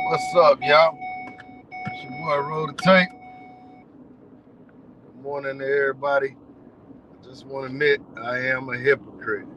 What's up, y'all? It's your boy Roll the Tape. Good morning to everybody. I just want to admit I am a hypocrite.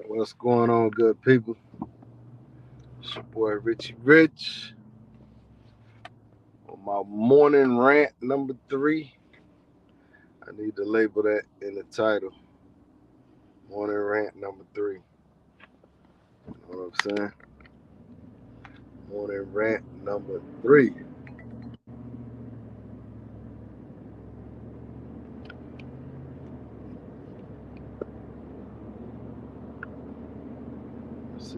What's going on, good people? It's your boy Richie Rich on my morning rant number 3. I need to label that in the title. Morning rant number 3. You know what I'm saying? Morning rant number 3. See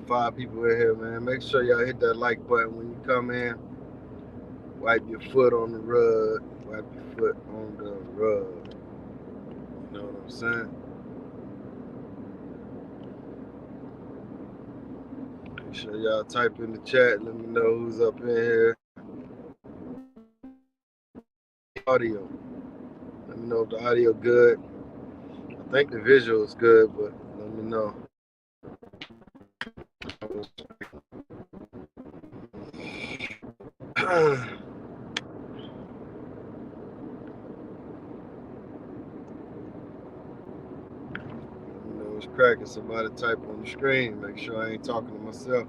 5 people in here, man. Make sure y'all hit that like button when you come in. Wipe your foot on the rug. Wipe your foot on the rug. You know what I'm saying? Make sure y'all type in the chat. Let me know who's up in here. Audio. Let me know if the audio good. I think the visual is good, but let me know. It's cracking. Somebody type on the screen. Make sure I ain't talking to myself.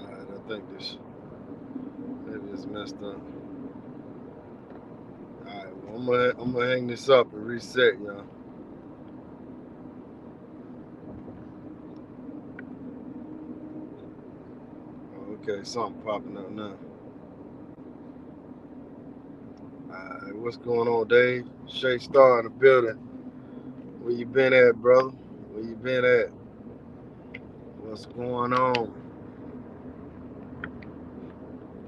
Alright, I think this maybe it's messed up. Alright, well, I'm gonna hang this up and reset, y'all. Okay, something popping up now. Alright, what's going on, Dave? Shay Star in the building. Where you been at, brother? Where you been at? What's going on?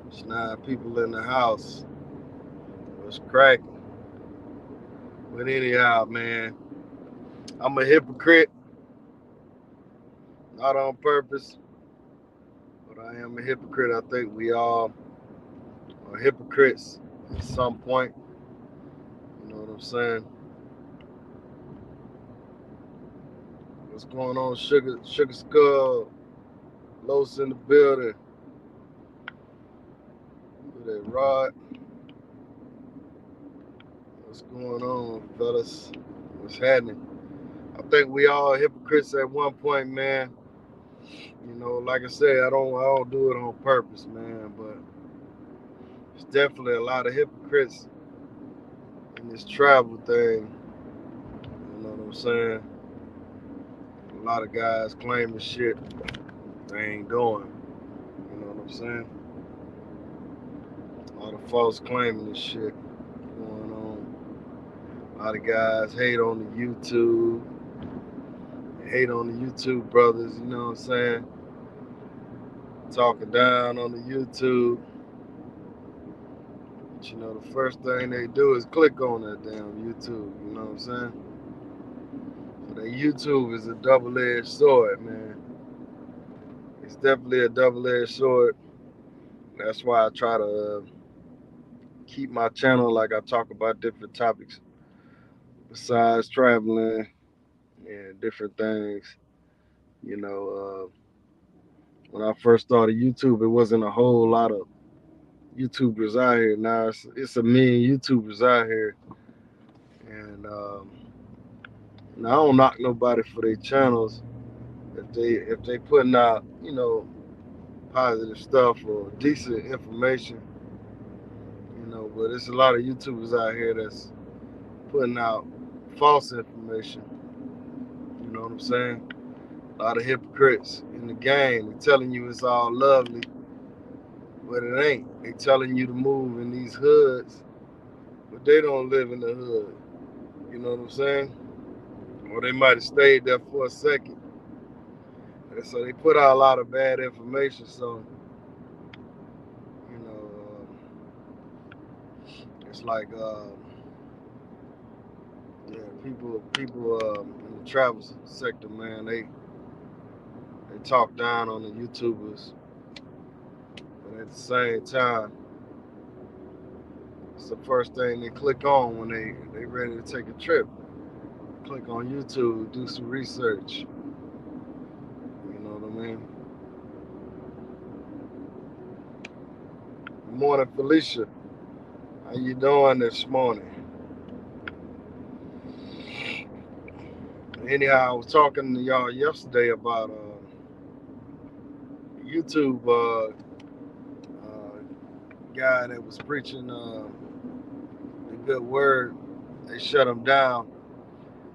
It's 9 people in the house. What's cracking? But anyhow, man, I'm a hypocrite. Not on purpose, but I am a hypocrite. I think we all are hypocrites at some point. You know what I'm saying? What's going on, Sugar Skull? Los in the building. Look at that, Rod. What's going on, fellas? What's happening? I think we all hypocrites at one point, man. You know, like I said, I don't do it on purpose, man, but there's definitely a lot of hypocrites in this travel thing. You know what I'm saying? A lot of guys claiming shit they ain't doing. You know what I'm saying? A lot of folks claiming this shit going on. A lot of guys hate on the YouTube. Hate on the YouTube brothers, you know what I'm saying? Talking down on the YouTube. But you know, the first thing they do is click on that damn YouTube, you know what I'm saying? So that YouTube is a double-edged sword, man. It's definitely a double-edged sword. That's why I try to keep my channel like I talk about different topics besides traveling and different things. You know, when I first started YouTube, it wasn't a whole lot of YouTubers out here. Now it's a million YouTubers out here, and now I don't knock nobody for their channels if they putting out, you know, positive stuff or decent information, you know. But there's a lot of YouTubers out here that's putting out false information. You know what I'm saying? A lot of hypocrites in the game. They're telling you it's all lovely, but it ain't. They telling you to move in these hoods, but they don't live in the hood. You know what I'm saying? Or they might have stayed there for a second. And so they put out a lot of bad information. So, you know, it's like, yeah, people in the travel sector, man, they talk down on the YouTubers, but at the same time, it's the first thing they click on when they ready to take a trip. Click on YouTube, do some research. You know what I mean? Good morning, Felicia. How you doing this morning? Anyhow, I was talking to y'all yesterday about YouTube guy that was preaching the good word. They shut him down.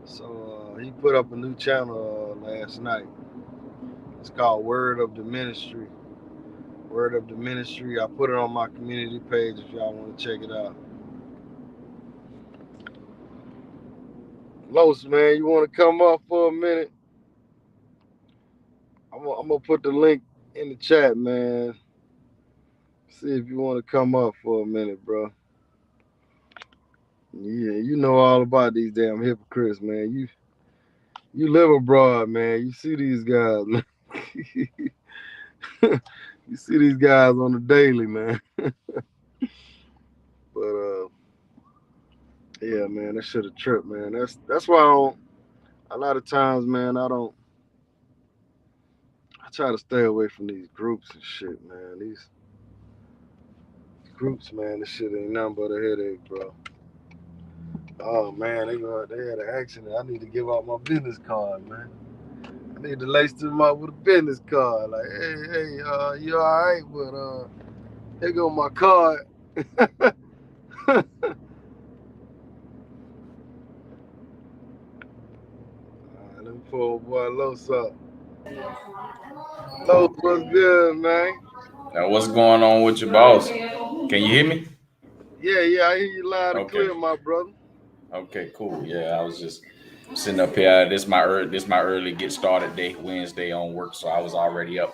So he put up a new channel last night. It's called Word of the Ministry. Word of the Ministry. I put it on my community page if y'all want to check it out. Los, man, you want to come up for a minute? I'm gonna put the link in the chat, man. See if you want to come up for a minute, bro. Yeah, you know all about these damn hypocrites, man. You live abroad, man. You see these guys, man. You see these guys on the daily, man. But yeah, man, that shit a trip, man. That's why I don't. A lot of times, man, I try to stay away from these groups and shit, man. These groups, man, this shit ain't nothing but a headache, bro. Oh man, they had an accident. I need to give out my business card, man. I need to lace them up with a business card. Like, hey, you all right? But here go my card. Let me pull boy Los up. Los, what's good, man? Now, what's going on with your boss? Can you hear me? Yeah, I hear you loud and Okay. clear, my brother. Okay, cool. Yeah, I was just sitting up here. This my early get started day, Wednesday on work, so I was already up.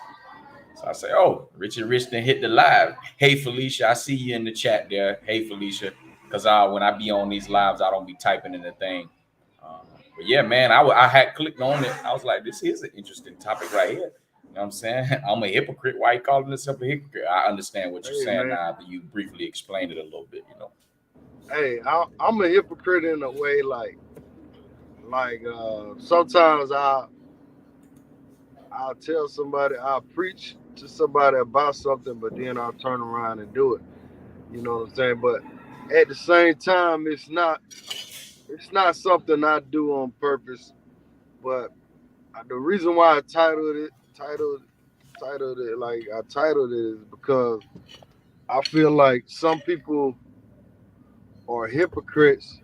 So I say, oh, Richard Richton hit the live. Hey Felicia, I see you in the chat there. Hey Felicia, because when I be on these lives, I don't be typing in the thing. Uh, but yeah, man, I had clicked on it. I was like, this is an interesting topic right here. You know what I'm saying? I'm a hypocrite. Why you calling yourself a hypocrite? I understand what you're Hey, saying man. now that you briefly explained it a little bit, you know. Hey, I'm a hypocrite in a way, like sometimes I'll tell somebody, I'll preach to somebody about something, but then I'll turn around and do it. You know what I'm saying? But at the same time, it's not something I do on purpose. But the reason why I titled it like I titled it is because I feel like some people are hypocrites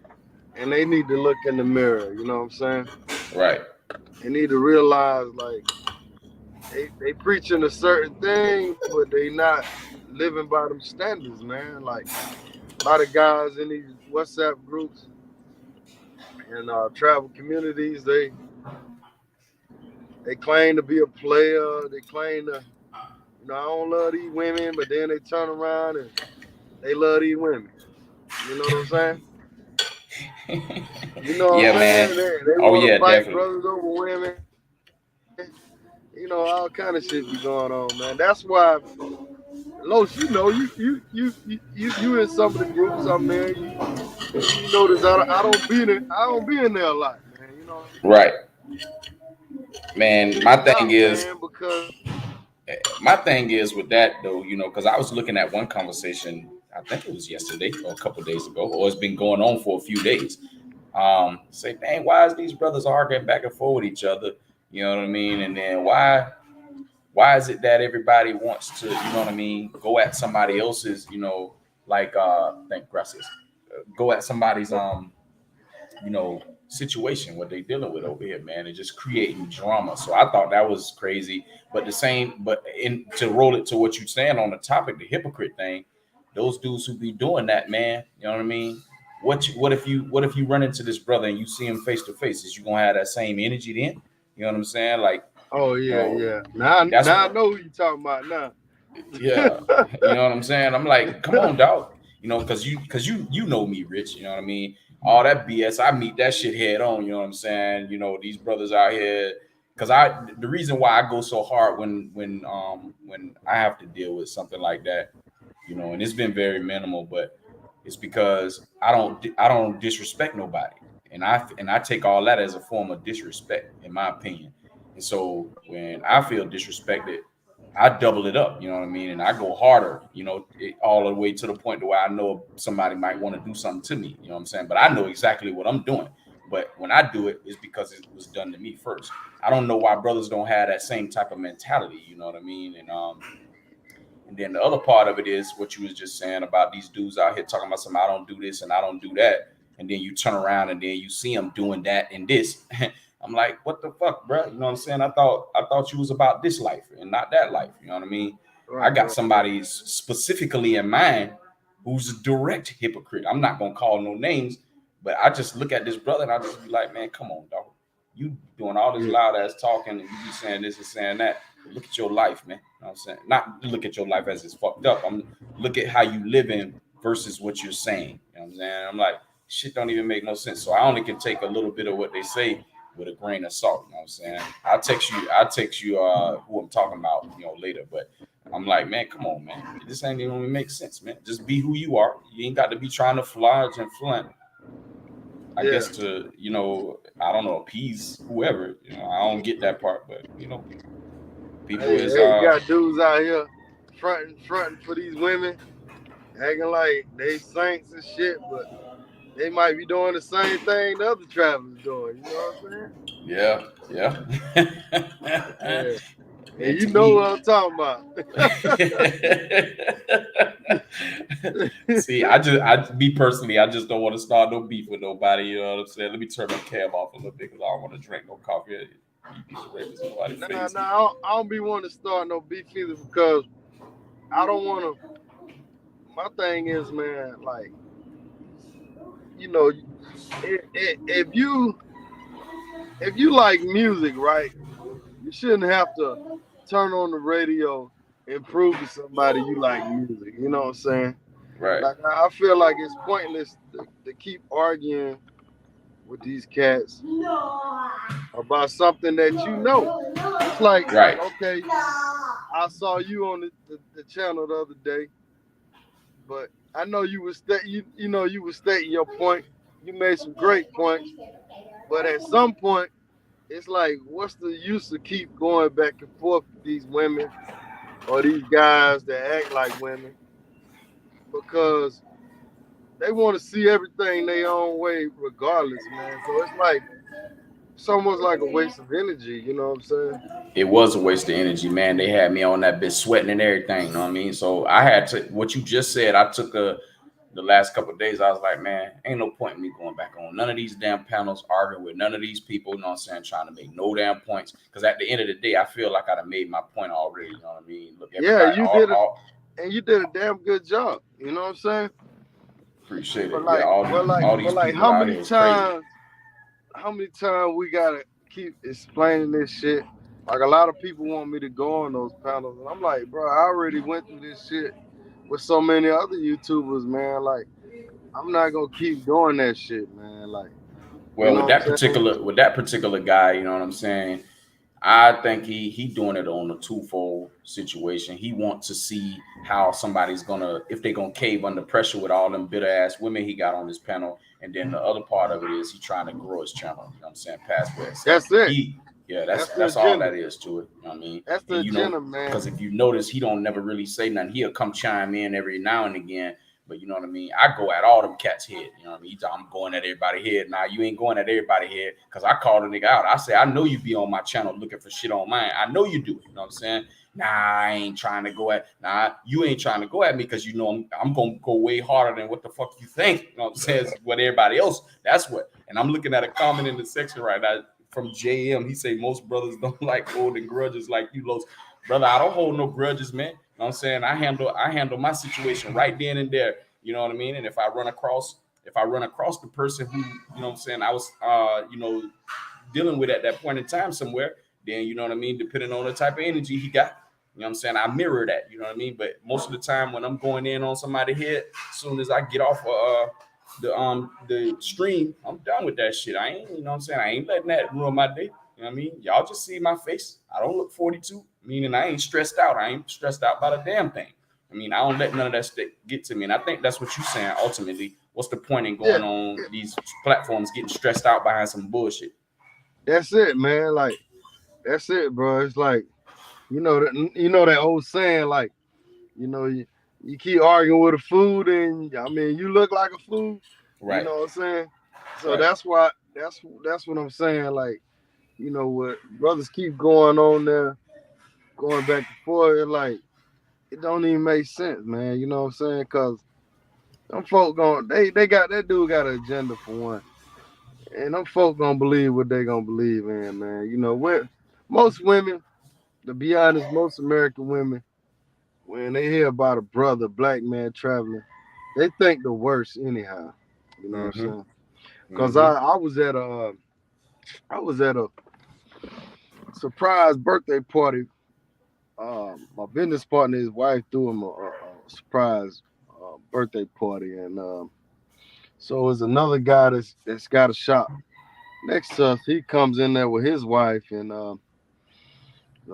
and they need to look in the mirror. You know what I'm saying? Right. They need to realize like they preaching a certain thing, but they not living by them standards, man. Like a lot of guys in these WhatsApp groups and travel communities, they claim to be a player. They claim to, I don't love these women, but then they turn around and they love these women. You know what I'm saying? You know what Yeah, I'm man. saying? They Oh want yeah, to fight definitely. brothers over women. All kind of shit be going on, man. That's why, Los, you in some of the groups I'm in. You notice I don't be in there a lot, man. You know what I'm saying? Right. Man, It's not, man, because my thing is with that though, you know, because I was looking at one conversation, I think it was yesterday or a couple of days ago, or it's been going on for a few days. Say, dang, why is these brothers arguing back and forth with each other? You know what I mean? And then why is it that everybody wants to, you know what I mean, go at somebody else's, you know, like thank gracias, go at somebody's you know, situation what they dealing with over here, man, and just creating drama. So I thought that was crazy. But the same, but in to roll it to what you're saying on the topic, the hypocrite thing, those dudes who be doing that, man, you know what I mean? What if you run into this brother and you see him face to face? Is you gonna have that same energy then? You know what I'm saying? Like, Oh you yeah, know, yeah. Now, that's now I know who you talking about now. yeah, you know what I'm saying? I'm like, come on, dog. You know, because you know me, Rich. You know what I mean? All that BS, I meet that shit head on. You know what I'm saying? You know, these brothers out here. Because the reason why I go so hard when I have to deal with something like that, you know, and it's been very minimal, but it's because I don't disrespect nobody, and I take all that as a form of disrespect, in my opinion. And so when I feel disrespected, I double it up, you know what I mean? And I go harder, all the way to the point to where I know somebody might want to do something to me, you know what I'm saying? But I know exactly what I'm doing. But when I do it, it's because it was done to me first. I don't know why brothers don't have that same type of mentality, you know what I mean? And then the other part of it is what you was just saying about these dudes out here talking about something, I don't do this and I don't do that. And then you turn around and then you see them doing that and this. I'm like, what the fuck, bro? You know what I'm saying? I thought you was about this life and not that life. You know what I mean? I Right, got right, right. somebody specifically in mind who's a direct hypocrite. I'm not gonna call no names, but I just look at this brother and I just be like, man, come on, dog. You doing all this Yeah, loud ass talking and you be saying this and saying that. Look at your life, man. You know what I'm saying? Not look at your life as it's fucked up. I'm look at how you living versus what you're saying. You know what I'm saying? I'm like, shit don't even make no sense. So I only can take a little bit of what they say with a grain of salt. You know what I'm saying? I'll text you who I'm talking about, later. But I'm like, man, come on, man. This ain't even make sense, man. Just be who you are. You ain't got to be trying to flaunt and flaunt, I yeah. guess, to, I don't know, appease whoever. I don't get that part, but people Hey, is hey, you got dudes out here fronting for these women, acting like they saints and shit, but they might be doing the same thing the other travelers doing. You know what I'm yeah, yeah. saying? Yeah. And And you to know me, what I'm talking about. see, me personally, I just don't want to start no beef with nobody. You know what I'm saying? Let me turn my cab off a little bit because I don't want to drink no coffee. You piece of rapist in nobody's Nah, face. nah, I don't be wanting to start no beef either because I don't want to. My thing is, man, like, you know, if you like music, right, you shouldn't have to turn on the radio and prove to somebody you like music. You know what I'm saying? Right, Like I feel like it's pointless to keep arguing with these cats about something that you know. It's like right. okay, I saw you on the channel the other day, but I know you were stating your point. You made some great points, but at some point, it's like, what's the use of keep going back and forth with these women or these guys that act like women because they want to see everything their own way, regardless, man. So it's almost like a waste of energy. You know what I'm saying? It was a waste of energy, man. They had me on that bitch sweating and everything. You know what I mean? So I had to, what you just said, I took the last couple of days, I was like, man, ain't no point in me going back on none of these damn panels, arguing with none of these people, you know what I'm saying, trying to make no damn points. Because at the end of the day, I feel like I'd have made my point already, you know what I mean? Look, Yeah, everybody, you did a damn good job. You know what I'm saying? appreciate But it. Yeah, like, but like, all but these like, people out here is crazy. how many times we gotta keep explaining this shit? Like, a lot of people want me to go on those panels, and I'm like, bro, I already went through this shit with so many other YouTubers, man. Like, I'm not gonna keep doing that shit, man. Like, you Well, know with what I'm that saying? particular guy, you know what I'm saying, I think he doing it on a twofold situation. He wants to see how somebody's gonna, if they gonna cave under pressure with all them bitter ass women he got on his panel. And then the other part of it is he trying to grow his channel. You know what I'm saying? Past where it's at. That's it. Yeah, That's the that's all agenda. that is to it. You know what I mean? That's the And agenda, man. because if you notice, he don't never really say nothing. He'll come chime in every now and again. But you know what I mean? I go at all them cats' head. You know what I mean? I'm going at everybody head. Now you ain't going at everybody head because I called a nigga out. I say, I know you be on my channel looking for shit on mine. I know you do it. You know what I'm saying? Nah, I ain't trying to go at. Nah, you ain't trying to go at me because you know I'm gonna go way harder than what the fuck you think. You know what I'm saying? What everybody else. That's what. And I'm looking at a comment in the section right now from JM. He say most brothers don't like holding grudges like you, Los. Brother, I don't hold no grudges, man. You know what I'm saying? I handle my situation right then and there. You know what I mean? And if I run across the person who, you know what I'm saying, I was dealing with at that point in time somewhere, then you know what I mean, depending on the type of energy he got, you know what I'm saying, I mirror that, you know what I mean. But most of the time when I'm going in on somebody's head, as soon as I get off the stream, I'm done with that shit. I ain't, you know what I'm saying, I ain't letting that ruin my day. You know what I mean? Y'all just see my face. I don't look 42, meaning I ain't stressed out. I ain't stressed out by the damn thing. I mean, I don't let none of that shit get to me. And I think that's what you're saying ultimately. What's the point in Yeah, going on these platforms getting stressed out behind some bullshit? that's it, man. Like that's it, bro. It's like that old saying, like you keep arguing with a food, and I mean you look like a fool. You Right, know what I'm saying? So right. that's why that's what I'm saying. Like what brothers keep going on there, going back and forth. It like it don't even make sense, man. You know what I'm saying? Cause them folk going they got that dude got an agenda for one, and them folk gonna believe what they gonna believe in, man. Most women, to be honest, most American women, when they hear about a brother, black man traveling, they think the worst anyhow. You know what I'm Mm-hmm. saying? Cause Mm-hmm. I was at a surprise birthday party. My business partner, his wife, threw him a surprise birthday party, and so it was another guy that's got a shop next to us. He comes in there with his wife, and so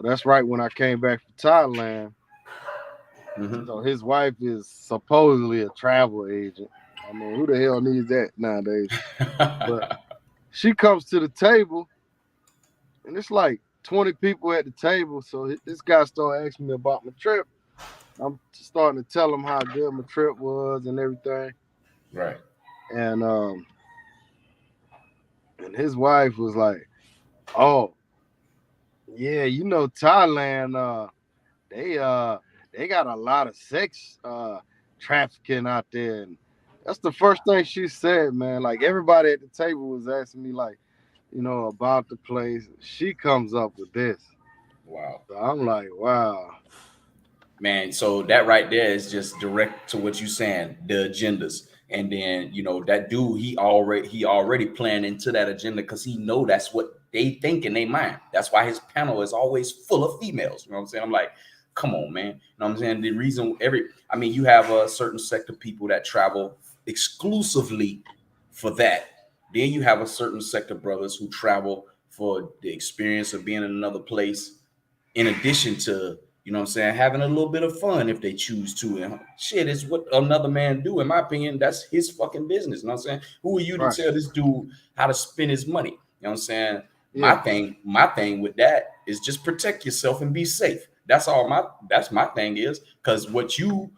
that's right when I came back from Thailand. Mm-hmm. So his wife is supposedly a travel agent. I mean, who the hell needs that nowadays? But she comes to the table, and it's like 20 people at the table. So this guy started asking me about my trip. I'm starting to tell him how good my trip was and everything. Right. And and his wife was like, "Oh, yeah, Thailand, they uh they got a lot of sex trafficking out there." And that's the first thing she said, man. Like everybody at the table was asking me like, about the place. She comes up with this. Wow. So I'm like, wow. Man, so that right there is just direct to what you saying, the agendas. And then, that dude, he already planned into that agenda because he know that's what they think in their mind. That's why his panel is always full of females. You know what I'm saying? I'm like, come on, man. You know what I'm saying? The reason you have a certain sect of people that travel exclusively for that. Then you have a certain sect of brothers who travel for the experience of being in another place, in addition to, you know what I'm saying, having a little bit of fun if they choose to. And shit, is what another man do. In my opinion, that's his fucking business. You know what I'm saying? Who are you to Right. tell this dude how to spend his money? You know what I'm saying? My Yeah. thing with that is just protect yourself and be safe. That's my thing is, because what you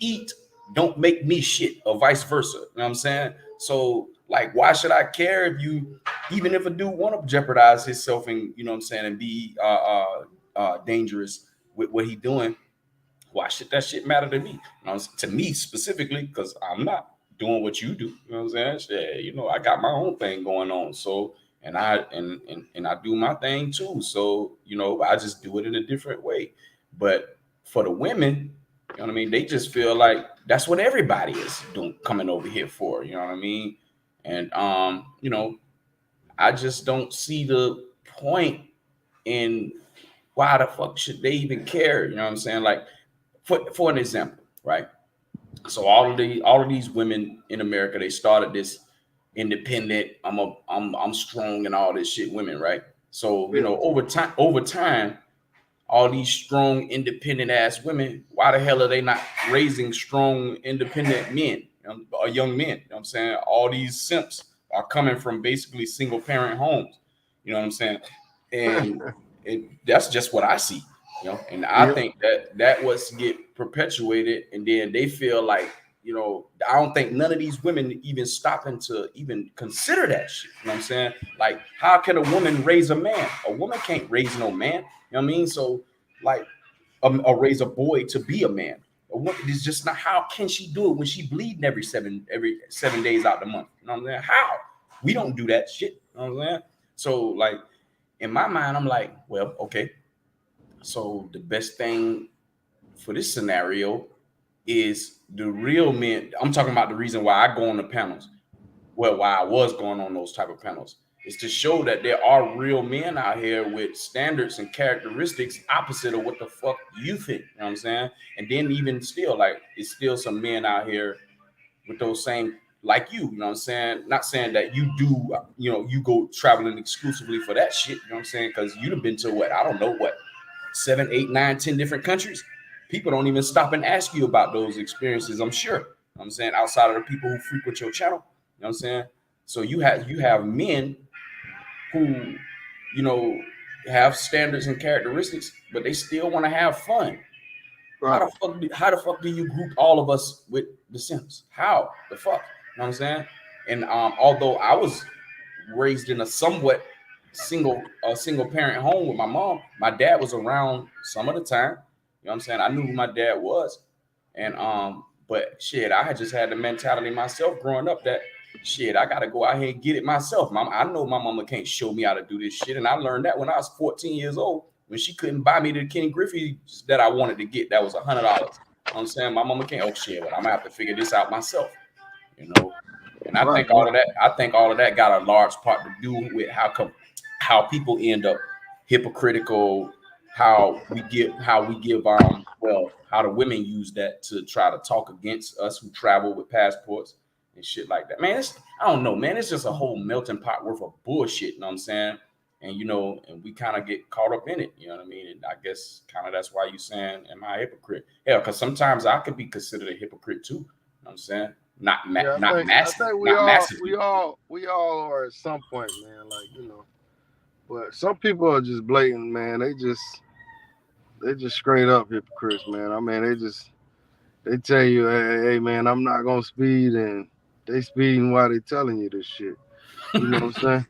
eat don't make me shit, or vice versa. You know what I'm saying? So like, why should I care if you, even if a dude want to jeopardize himself and, you know what I'm saying, and be dangerous with what he doing? Why should that shit matter to me? To me specifically, because I'm not doing what you do. You know what I'm saying? Shit, I got my own thing going on. So, and I do my thing too. So, I just do it in a different way. But for the women, you know what I mean? They just feel like that's what everybody is doing, coming over here for. You know what I mean? And I just don't see the point in why the fuck should they even care? You know what I'm saying? Like, for an example, right? So all of these women in America, they started this independent, I'm strong and all this shit women, right? So, Yeah. over time, all these strong, independent ass women, why the hell are they not raising strong, independent men, or young men? You know what I'm saying? All these simps are coming from basically single parent homes. You know what I'm saying? And that's just what I see. And I Yeah. think that was get perpetuated, and then they feel like, I don't think none of these women even stopping to even consider that shit. You know what I'm saying? Like, how can a woman raise a man? A woman can't raise no man. You know what I mean? So, like, or raise a boy to be a man. A woman is just not. How can she do it when she bleeding every 7 days out the month? You know what I'm saying? How? We don't do that shit. You know what I'm saying? So like in my mind, I'm like, well, okay. So the best thing for this scenario is the real men. I'm talking about the reason why I go on the panels. Well, why I was going on those type of panels is to show that there are real men out here with standards and characteristics opposite of what the fuck you think. You know what I'm saying? And then even still, like, it's still some men out here with those same like you know what I'm saying? Not saying that you do, you go traveling exclusively for that shit, you know what I'm saying? Because you'd have been to what, I don't know what, 7, 8, 9, 10 different countries. People don't even stop and ask you about those experiences, I'm sure. You know what I'm saying? Outside of the people who frequent your channel. You know what I'm saying? So you have men who, you know, have standards and characteristics, but they still want to have fun. How Right. the fuck do you group all of us with the Sims? How the fuck? You know what I'm saying? And although I was raised in a somewhat single parent home with my mom, my dad was around some of the time. You know what I'm saying? I knew who my dad was. And but shit, I had just had the mentality myself growing up that shit, I gotta go out here and get it myself. Mom, I know my mama can't show me how to do this shit. And I learned that when I was 14 years old, when she couldn't buy me the Kenny Griffey's that I wanted to get. That was $100. You know what I'm saying? My mama can't, oh shit, but I'm gonna have to figure this out myself, you know. And I Right. think all Right. of that, got a large part to do with how people end up hypocritical, how the women use that to try to talk against us who travel with passports and shit like that. Man, I don't know, man. It's just a whole melting pot worth of bullshit, you know what I'm saying? And and we kind of get caught up in it, you know what I mean? And I guess kind of that's why you saying, am I a hypocrite? Yeah, because sometimes I could be considered a hypocrite too. You know what I'm saying? Yeah, I think we Not all we massively. all we all are at some point, man. Like, but some people are just blatant, man. They just straight up hypocrites, man. I mean, they tell you, hey, man, I'm not gonna speed, and they speeding while they telling you this shit. You know what I'm saying?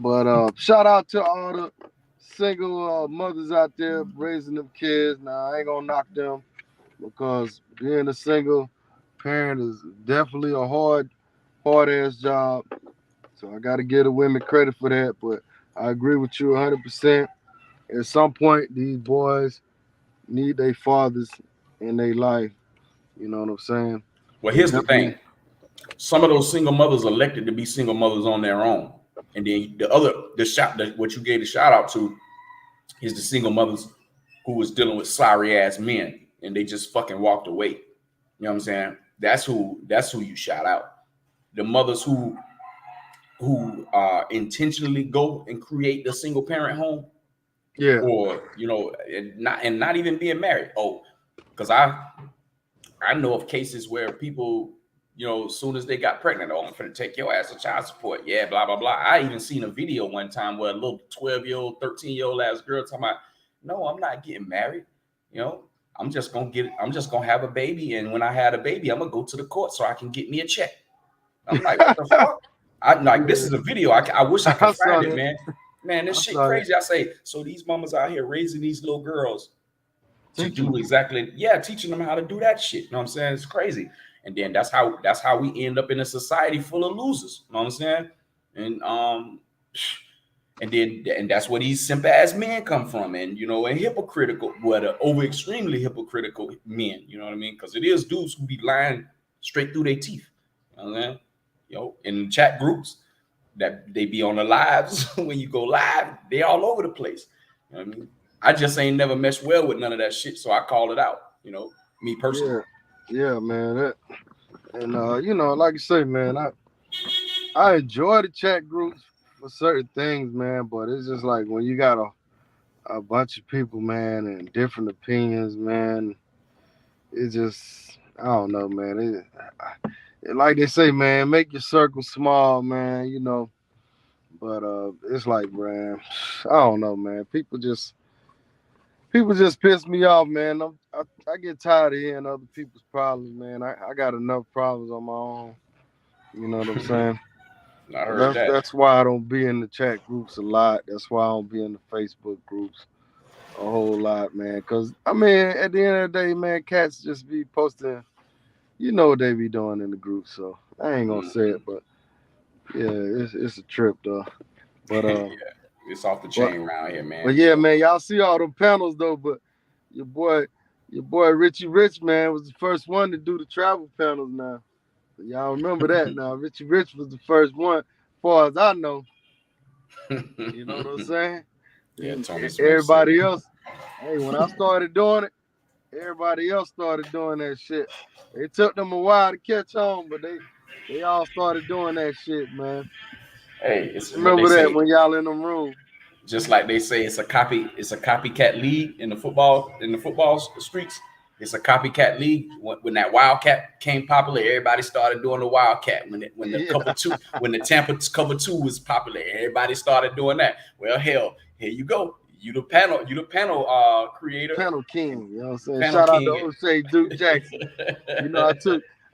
But shout out to all the single mothers out there raising them kids. Now I ain't gonna knock them because being a single parent is definitely a hard ass job. So I got to give the women credit for that. But I agree with you 100%. At some point, these boys need their fathers in their life. You know what I'm saying? Well, They here's the thing. definitely. Some of those single mothers elected to be single mothers on their own. And then what you gave the shout out to is the single mothers who was dealing with sorry ass men and they just fucking walked away. You know what I'm saying? That's who you shout out. The mothers who intentionally go and create the single parent home, Yeah, or and not even being married. Oh, because I know of cases where people, as soon as they got pregnant, oh, I'm going to take your ass to child support. Yeah, blah, blah, blah. I even seen a video one time where a little 12-year-old, 13-year-old ass girl talking about, no, I'm not getting married. You know, I'm just going to have a baby. And when I had a baby, I'm going to go to the court so I can get me a check. I'm like, what the fuck? I like, this yeah. is a video. I wish I could I saw find it, that. man. Man, this I shit saw that. crazy. I say, so these mamas out here raising these little girls to Teaching do them. exactly, yeah, teaching them how to do that shit. You know what I'm saying? It's crazy. And then that's how we end up in a society full of losers. You know what I'm saying? And and that's where these simple ass men come from, and hypocritical, over extremely hypocritical men. You know what I mean? Because it is dudes who be lying straight through their teeth. You know what I'm saying? In chat groups that they be on the lives when you go live, they all over the place. You know what I mean? I just ain't never meshed well with none of that shit, so I called it out. Me personally. Yeah, yeah, man. And like you say, man, I enjoy the chat groups for certain things, man. But it's just like when you got a bunch of people, man, and different opinions, man. It just, I don't know, man. Like they say, man, make your circle small, man. But it's like, man, I don't know, man. People just piss me off, man. I get tired of hearing other people's problems, man. I got enough problems on my own. You know what I'm saying? I So heard that's that. that's why I don't be in the chat groups a lot. That's why I don't be in the Facebook groups a whole lot, man. Cause I mean, at the end of the day, man, cats just be posting. You know what they be doing in the group, so I ain't gonna say Mhm. it, but Yeah, it's a trip though. But Yeah, it's off the but chain around here, but man. yeah, So man, y'all see all them panels though. But your boy, your boy Richie Rich, man, was the first one to do the travel panels. Now, so y'all remember that. Now, Richie Rich was the first one, as far as I know. You know what I'm saying? yeah, And Tony Smith said everybody else, hey, when I started doing it, everybody else started doing that shit. It took them a while to catch on, but they all started doing that shit, man. hey, it's what they Remember that say. when y'all in them room. Just like they say, it's a copycat league in the football streets. It's a copycat league. When that Wildcat became popular, everybody started doing the Wildcat. When the Yeah, cover two, when the Tampa cover two was popular, everybody started doing that. Well, hell, here you go. You the panel creator, panel king. You know what I'm saying? panel Shout out to king. O'Shea Duke Jackson. You know,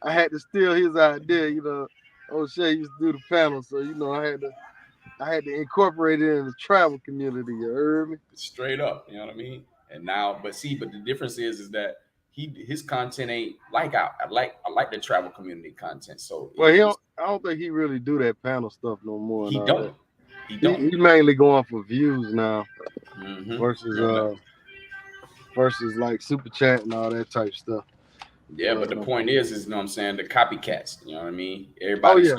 I had to steal his idea. You know, O'Shea used to do the panel, so you know, I had to incorporate it in the travel community. You heard me? Straight up, you know what I mean? And now, but the difference is that his content ain't like I like the travel community content. So Well, it's I don't think he really do that panel stuff no more and he all that. don't he don't. He mainly going for views now versus Yeah, versus like super chat and all that type stuff. yeah, But but the point is, you know what I'm saying, the copycats, you know what I mean? oh yeah,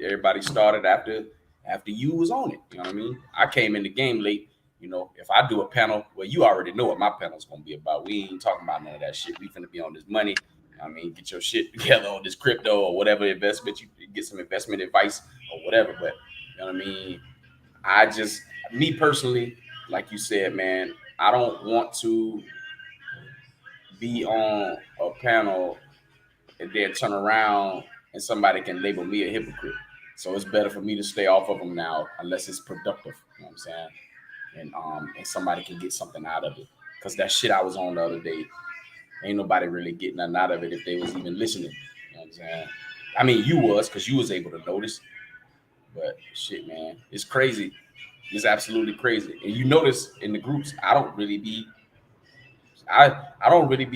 Everybody started after you was on it, you know what I mean? I came in the game late, you know, if I do a panel, well, you already know what my panel's gonna be about. We ain't talking about none of that shit. We finna be on this money. I mean, get your shit together on this crypto or whatever investment you get some investment advice or whatever. But you know what I mean? I just me personally, like you said, man, I don't want to be on a panel and then turn around and somebody can label me a hypocrite. So it's better for me to stay off of them now, unless it's productive. You know what I'm saying? And somebody can get something out of it. Cause that shit I was on the other day, ain't nobody really getting nothing out of it if they was even listening. You know what I'm saying? I mean, you was, cause you was able to notice. But shit, man, it's crazy. It's absolutely crazy. And you notice in the groups, I don't really be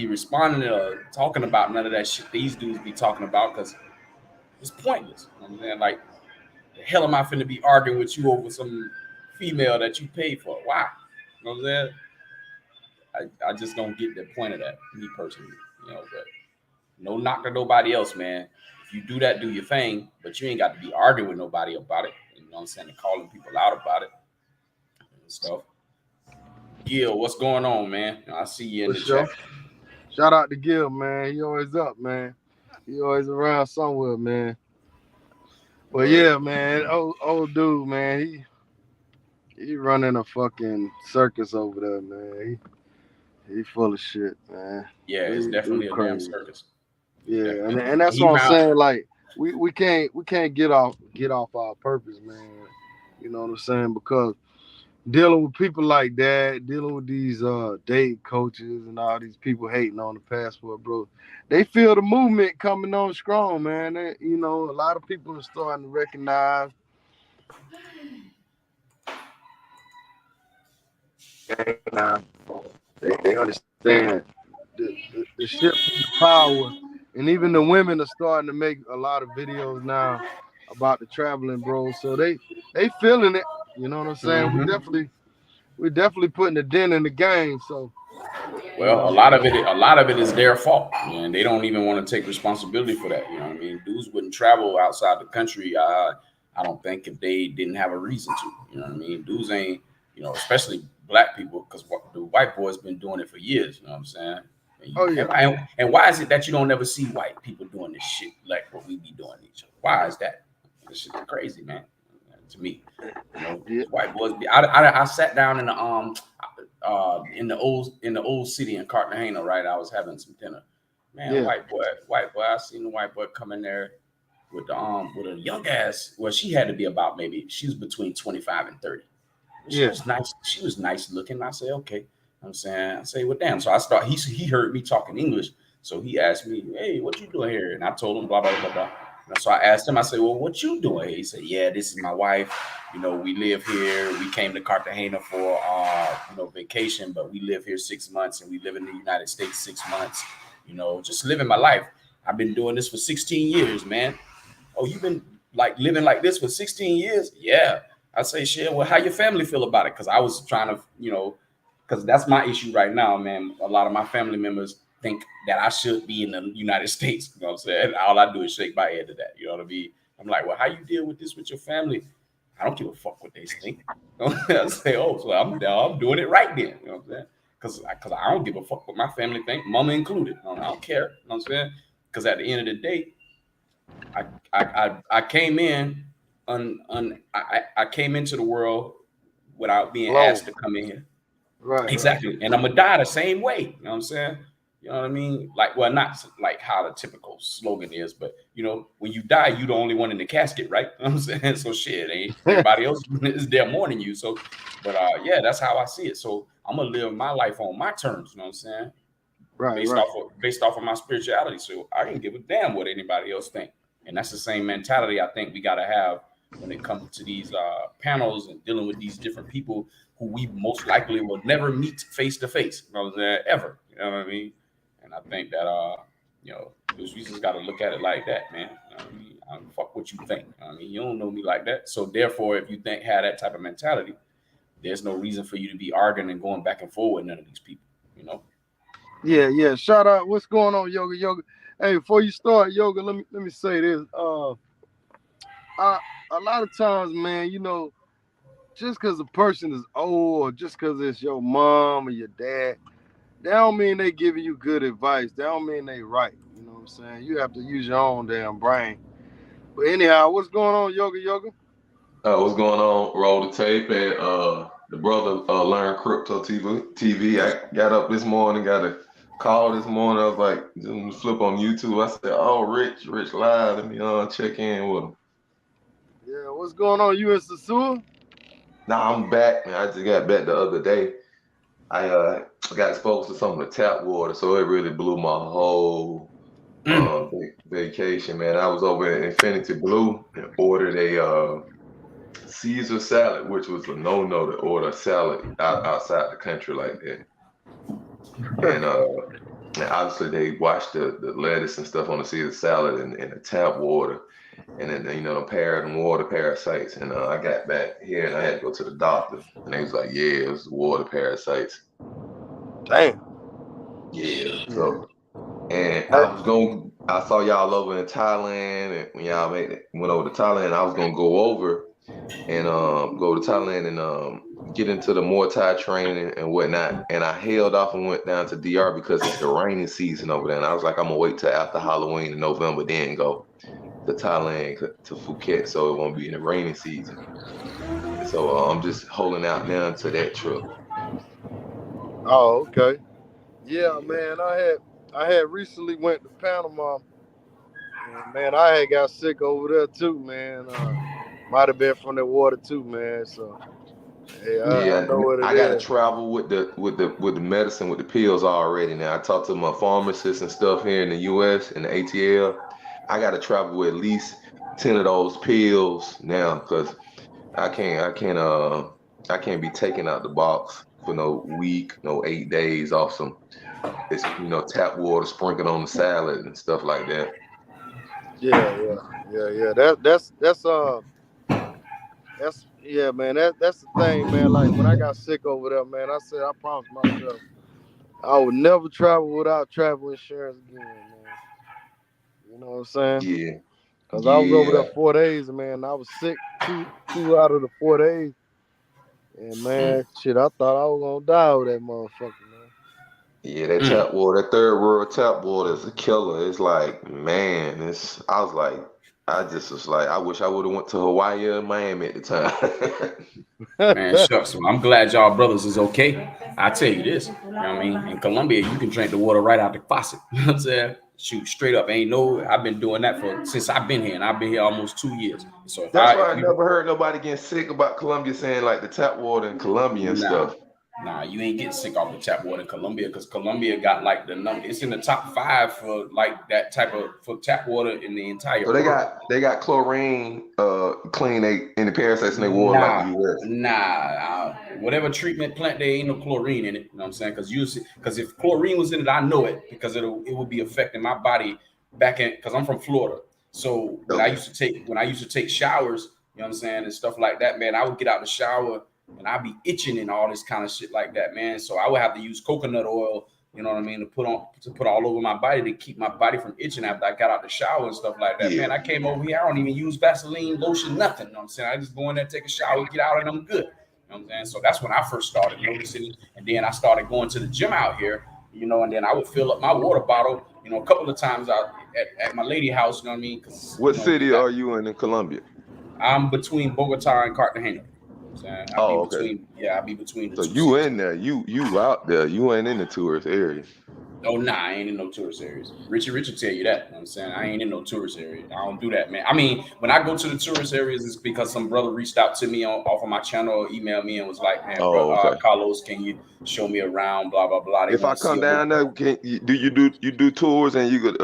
responding or talking about none of that shit these dudes be talking about because it's pointless. You know what I'm saying? Like, the hell am I finna be arguing with you over some female that you paid for? Why? You know what I'm saying? I just don't get the point of that, me personally. You know, but no knock to nobody else, man. If you do that, do your thing, but you ain't got to be arguing with nobody about it. You know what I'm saying? And calling people out about it and stuff. Gil, what's going on, man? I see you in for the sure. chat. Shout out to Gil, man. He always up, man. He always around somewhere, man. But Word. yeah, man, old dude, man, he running a fucking circus over there, man. He full of shit, man. Yeah, it's Dude definitely a damn crazy. circus. It's Yeah, definitely, and and that's he what I'm round. saying. Like we can't get off our purpose, man. You know what I'm saying? Because dealing with people like that, dealing with these date coaches and all these people hating on the passport, bro. They feel the movement coming on strong, man. You know, a lot of people are starting to recognize now. They understand the shift in the power, and even the women are starting to make a lot of videos now about the traveling, bro. So they feeling it. You know what I'm saying? We definitely putting a dent in the game. So you Well, know, a lot of it is their fault, and they don't even want to take responsibility for that. You know what I mean? Dudes wouldn't travel outside the country. I don't think if they didn't have a reason to. You know what I mean? Dudes ain't, you know, especially black people, because the white boys been doing it for years. You know what I'm saying? And, oh yeah, and why is it that you don't ever see white people doing this shit like what we be doing each other? Why is that? This shit is crazy, man. To me, you know, yeah, white boys. I sat down in the old city in Cartagena, right? I was having some dinner. Man, yeah, white boy. I seen the white boy come in there with a young ass. Well, she had to be about maybe she was between 25 and 30. She yeah, was nice. She was nice looking. I say, okay. I'm saying, I say, well, damn. So I start. He heard me talking English, so he asked me, hey, what you doing here? And I told him blah blah blah blah. And so I asked him. I said, well, what you doing here? He said, yeah, this is my wife. You know, we live here. We came to Cartagena for vacation, but we live here 6 months, and we live in the United States 6 months. You know, just living my life. I've been doing this for 16 years, man. Oh, like living like this for 16 years? Yeah. I say, shit, well, how your family feel about it? Because I was trying to, because that's my issue right now, man. A lot of my family members think that I should be in the United States. You know what I'm saying? All I do is shake my head to that. You know what I mean? I'm like, well, how you deal with this with your family? I don't give a fuck what they think. I say, oh, so I'm doing it right then. You know what I'm saying? Because I don't give a fuck what my family think, mama included. I don't care. You know what I'm saying? Because at the end of the day, I came in I came into the world without being Low. asked to come in here. Right, right. Exactly. And I'm gonna die the same way. You know what I'm saying? You know what I mean? Like, well, not like how the typical slogan is, but when you die, you the only one in the casket, right? You know what I'm saying? So shit, everybody else is there mourning you. So, but yeah, that's how I see it. So I'm gonna live my life on my terms, you know what I'm saying? Right, Based right. off of my spirituality. So I can give a damn what anybody else think. And that's the same mentality I think we gotta have when it comes to these panels and dealing with these different people who we most likely will never meet face to face. You know what I'm saying? Ever. You know what I mean? And I think that we just gotta look at it like that, man. You know what I mean? I don't fuck what you think. You know what I mean, you don't know me like that. So therefore, if you have that type of mentality, there's no reason for you to be arguing and going back and forth with none of these people, you know? Yeah, yeah. Shout out. What's going on, Yoga? Yoga. Hey, before you start, Yoga, let me say this. I, a lot of times, man, just because a person is old or just because it's your mom or your dad, that don't mean they giving you good advice. That don't mean they right. You know what I'm saying? You have to use your own damn brain. But anyhow, what's going on, Yoga? Yoga? What's going on? Roll the tape and the brother learned crypto TV. I got up this morning, got a call this morning. I was like, just flip on YouTube. I said, "Oh, Rich live. Let me check in with him." Yeah, what's going on? You in Sasua? Now I'm back, man. I just got back the other day. I got exposed to some of the tap water, so it really blew my whole vacation, man. I was over in Infinity Blue and ordered a Caesar salad, which was a no-no to order a salad outside the country like that. And obviously they washed the lettuce and stuff on the Caesar salad and the tap water, and then the water parasites. And I got back here and I had to go to the doctor, and they was like, "Yeah, it was water parasites." Damn. Yeah. Yeah. So, and Hey, I saw y'all over in Thailand, and when y'all went over to Thailand, I was gonna go over and go to Thailand and get into the Muay Thai training and whatnot. And I held off and went down to DR because it's the rainy season over there. And I was like, I'm gonna wait till after Halloween in November, then go to Thailand to Phuket, so it won't be in the rainy season. So I'm just holding out now to that trip. oh, okay. Yeah, Yeah, man. I had recently went to Panama, and man, I had got sick over there too, man. Might have been from the water too, man. So hey, I yeah. know what it I got to is. travel with the medicine with the pills already. Now I talked to my pharmacist and stuff here in the U.S. and the ATL. I got to travel with at least 10 of those pills now because I can't be taking out the box for no week, no 8 days off some it's tap water sprinkled on the salad and stuff like that. Yeah, yeah, yeah, yeah. That's yeah, man. That's the thing, man. Like when I got sick over there, man, I said I promised myself I would never travel without travel insurance again, man. You know what I'm saying? Yeah, Cause I was over there yeah, 4 days, man. I was sick two out of the 4 days, and mm, man, shit, I thought I was gonna die with that motherfucker, man. yeah. That Mm. tap water, that third world tap water is a killer. It's like, man, I was like, I just was like, I wish I would have went to Hawaii or Miami at the time. Man, shucks. Well, I'm glad y'all brothers is okay. I tell you this, you know what I mean? In Colombia, you can drink the water right out the faucet. You know what I'm saying? Shoot, straight up. I've been doing that since I've been here, and I've been here almost 2 years. So That's why if I we never heard nobody getting sick about Colombia saying like the tap water in Colombia and Nah, stuff. you ain't getting sick off the tap water in Colombia because Colombia got like the number. It's in the top 5 for like that type of for tap water in the entire So they world. got they got chlorine clean they in the parasites in their water like the Nah, US. whatever treatment plant, there ain't no chlorine in it. You know what I'm saying? Because if chlorine was in it, I know it because it would be affecting my body back in. Because I'm from Florida, So when I used to take showers, you know what I'm saying, and stuff like that, man, I would get out the shower and I'd be itching and all this kind of shit like that, man. So I would have to use coconut oil, you know what I mean, to put all over my body to keep my body from itching after I got out the shower and stuff like that. Yeah. Man, I came over here, I don't even use Vaseline, lotion, nothing. You know what I'm saying? I just go in there, take a shower, get out, and I'm good. You know what I'm saying? So that's when I first started noticing, and then I started going to the gym out here, you know, and then I would fill up my water bottle, you know, a couple of times out at my lady house, you know what I mean? Because What city are you in Colombia? I'm between Bogota and Cartagena. Oh, okay. I'll be between the So two you cities. in there, you out there, you ain't in the tourist area. Oh, nah, I ain't in no tourist areas. Richard tell you that. You know what I'm saying? I ain't in no tourist area. I don't do that, man. I mean, when I go to the tourist areas, it's because some brother reached out to me off of my channel or emailed me and was like, man, bro, Oh, okay. Carlos, can you show me around, blah, blah, blah. They If I want to see come a little. down there, you do tours and you could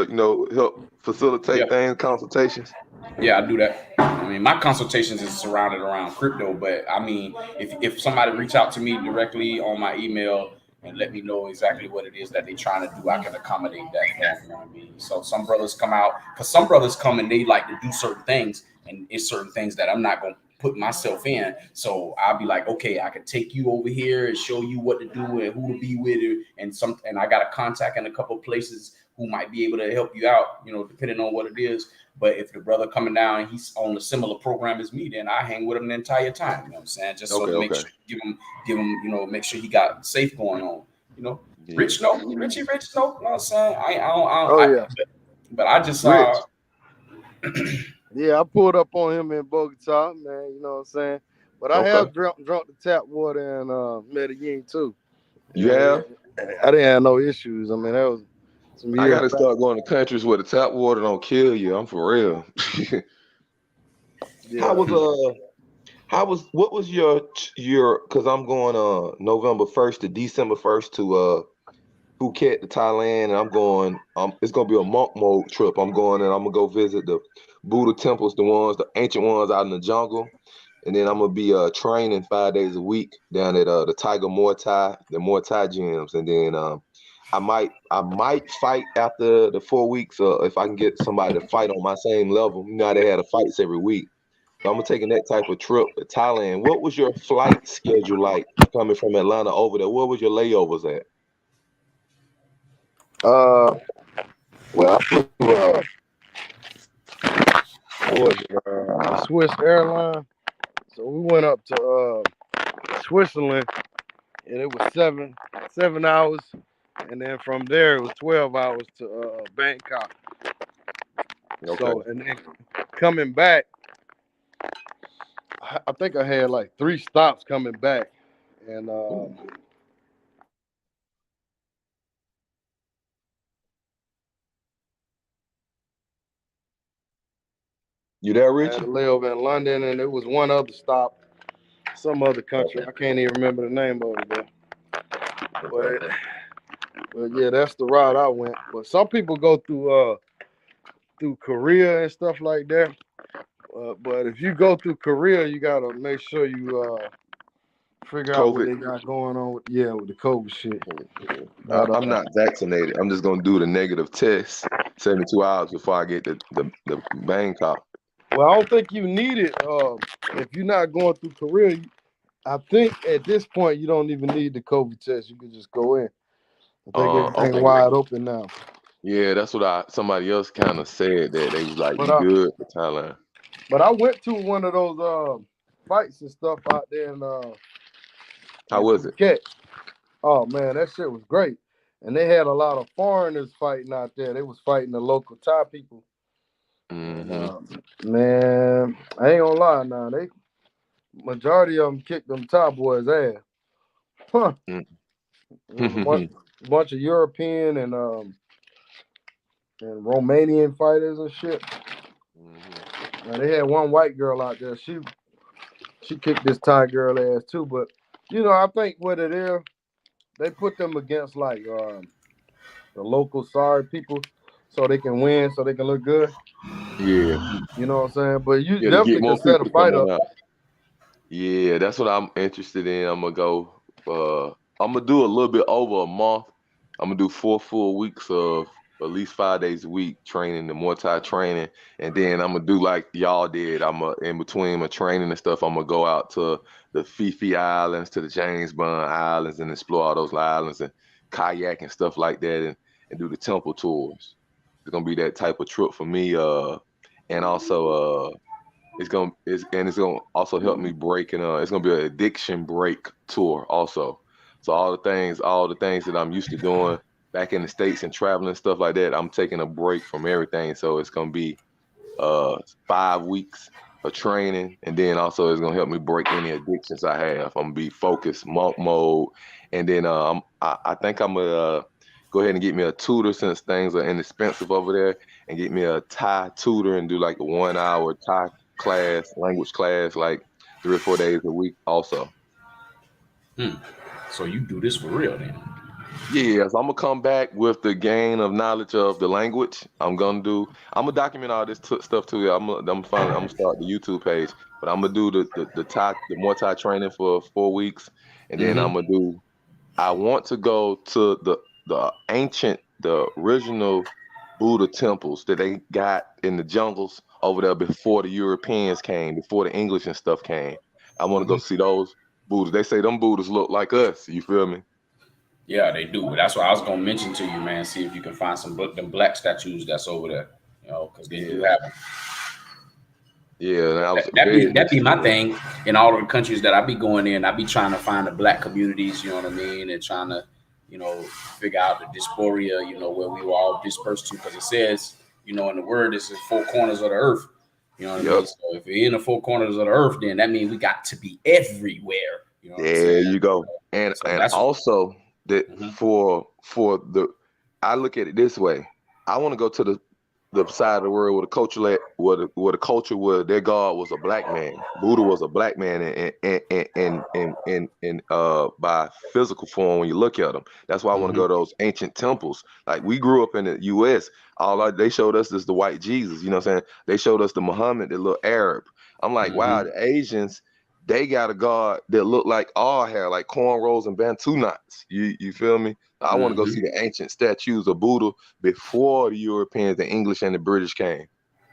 help facilitate Yep. things, consultations? Yeah, I do that. I mean, my consultations is surrounded around crypto, but I mean, if somebody reach out to me directly on my email and let me know exactly what it is that they're trying to do, I can accommodate that for them. You know what I mean? So some brothers come out, because some brothers come and they like to do certain things, and it's certain things that I'm not gonna put myself in. So I'll be like, okay, I can take you over here and show you what to do and who to be with, and I got a contact in a couple of places who might be able to help you out, you know, depending on what it is. But if the brother coming down and he's on a similar program as me, then I hang with him the entire time. You know what I'm saying? Just so to make sure, give him, you know, make sure he got safe going on. You know, Yeah. Rich no, Richie Rich no. You know what I'm saying? Yeah. But I just Rich. Yeah, I pulled up on him in Bogota, man. You know what I'm saying? But I have drunk the tap water in Medellin too. You have? I didn't have no issues. I mean, that was some years I gotta back. start going to countries where the tap water don't kill you. I'm for real. Yeah. What was your because I'm going November 1st to December 1st to Phuket to Thailand, and I'm going it's gonna be a monk mode trip. I'm going and I'm gonna go visit the Buddha temples, the ancient ones out in the jungle, and then I'm gonna be training 5 days a week down at the Muay Thai gyms, and then I might fight after the 4 weeks if I can get somebody to fight on my same level. You know how they had the fights every week. So I'm taking that type of trip to Thailand. What was your flight schedule like coming from Atlanta over there? What was your layovers at? Well, I flew Swiss airline. So we went up to Switzerland, and it was 7 hours, and then from there it was 12 hours to Bangkok. Okay. So, and then coming back, I think I had like 3 stops coming back, and You there, I had Richie? a layover in London, and it was one other stop, some other country. I can't even remember the name of it, but yeah, that's the route I went. But some people go through Korea and stuff like that. But if you go through Korea, you gotta make sure you figure out what COVID. they got going on with the COVID shit. I'm not vaccinated. I'm just gonna do the negative test 72 hours before I get the Bangkok. Well, I don't think you need it if you're not going through Korea. I think at this point you don't even need the COVID test. You can just go in. I think everything's wide open now. Yeah, that's what somebody else kind of said, that they was like, But you good for Thailand. But I went to one of those fights and stuff out there in How was it? Phuket. Oh man, that shit was great. And they had a lot of foreigners fighting out there. They was fighting the local Thai people. Mm-hmm. And, man, I ain't gonna lie now. They majority of them kicked them Thai boys' ass. Huh. It was a bunch of European and Romanian fighters and shit. Mm-hmm. Now, they had one white girl out there. She kicked this Thai girl ass too. But I think what it is, they put them against like the local sorry people so they can win, so they can look good. Yeah. You know what I'm saying? But you To definitely get more can set a people to fight come up. out. Yeah, that's what I'm interested in. I'm gonna go. I'm gonna do a little bit over a month. I'm gonna do 4 full weeks of at least 5 days a week training the Muay Thai training, and then I'm gonna do like y'all did. In between my training and stuff, I'm gonna go out to the Fifi Islands, to the James Bond Islands, and explore all those islands and kayak and stuff like that, and do the temple tours. It's gonna be that type of trip for me. And also it's gonna also help me break, and it's gonna be an addiction break tour also. So all the things that I'm used to doing back in the States and traveling and stuff like that, I'm taking a break from everything. So it's gonna be 5 weeks of training, and then also it's gonna help me break any addictions I have. I'm gonna be focused, monk mode, and then I think I'm gonna go ahead and get me a tutor since things are inexpensive over there, and get me a Thai tutor and do like a 1 hour Thai language class, like 3 or 4 days a week also. Hmm. So you do this for real then? Yes, I'm gonna come back with the gain of knowledge of the language. I'm gonna document all this stuff too. I'm gonna start the YouTube page, but I'm gonna do the Muay Thai training for 4 weeks, and then Mm-hmm. I want to go to the original Buddha temples that they got in the jungles over there before the Europeans came, before the English and stuff came. I want to go Mm-hmm. see those Buddhas. They say them Buddhas look like us. You feel me? Yeah, they do. That's what I was gonna mention to you, man. See if you can find them black statues that's over there. Because they do Yeah, have them. yeah. And I was very That be interested my in. thing in all of the countries that I be going in. I be trying to find the black communities, you know what I mean, and trying to, figure out the dysphoria, where we were all dispersed to, because it says, in the word, it's the four corners of the earth. You know what I mean? Yep. So if we're in the four corners of the earth, then that means we got to be everywhere. You know what I'm There saying? you go. And So and that's what. also that Mhm. for the I look at it this way. I want to go to the side of the world where the culture where their god was a black man. Buddha was a black man, and by physical form when you look at them. That's why I want to go Mhm. to those ancient temples. Like we grew up in the U.S. They showed us is the white Jesus. You know what I'm saying? They showed us the Muhammad that looked Arab. I'm like, wow, Mhm. the Asians, they got a god that look like our hair, like cornrows and Bantu knots. You feel me? I want to go see Mhm. the ancient statues of Buddha before the Europeans, the English, and the British came.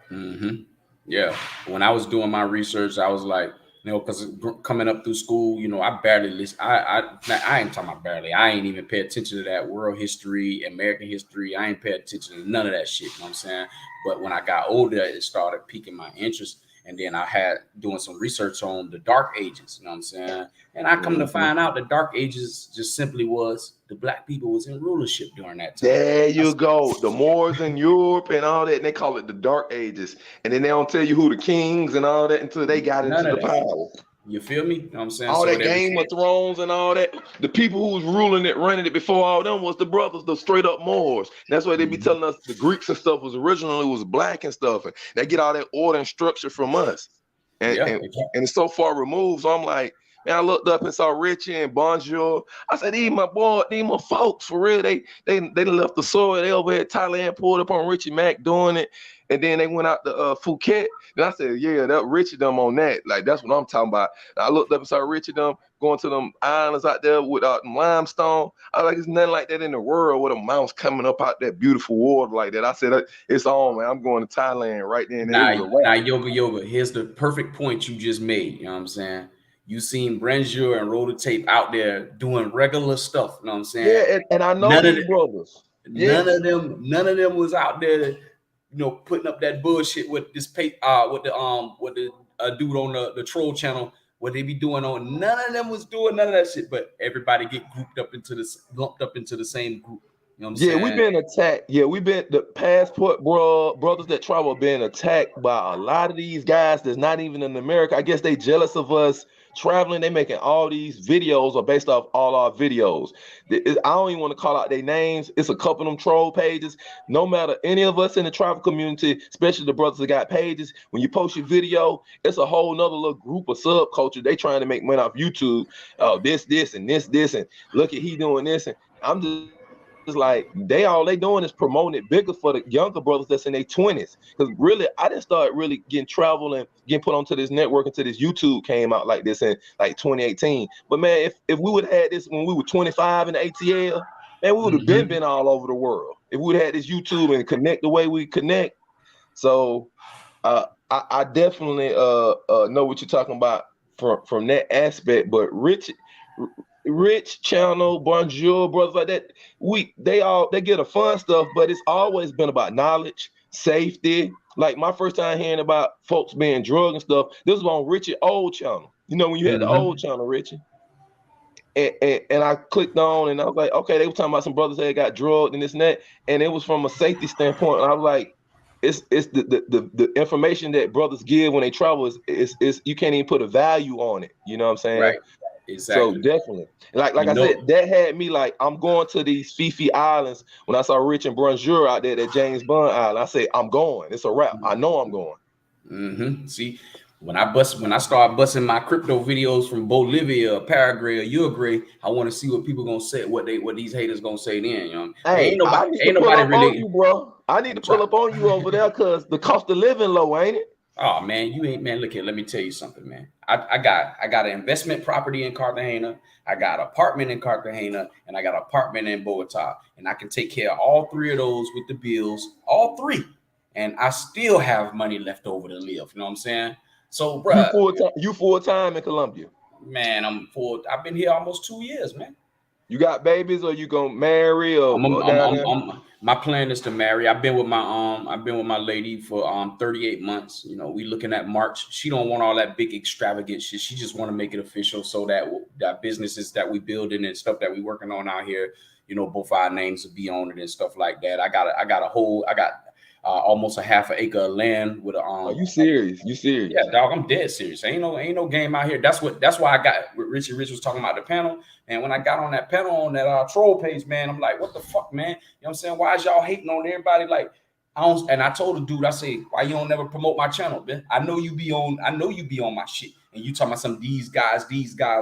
Hmm. Yeah. When I was doing my research, I was like, because coming up through school, I barely listen. I ain't talking about barely. I ain't even pay attention to that world history, American history. I ain't pay attention to none of that shit. You know what I'm saying? But when I got older, it started piquing my interest. And then I had doing some research on the Dark Ages. You know what I'm saying? And I come to Hmm. find out the Dark Ages just simply was the black people was in rulership during that time. There you go. The Moors in Europe and all that, and they call it the Dark Ages. And then they don't tell you who the kings and all that until they got None into of the that. power. You feel me? You know what I'm saying? All So that there Game of became. Thrones and all that. The people who was ruling it, running it before all them was the brothers, the straight up Moors. And that's why they be Mhm. telling us the Greeks and stuff was originally was black and stuff. And they get all that order and structure from us. And Yeah. and, and it's so far removed. So I'm like, man, I looked up and saw Richie and Bonjour. I said, these my folks for real. They done left the soil. They over here at Thailand, pulled up on Richie Mack doing it. And then they went out to Phuket. And I said, yeah, that Richie them on that. Like that's what I'm talking about. And I looked up and saw Richie them going to them islands out there with them limestone. I was like, it's nothing like that in the world with a mouse coming up out that beautiful water like that. I said, it's on, man. I'm going to Thailand right then. It was a Now, wrap. yoga. Here's the perfect point you just made. You know what I'm saying? You seen Branjur and Roller Tape out there doing regular stuff. You know what I'm saying? Yeah, and I know None of these the, brothers. none Yes. of them was out there, putting up that bullshit with this with the dude on the troll channel. What they be doing on? None of them was doing none of that shit. But everybody get lumped up into the same group. You know what I'm Yeah, we've saying? been attacked. Yeah, we've been the passport brothers that travel being attacked by a lot of these guys that's not even in America. I guess they jealous of us traveling. They making all these videos are based off all our videos. I don't even want to call out their names. It's a couple of them troll pages. No matter any of us in the travel community, especially the brothers that got pages, when you post your video, it's a whole nother little group of subculture. They trying to make money off YouTube. Oh, this, and this, and look at he doing this. And I'm just like all they doing is promoting it bigger for the younger brothers that's in their 20s. Because really, I didn't start really getting travel and getting put onto this network until this YouTube came out like this in like 2018. But man, if we would have had this when we were 25 in the ATL, man, we would have been Mhm. all over the world. if we'd had this YouTube and connect the way we connect. So I definitely know what you're talking about from that aspect. But Rich channel, Bonjour, brothers like that, they get the fun stuff, but it's always been about knowledge, safety. Like my first time hearing about folks being drugged and stuff, this was on Richie old channel. You know, when you had the old channel, Richie. And I clicked on and I was like, okay, they were talking about some brothers that got drugged and this and that, and it was from a safety standpoint. And I was like, it's the information that brothers give when they travel is you can't even put a value on it. You know what I'm saying? Right. Exactly. So definitely, like I said, that had me like, I'm going to these Fifi Islands. When I saw Rich and Bonjour out there at James Bond Island, I said, I'm going. It's a wrap. I know I'm going. See, when I start busting my crypto videos from Bolivia, Paraguay, or Uruguay, I want to see what people gonna say, what these haters gonna say then. You know, hey, ain't nobody really. On you, bro. I need to pull up on you over there because the cost of living low, ain't it? Oh man, you ain't, man. Look here, let me tell you something, man. I got an investment property in Cartagena, I got an apartment in Cartagena, and I got an apartment in Bogota, and I can take care of all three of those with the bills, all three, and I still have money left over to live. You know what I'm saying? So, bro, you full time in Colombia? Man, I've been here almost 2 years, man. You got babies, or you gonna marry, or my plan is to marry. I've been with my lady for 38 months. You know, we looking at March. She don't want all that big extravagant shit. She just want to make it official so that businesses that we building and stuff that we working on out here, you know, both our names will be on it and stuff like that. I got almost a half an acre of land with a Are you serious? You serious? Yeah, dog, I'm dead serious. Ain't no game out here. That's why I got Rich was talking about the panel. And when I got on that panel on that troll page, man, I'm like, what the fuck, man? You know what I'm saying? Why is y'all hating on everybody? Like, and I told the dude, I say, why you don't never promote my channel, man? I know you be on my shit. And you talking about some these guys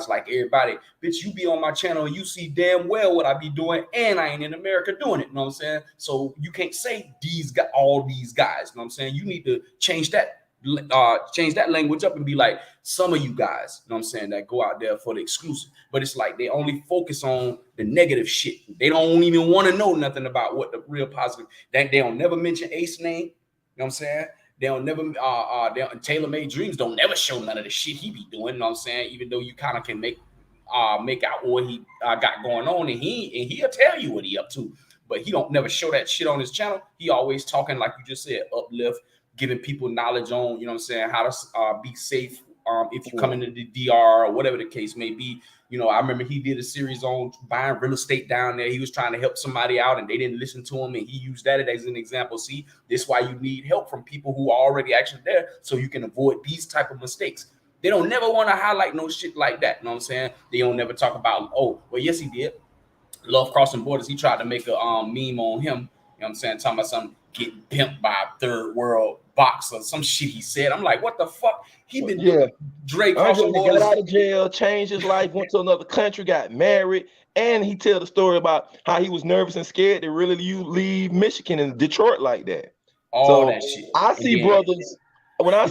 like everybody. Bitch, you be on my channel and you see damn well what I be doing, and I ain't in America doing it. You know what I'm saying? So you can't say all these guys. You know what I'm saying? You need to change that language up and be like, some of you guys, you know what I'm saying, that go out there for the exclusive. But it's like they only focus on the negative shit. They don't even want to know nothing about what the real positive. They don't never mention Ace name. You know what I'm saying? They don't never Taylor Made Dreams don't never show none of the shit he be doing. You know what I'm saying? Even though you kind of can make out what he got going on, and he'll tell you what he up to, but he don't never show that shit on his channel. He always talking, like you just said, uplift, giving people knowledge on, you know what I'm saying, how to be safe if you come into the DR or whatever the case may be. You know, I remember he did a series on buying real estate down there. He was trying to help somebody out and they didn't listen to him, and he used that as an example. See, this is why you need help from people who are already actually there so you can avoid these type of mistakes. They don't never want to highlight no shit like that. You know what I'm saying? They don't never talk about, oh, well, yes, he did. Love Crossing Borders. He tried to make a meme on him. You know what I'm saying? Talking about something getting pimped by a third world box or some shit he said. I'm like, what the fuck? He been doing Drake Crossing Borders. Got out of jail, changed his life, went to another country, got married, and he tell the story about how he was nervous and scared to really leave Michigan and Detroit like that. All that shit. I see brothers when I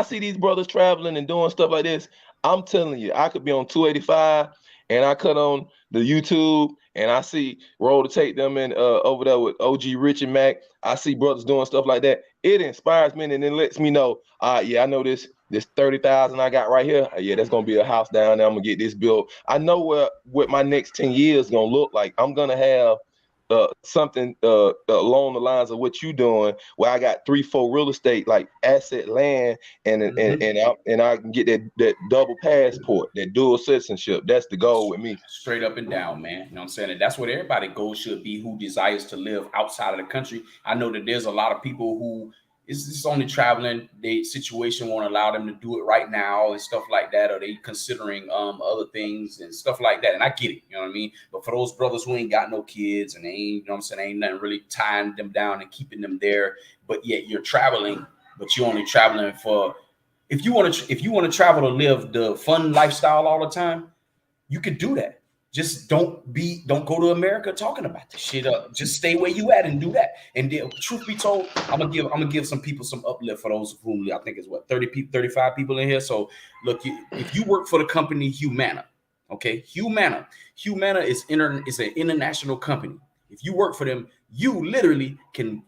see these brothers traveling and doing stuff like this. I'm telling you, I could be on 285 and I cut on the YouTube and I see roll to take them in over there with OG Rich and Mac. I see brothers doing stuff like that. It inspires me and then lets me know, yeah, I know this 30,000 I got right here. Yeah, that's gonna be a house down there. I'm gonna get this built. I know what my next 10 years gonna look like. I'm gonna have something along the lines of what you doing, where I got 3-4 real estate like asset land, and I can get that double passport, that dual citizenship. That's the goal with me. Straight up and down, man. You know what I'm saying? And that's what everybody's goal should be who desires to live outside of the country. I know that there's a lot of people who is only traveling. Their situation won't allow them to do it right now and stuff like that, or they considering other things and stuff like that. And I get it, you know what I mean? But for those brothers who ain't got no kids and they ain't, you know what I'm saying, ain't nothing really tying them down and keeping them there, but yet you're traveling, but you're only traveling for, if you want to travel to live the fun lifestyle all the time, you could do that. Just don't go to America talking about this shit up. Just stay where you at and do that. And then, truth be told, I'm gonna give some people some uplift for those of whom I think is 35 people in here. So look, if you work for the company Humana, okay, Humana is an international company. If you work for them, you literally can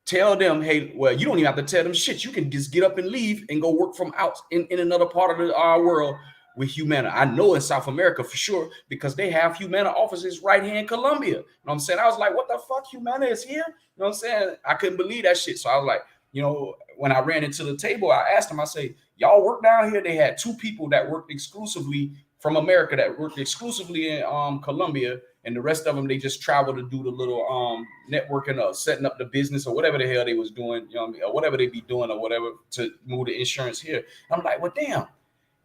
tell them, hey, well, you don't even have to tell them shit. You can just get up and leave and go work from out in another part of our world with Humana. I know in South America for sure, because they have Humana offices right here in Colombia. You know what I'm saying? I was like, what the fuck? Humana is here? You know what I'm saying? I couldn't believe that shit. So I was like, you know, when I ran into the table, I asked them, I say, y'all work down here? They had 2 people that worked exclusively from America that worked exclusively in Colombia, and the rest of them, they just travel to do the little networking or setting up the business or whatever the hell they was doing, you know what I mean? Or whatever they be doing or whatever to move the insurance here. I'm like, well, damn.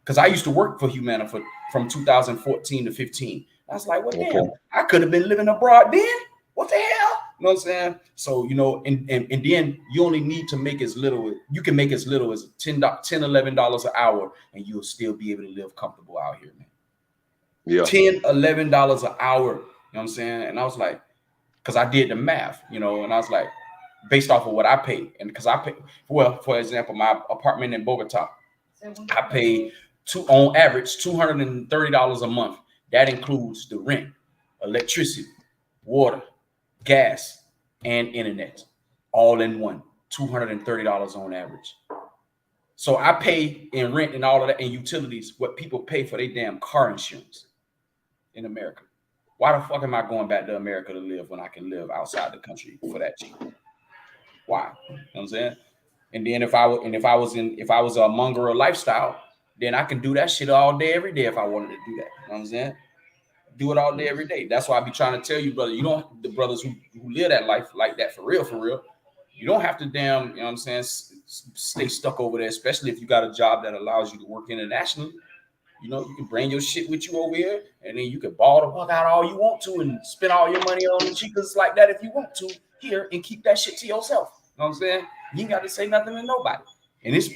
Because I used to work for Humana from 2014 to 15. I was like, well, damn, I could have been living abroad then. What the hell? You know what I'm saying? So, you know, and then you only need to make as little, you can make as little as $10, $11 an hour, and you'll still be able to live comfortable out here, man. Yeah. $10, $11 an hour. You know what I'm saying? And I was like, because I did the math, you know, and I was like, based off of what I pay. And because I pay, well, for example, my apartment in Bogota, I pay on average $230 a month. That includes the rent, electricity, water, gas, and internet, all in one. $230 on average. So I pay in rent and all of that and utilities what people pay for their damn car insurance in America. Why the fuck am I going back to America to live when I can live outside the country for that cheap? Why? You know what I'm saying? And then if I was a mongrel lifestyle, then I can do that shit all day, every day if I wanted to do that. You know what I'm saying? Do it all day, every day. That's why I be trying to tell you, brother, you don't, the brothers who live that life like that for real, you don't have to damn, you know what I'm saying, stay stuck over there, especially if you got a job that allows you to work internationally. You know, you can bring your shit with you over here, and then you can ball the fuck out all you want to and spend all your money on the chicas like that if you want to here, and keep that shit to yourself. You know what I'm saying? You ain't got to say nothing to nobody.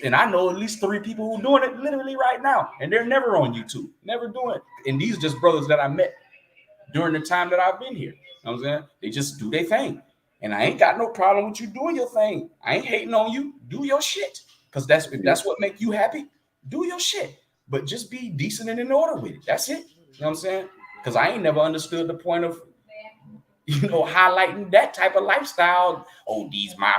And I know at least 3 people who doing it literally right now, and they're never on YouTube, never doing it. And these are just brothers that I met during the time that I've been here. You know what I'm saying? They just do their thing. And I ain't got no problem with you doing your thing. I ain't hating on you. Do your shit. Because if that's what make you happy, do your shit. But just be decent and in order with it. That's it. You know what I'm saying? Because I ain't never understood the point of, you know, highlighting that type of lifestyle. Oh, these my,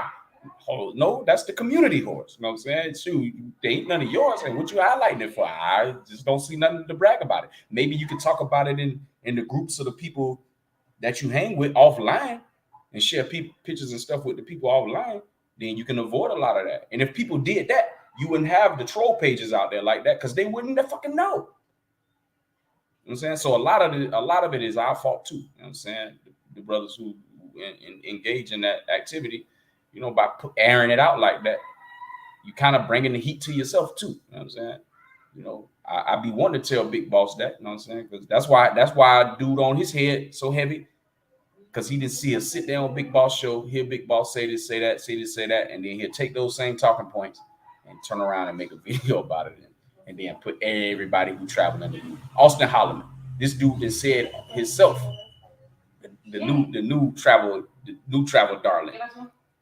oh, no, that's the community horse. You know what I'm saying? Shoot, they ain't none of yours. And what you highlighting it for? I just don't see nothing to brag about it. Maybe you could talk about it in the groups of the people that you hang with offline and share pictures and stuff with the people offline. Then you can avoid a lot of that. And if people did that, you wouldn't have the troll pages out there like that because they wouldn't fucking know. You know what I'm saying? So a lot of it is our fault too. You know what I'm saying? The brothers who engage in that activity, you know, by airing it out like that, you kind of bringing the heat to yourself too. You know what I'm saying? You know, I be wanting to tell Big Boss that, you know what I'm saying? Because that's why dude on his head so heavy. Because he didn't see us sit there on Big Boss show, hear Big Boss say this, say that, say this, say that, and then he'll take those same talking points and turn around and make a video about it, and then put everybody who traveling under you. Austin Holloman, this dude that said himself, the new travel darling.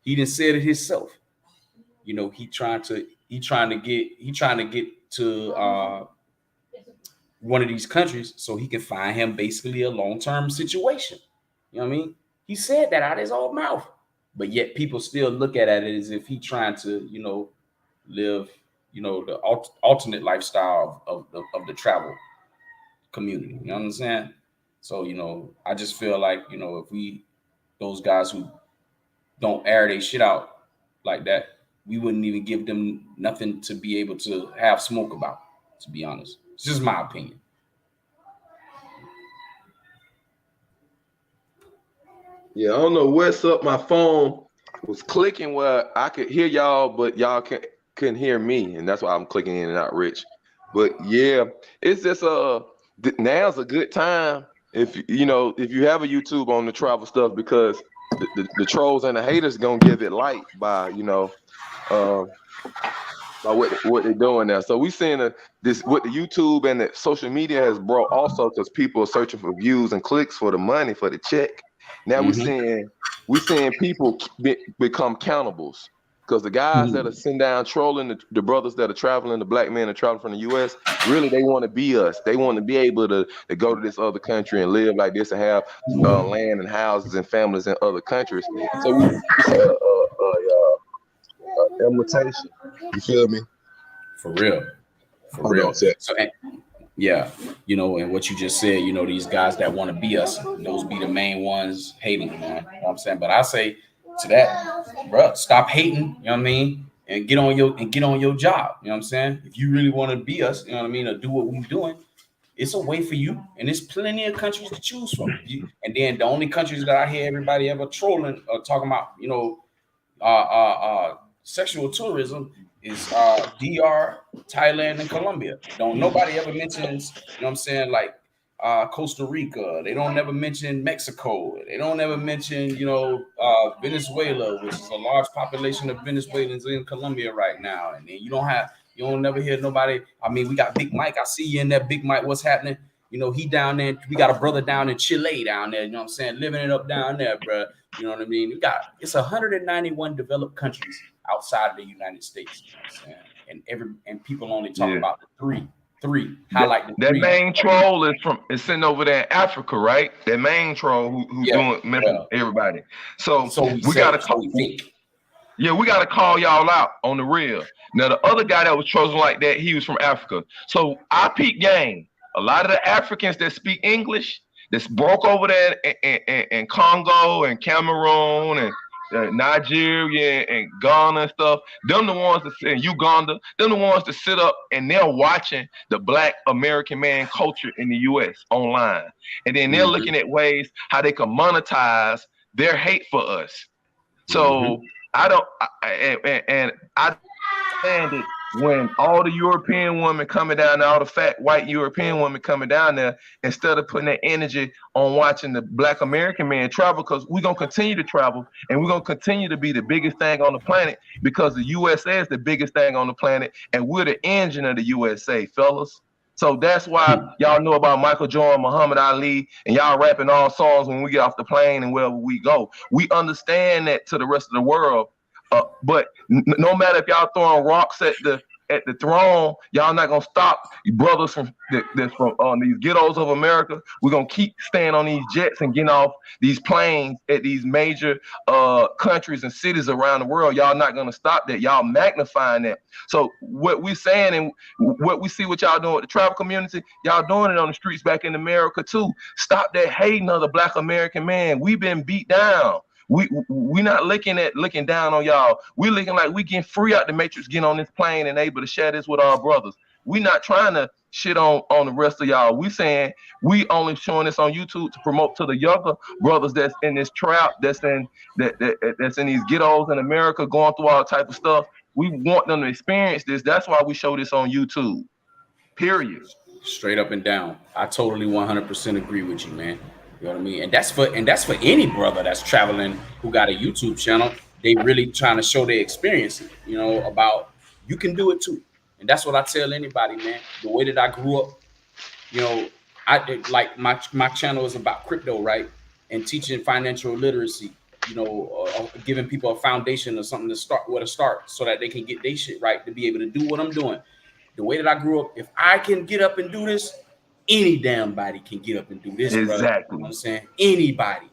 He didn't say it himself. You know, he trying to get to one of these countries so he can find him basically a long-term situation. You know what I mean? He said that out of his own mouth, but yet people still look at it as if he trying to, you know, live, you know, the alternate lifestyle of the travel community. You know what I'm saying? So, you know, I just feel like, you know, if those guys who don't air their shit out like that, we wouldn't even give them nothing to be able to have smoke about, to be honest. It's just my opinion. Yeah, I don't know what's up. My phone was clicking where I could hear y'all, but y'all couldn't hear me, and that's why I'm clicking in and out, Rich. But yeah, it's just now's a good time if you have a YouTube on the travel stuff, because the trolls and the haters gonna give it light by by what they're doing now. So we seeing this what the YouTube and the social media has brought also, because people are searching for views and clicks for the money, for the check. Now we're seeing people become countables. Because the guys that are sitting down trolling the brothers that are traveling, the black men that travel from the U.S., really they want to be us. They want to be able to go to this other country and live like this and have land and houses and families in other countries. So it's a imitation. You feel me? For real. For Hold on real. a sec. So, yeah, and what you just said, these guys that want to be us, those be the main ones hating, man. You know what I'm saying? But I say to that, bro, stop hating, you know what I mean? And get on your job. You know what I'm saying? If you really want to be us, you know what I mean, or do what we're doing, it's a way for you. And there's plenty of countries to choose from. And then the only countries that I hear everybody ever trolling or talking about, sexual tourism is DR, Thailand, and Colombia. Don't nobody ever mentions, what I'm saying, like Costa Rica. They don't ever mention Mexico. They don't ever mention, Venezuela, which is a large population of Venezuelans in Colombia right now. And then you don't never hear nobody. I mean, we got Big Mike. I see you in there, Big Mike. What's happening? He down there. We got a brother down in Chile down there. You know what I'm saying? Living it up down there, bro. You know what I mean? It's 191 developed countries outside of the United States. You know what I'm saying? And people only talk about the three. Highlight the that three. main troll is sitting over there in Africa, right? That main troll who doing messing with everybody. So we gotta call. Yeah, we gotta call y'all out on the real. Now the other guy that was trolling like that, he was from Africa. So I peep game. A lot of the Africans that speak English, that's broke over there in Congo and Cameroon and Nigeria and Ghana and stuff, them the ones that in Uganda, them the ones that sit up and they're watching the Black American man culture in the US online. And then they're looking at ways how they can monetize their hate for us. So I understand it when all the European women coming down there, all the fat white European women coming down there, instead of putting their energy on watching the Black American man travel, because we're going to continue to travel and we're going to continue to be the biggest thing on the planet, because the USA is the biggest thing on the planet and we're the engine of the USA, fellas. So that's why y'all know about Michael Jordan, Muhammad Ali, and y'all rapping all songs when we get off the plane and wherever we go. We understand that to the rest of the world. But no matter if y'all throwing rocks at the throne, y'all not gonna stop you brothers from these ghettos of America. We're gonna keep staying on these jets and getting off these planes at these major countries and cities around the world. Y'all not gonna stop that. Y'all magnifying that. So what we saying and what we see what y'all doing with the travel community, y'all doing it on the streets back in America too. Stop that hating of the Black American man. We've been beat down. We not looking down on y'all. We looking like we getting free out the matrix, getting on this plane and able to share this with our brothers. We not trying to shit on the rest of y'all. We saying we only showing this on YouTube to promote to the younger brothers that's in this trap, that's in these ghettos in America, going through all type of stuff. We want them to experience this. That's why we show this on YouTube. Period. Straight up and down. I totally 100% agree with you, man. You know what I mean? And that's for any brother that's traveling who got a YouTube channel. They really trying to show their experience, about you can do it too. And that's what I tell anybody, man. The way that I grew up, like my channel is about crypto, right? And teaching financial literacy, giving people a foundation or something to start so that they can get their shit right to be able to do what I'm doing. The way that I grew up, if I can get up and do this, any damn body can get up and do this, exactly. Brother. You know what I'm saying? Anybody,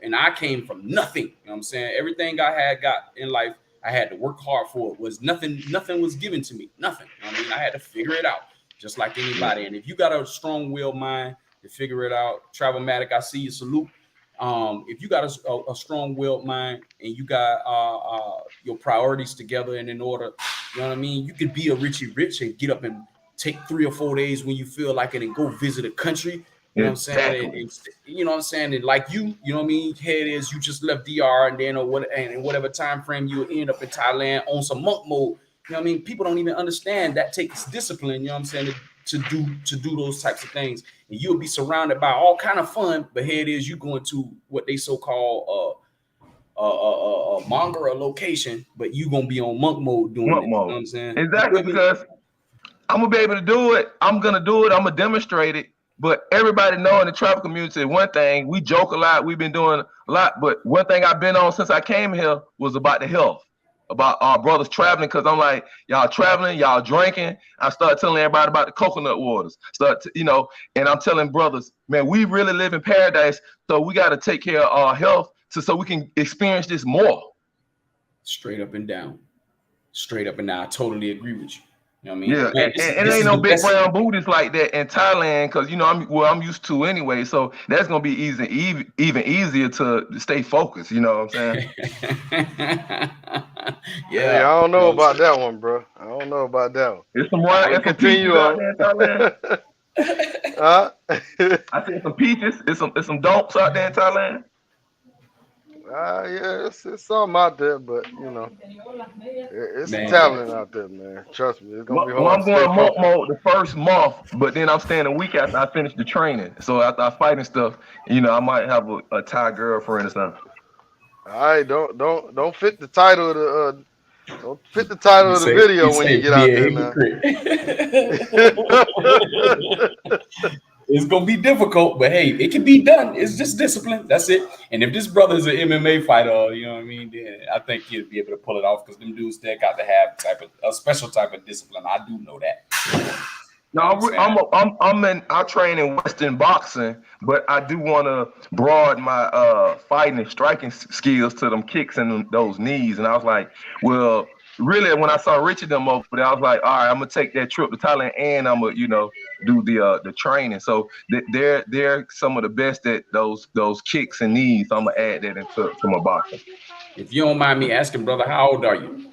and I came from nothing. You know what I'm saying? Everything I had got in life, I had to work hard for. It was nothing was given to me. Nothing. You know what I mean? I had to figure it out just like anybody. And if you got a strong-willed mind to figure it out, Travelmatic, I see you, salute. If you got a strong-willed mind and you got your priorities together and in order, you know what I mean? You could be a Richie Rich and get up and take 3 or 4 days when you feel like it and go visit a country. You know what I'm saying? And, you know what I'm saying? And like you know what I mean? Here it is, you just left DR and then in whatever time frame you end up in Thailand on some monk mode. You know what I mean? People don't even understand that takes discipline, you know what I'm saying, to do those types of things. And you'll be surrounded by all kind of fun, but here it is, you going to what they so-called manga or location, but you gonna be on monk mode doing it. You know what I'm saying? Exactly, because I'm gonna be able to do it. I'm gonna do it. I'm gonna demonstrate it. But everybody know in the travel community, one thing, we joke a lot. We've been doing a lot. But one thing I've been on since I came here was about the health. about our brothers traveling, because I'm like, y'all traveling, y'all drinking. I start telling everybody about the coconut waters. And I'm telling brothers, man, we really live in paradise, so we got to take care of our health so we can experience this more. Straight up and down. Straight up and down. I totally agree with you. You know what I mean? Yeah, Man, and it this ain't is no the big best. brown booties like that in Thailand, because I'm used to anyway. So that's gonna be even easier to stay focused. You know what I'm saying? Hey, Yeah. I don't You know know what I'm about saying? that one, bro. I don't know about that one. There's some But there's some continue peaches out on. there in Thailand. Huh? I see some peaches. There's some donks out there in Thailand. Yeah, it's something out there, but it's some Man, talent out there, man. Trust me, it's gonna be Well, hard I'm to stay going monk focused. mode the first month, but then I'm staying a week after I finish the training. So after I fight and stuff, I might have a Thai girlfriend or something. All right, don't fit the title of the don't fit the title of the he video when you say get be out a there now. hypocrite. It's gonna be difficult, but hey, it can be done. It's just discipline. That's it. And if this brother's an MMA fighter, you know what I mean, then I think he'll be able to pull it off, because them dudes they got to have a special type of discipline. I do know that. No, You know what I'm saying? I train in Western boxing, but I do want to broaden my fighting and striking skills to them kicks and those knees. And I was like, well, really, when I saw Richard them over there, I was like, all right, I'm gonna take that trip to Thailand and I'm gonna do the training. So they're some of the best at those kicks and knees. So I'm gonna add that into my boxing. If you don't mind me asking, brother, how old are you?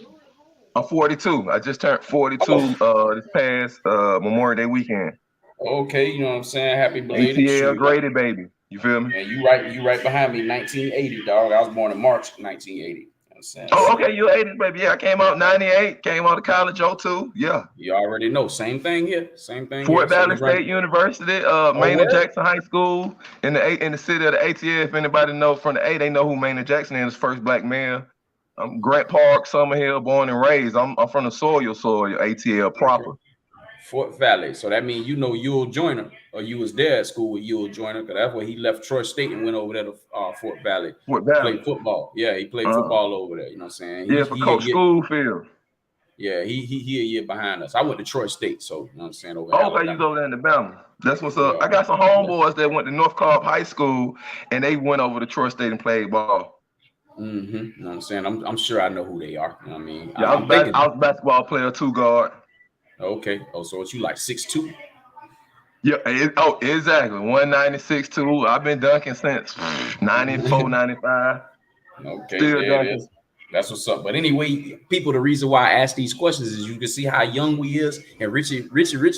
I'm 42. I just turned 42 Oh, this past Memorial Day weekend. okay. You know what I'm saying? Happy belated. ATL Shoot. graded baby. You feel me? Man, you right behind me, 1980, dog. I was born in March 1980. You know what I'm saying? Oh, So okay, you're 80s, baby. Yeah, I came out 98, came out of college, '02. Yeah. you already know. Same thing here. Same thing here. Fort So Valley we run. State University, Oh, Maynard where? Jackson High School in the city of the ATL. If anybody know from the A, they know who Maynard Jackson is, first black man. I'm Grant Park, Summerhill, born and raised. I'm from the soil, ATL Okay. proper. Fort Valley. So that means Yule Joyner, or you was there at school with Yule Joyner, because that's where he left Troy State and went over there to Fort Valley. Fort Valley. Played football. Yeah, he played Uh, football over there. You know what I'm saying? yeah, for Coach Schoolfield. Yeah, he a year behind us. I went to Troy State, so you know what I'm saying, over in Oh, okay, you was Alabama. over there in Alabama. That's what's up. Yeah. I got some Yeah. homeboys that went to North Cobb High School, and they went over to Troy State and played ball. Mm-hmm. You know what I'm saying? I'm sure I know who they are. You know what I mean? Yeah, I'm thinking. I was a basketball player, two guard. Okay. Oh, so it's you like 6'2"? Yeah, exactly. 196 2. I've been dunking since 94, 95. Okay, Still there it dunking. is. That's what's up. But anyway, people, the reason why I ask these questions is you can see how young we is. And Richie,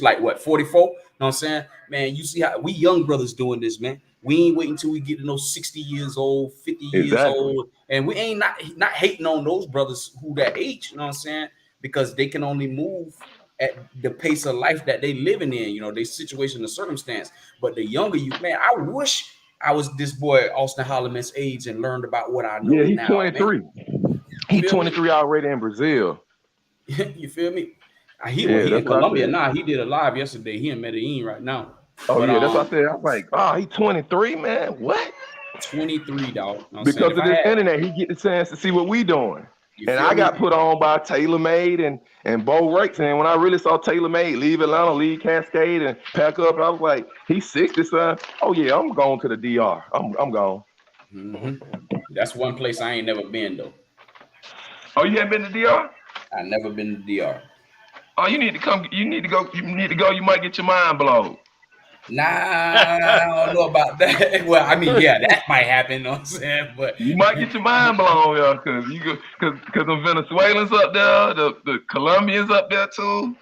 like what, 44? You know what I'm saying? Man, you see how we young brothers doing this, man. We ain't waiting until we get to know 60 years old, 50 years Exactly. old. And we ain't not hating on those brothers who that age, you know what I'm saying? Because they can only move at the pace of life that they living in, their situation, the circumstance. But the younger you, man, I wish I was this boy Austin Holloman's age and learned about what I know Yeah, he's now, man. 23. You He's feel me? 23 already in Brazil. You feel me? He Yeah, in that's what I Colombia said. now. He did a live yesterday. He in Medellin right now. Oh, But yeah, that's what I said. I was like, he's 23, man. What? 23, dog. You know what I'm saying? Because If of I this had, internet, he get the chance to see what we doing. you And feel I me? got put on by TaylorMade and Bo Rakes. And when I really saw TaylorMade leave Atlanta, leave Cascade, and pack up, I was like, he's 60, son. Oh yeah, I'm going to the DR. I'm gone. Mm-hmm. That's one place I ain't never been though. Oh, you haven't been to DR? I never been to DR. Oh, you need to come. You need to go. You need to go. You might get your mind blown. Nah, I don't know about that. Well, I mean, yeah, that might happen. You know what I'm saying? But You might get your mind blown, yeah, because the Venezuelans up there, the Colombians up there too.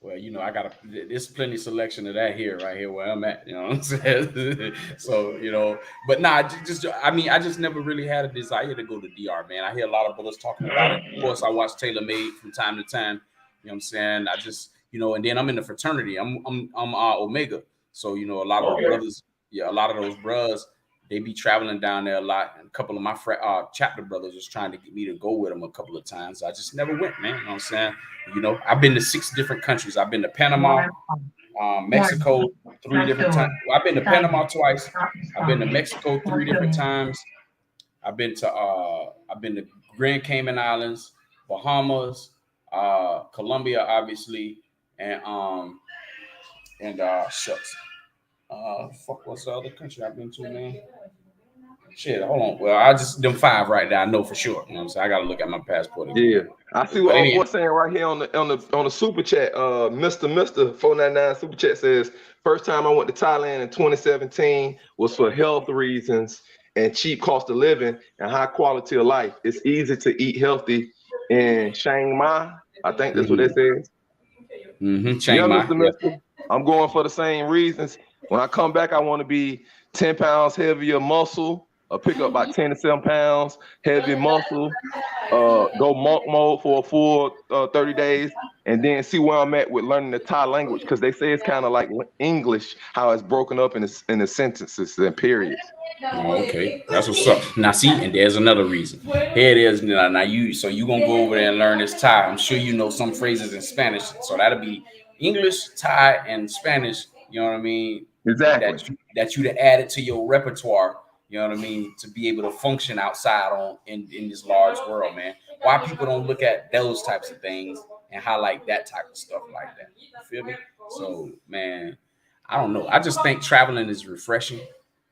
well, I got there's plenty selection of that here, right here where I'm at. You know what I'm saying? So, but nah, I just never really had a desire to go to DR, man. I hear a lot of brothers talking about it. Of course, I watch TaylorMade from time to time. You know what I'm saying? I just, and then I'm in the fraternity. I'm Omega. So, a lot of the brothers, a lot of those bros, they be traveling down there a lot. And a couple of my chapter brothers was trying to get me to go with them a couple of times. I just never went, man. You know what I'm saying? I've been to 6 different countries. I've been to Panama, Mexico 3 different times. Well, I've been to Panama twice. I've been to Mexico 3 different times. I've been to Grand Cayman Islands. Bahamas, Colombia, obviously, and shucks. Fuck, what's the other country I've been to, man? Shit, hold on. Well, I just them five right there. I know for sure. You know what I'm saying? I gotta look at my passport Yeah, again. I see But what our boy anyway, saying right here on the super chat. Mister 499 super chat says first time I went to Thailand in 2017 was for health reasons and cheap cost of living and high quality of life. It's easy to eat healthy in Chiang Mai. I think that's what they said. Yeah, Chiang Mai. Mr. Yeah. Mister. I'm going for the same reasons. When I come back, I want to be 10 pounds heavier muscle, or pick up about 10 to 7 pounds heavy muscle, go monk mode for a full 30 days, and then see where I'm at with learning the Thai language, because they say it's kind of like English, how it's broken up in the sentences and periods. Oh, okay, that's what's up. Now, see, and there's another reason. Here it is. Now you gonna go over there and learn this Thai. I'm sure you know some phrases in Spanish, so that'll be English, Thai, and Spanish. You know what I mean? Exactly. That you to add it to your repertoire. You know what I mean? To be able to function outside in this large world, man. Why people don't look at those types of things and highlight that type of stuff like that? You feel me? So, man, I don't know. I just think traveling is refreshing.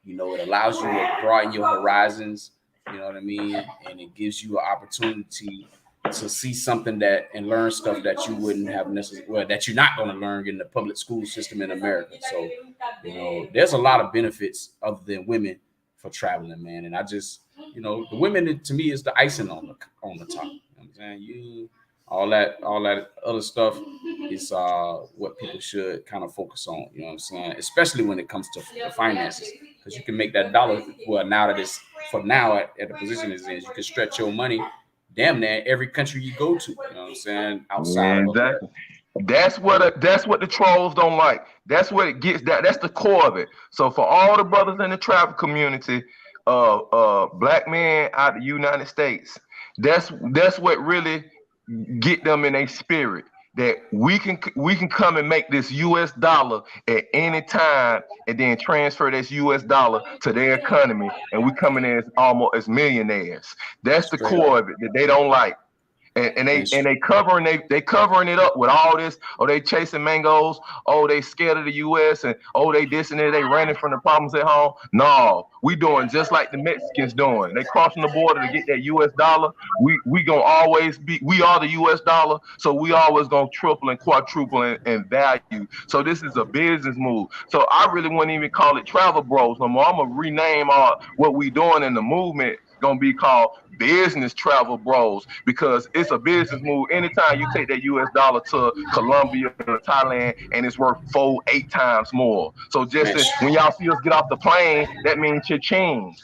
You know, it allows you to broaden your horizons. You know what I mean? And it gives you an opportunity to see something that and learn stuff that you wouldn't have necessarily, well, that you're not going to learn in the public school system in America. So, you know, there's a lot of benefits other than women for traveling, man. And I just, you know, the women to me is the icing on the top. You know what I'm saying? You all that other stuff is what people should kind of focus on. You know what I'm saying? Especially when it comes to the finances, because you can make that dollar. Well, now that it's for now at the position it's in, you can stretch your money damn near every country you go to. You know what I'm saying? Outside of America. Exactly. That's what the trolls don't like. That's what it gets. That's the core of it. So for all the brothers in the travel community, black men out of the United States, that's what really get them in a spirit that we can come and make this US dollar at any time and then transfer this US dollar to their economy, and we coming in as almost as millionaires. That's the Straight up. core of it that they don't like. And They covering it up with all this. Oh, they chasing mangoes. Oh, they scared of the U.S. and oh, they this and that. They running from the problems at home. No, we doing just like the Mexicans doing. They crossing the border to get that U.S. dollar. We gonna always be. We are the U.S. dollar, so we always gonna triple and quadruple in value. So this is a business move. So I really wouldn't even call it travel bros no more. I'm gonna rename what we doing in the movement. Gonna be called business travel bros, because it's a business move. Anytime you take that US dollar to Colombia or Thailand and it's worth 4, 8 times more. So just man, when y'all see us get off the plane, that means cha-ching.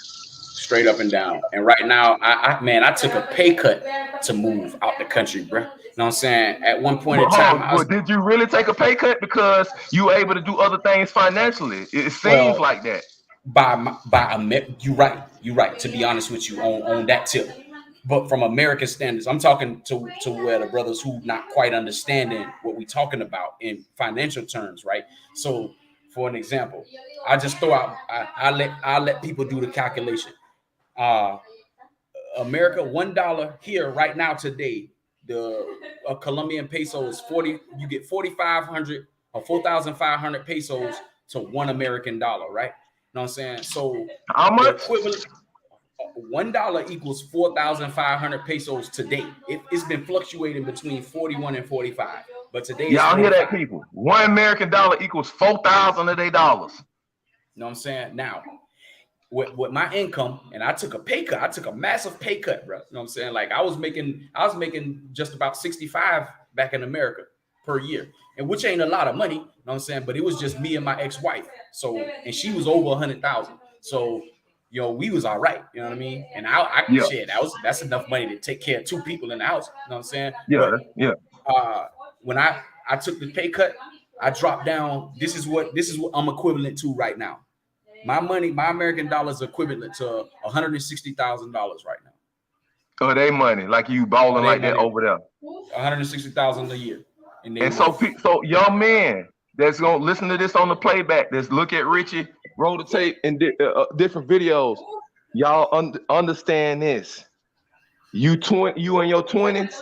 straight up and down. And right now, I took a pay cut to move out the country, bro. You know what I'm saying? At one point But in time, hold on, I was but did you really take a pay cut because you were able to do other things financially? It seems well like that. you're right. To be honest with you on that tip, but from American standards, I'm talking to where the brothers who not quite understanding what we talking about in financial terms, right? So, for an example, I just throw out I let people do the calculation. Uh, America, $1 here right now today. The a Colombian peso is 40. You get 4,500 or 4,500 pesos to $1 American, right? You know what I'm saying? So How the much? equivalent $1 equals 4,500 pesos today. It's been fluctuating between 41 and 45, but today it's Y'all hear 45. that, people? $1 American equals 4,000 of their dollars. You know what I'm saying? Now, with my income, and I took a pay cut. I took a massive pay cut, bro. You know what I'm saying? Like I was making just about 65 back in America per year, and which ain't a lot of money. You know what I'm saying? But it was just me and my ex-wife. So, and she was over 100,000. So, we was all right. You know what I mean? And I Yeah, shit, that's enough money to take care of two people in the house. You know what I'm saying? yeah, But yeah. when I took the pay cut, I dropped down. This is what I'm equivalent to right now. My American dollar is equivalent to $160,000 right now. Oh, they money, like you Or balling they like that money, over there. 160,000 a year, and they And money. so young men that's gonna listen to this on the playback, that's look at Richie, roll the tape and different videos. Y'all understand this. You in your 20s,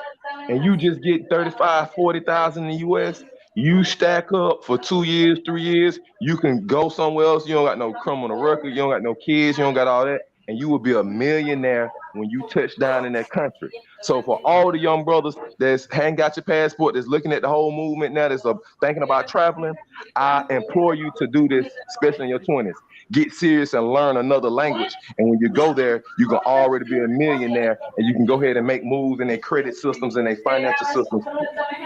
and you just get 35, 40,000 in the US, you stack up for 2 years, 3 years, you can go somewhere else. You don't got no criminal record, you don't got no kids, you don't got all that, and you will be a millionaire when you touch down in that country. So for all the young brothers that's hadn't got your passport, that's looking at the whole movement now, that's thinking about traveling, I implore you to do this, especially in your 20s. Get serious and learn another language. And when you go there, you can already be a millionaire, and you can go ahead and make moves in their credit systems and their financial systems.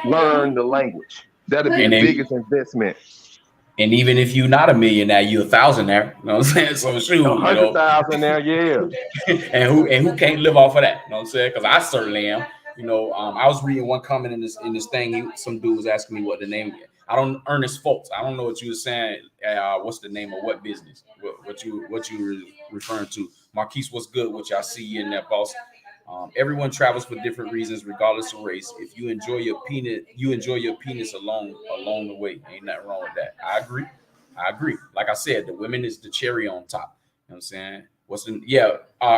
Learn the language. That'll be And the then, biggest investment. and even if you're not a millionaire, you're a thousandaire. You know what I'm saying? So shoot, A 100,000 there, yeah. and who can't live off of that? You know what I'm saying? Because I certainly am. I was reading one comment in this thing. Some dude was asking me what the name. I don't Ernest Folks. I don't know what you were saying. What's the name of what business? What you were referring to? Marquise, what's good? Which I see you in that, boss. Everyone travels for different reasons, regardless of race. If you enjoy your penis along the way. Ain't nothing wrong with that. I agree. Like I said, the women is the cherry on top. You know what I'm saying?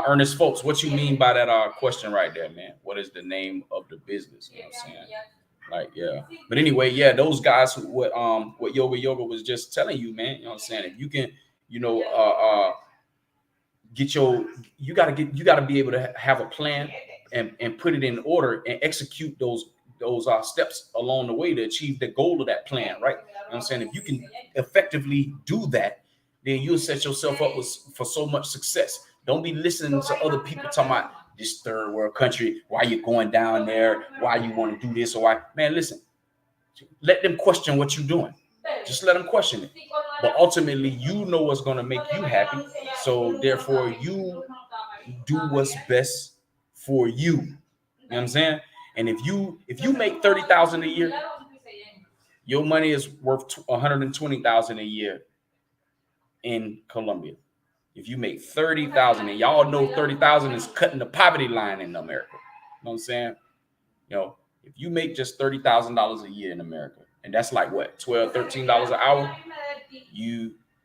Ernest Folks, what you mean by that question right there, man? What is the name of the business? You know what I'm saying? Like, yeah. But anyway, yeah, those guys what Yoga was just telling you, man. You know what I'm saying? If you can, you gotta be able to have a plan and put it in order and execute those steps along the way to achieve the goal of that plan, right? You know what I'm saying? If you can effectively do that, then you'll set yourself up for so much success. Don't be listening to other people talking about this third world country, why you going down there, why you want to do this, or why. Man, listen, let them question what you're doing. Just let them question it. But ultimately, you know what's going to make you happy. So therefore, you do what's best for you. You know what I'm saying? And if you make $30,000 a year, your money is worth $120,000 a year in Colombia. If you make 30,000, and y'all know 30,000 is cutting the poverty line in America. You know what I'm saying? If you make just $30,000 a year in America, and that's like what, $12, $13 an hour,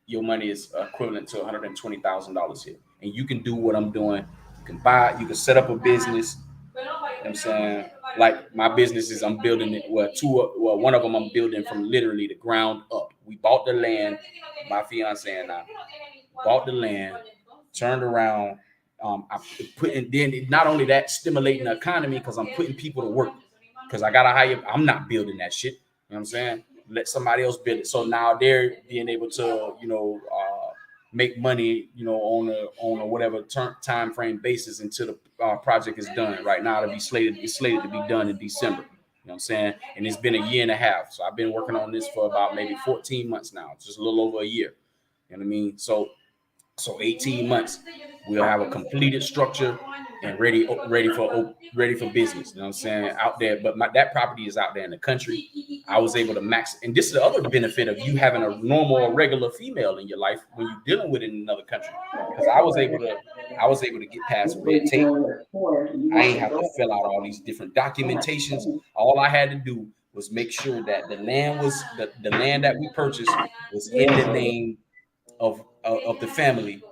your money is equivalent to $120,000 here. And you can do what I'm doing. You can set up a business. You know what I'm saying? Like my business is, I'm building it. One of them I'm building from literally the ground up. We bought the land, my fiance and I bought the land, turned around. Then not only that, stimulating the economy, because I'm putting people to work. Because I gotta hire. I'm not building that shit. You know what I'm saying? Let somebody else build it. So now they're being able to, make money, on a whatever time frame basis until the project is done. Right now, it's slated to be done in December. You know what I'm saying? And it's been a year and a half. So I've been working on this for about maybe 14 months now. It's just a little over a year. You know what I mean? So 18 months, we'll have a completed structure and ready for business. You know what I'm saying? Out there, but that property is out there in the country. I was able to max, and this is the other benefit of you having a normal or regular female in your life when you're dealing with it in another country. Because I was able to get past red tape. I ain't have to fill out all these different documentations. All I had to do was make sure that the land that we purchased was in the name of the family,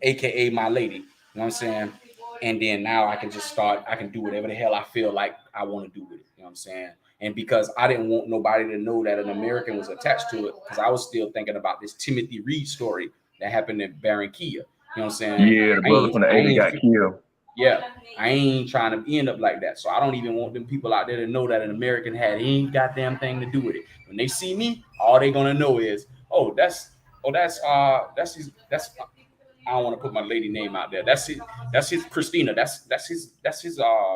aka my lady. You know what I'm saying? And then now I can do whatever the hell I feel like I want to do with it. You know what I'm saying? And because I didn't want nobody to know that an American was attached to it, because I was still thinking about this Timothy Reed story that happened in Barranquilla. You know what I'm saying? Yeah, the brother from the 80 got killed. Yeah, I ain't trying to end up like that. So I don't even want them people out there to know that an American had any goddamn thing to do with it. When they see me, all they're gonna know is, that's his. I don't want to put my lady name out there. That's his Christina. That's his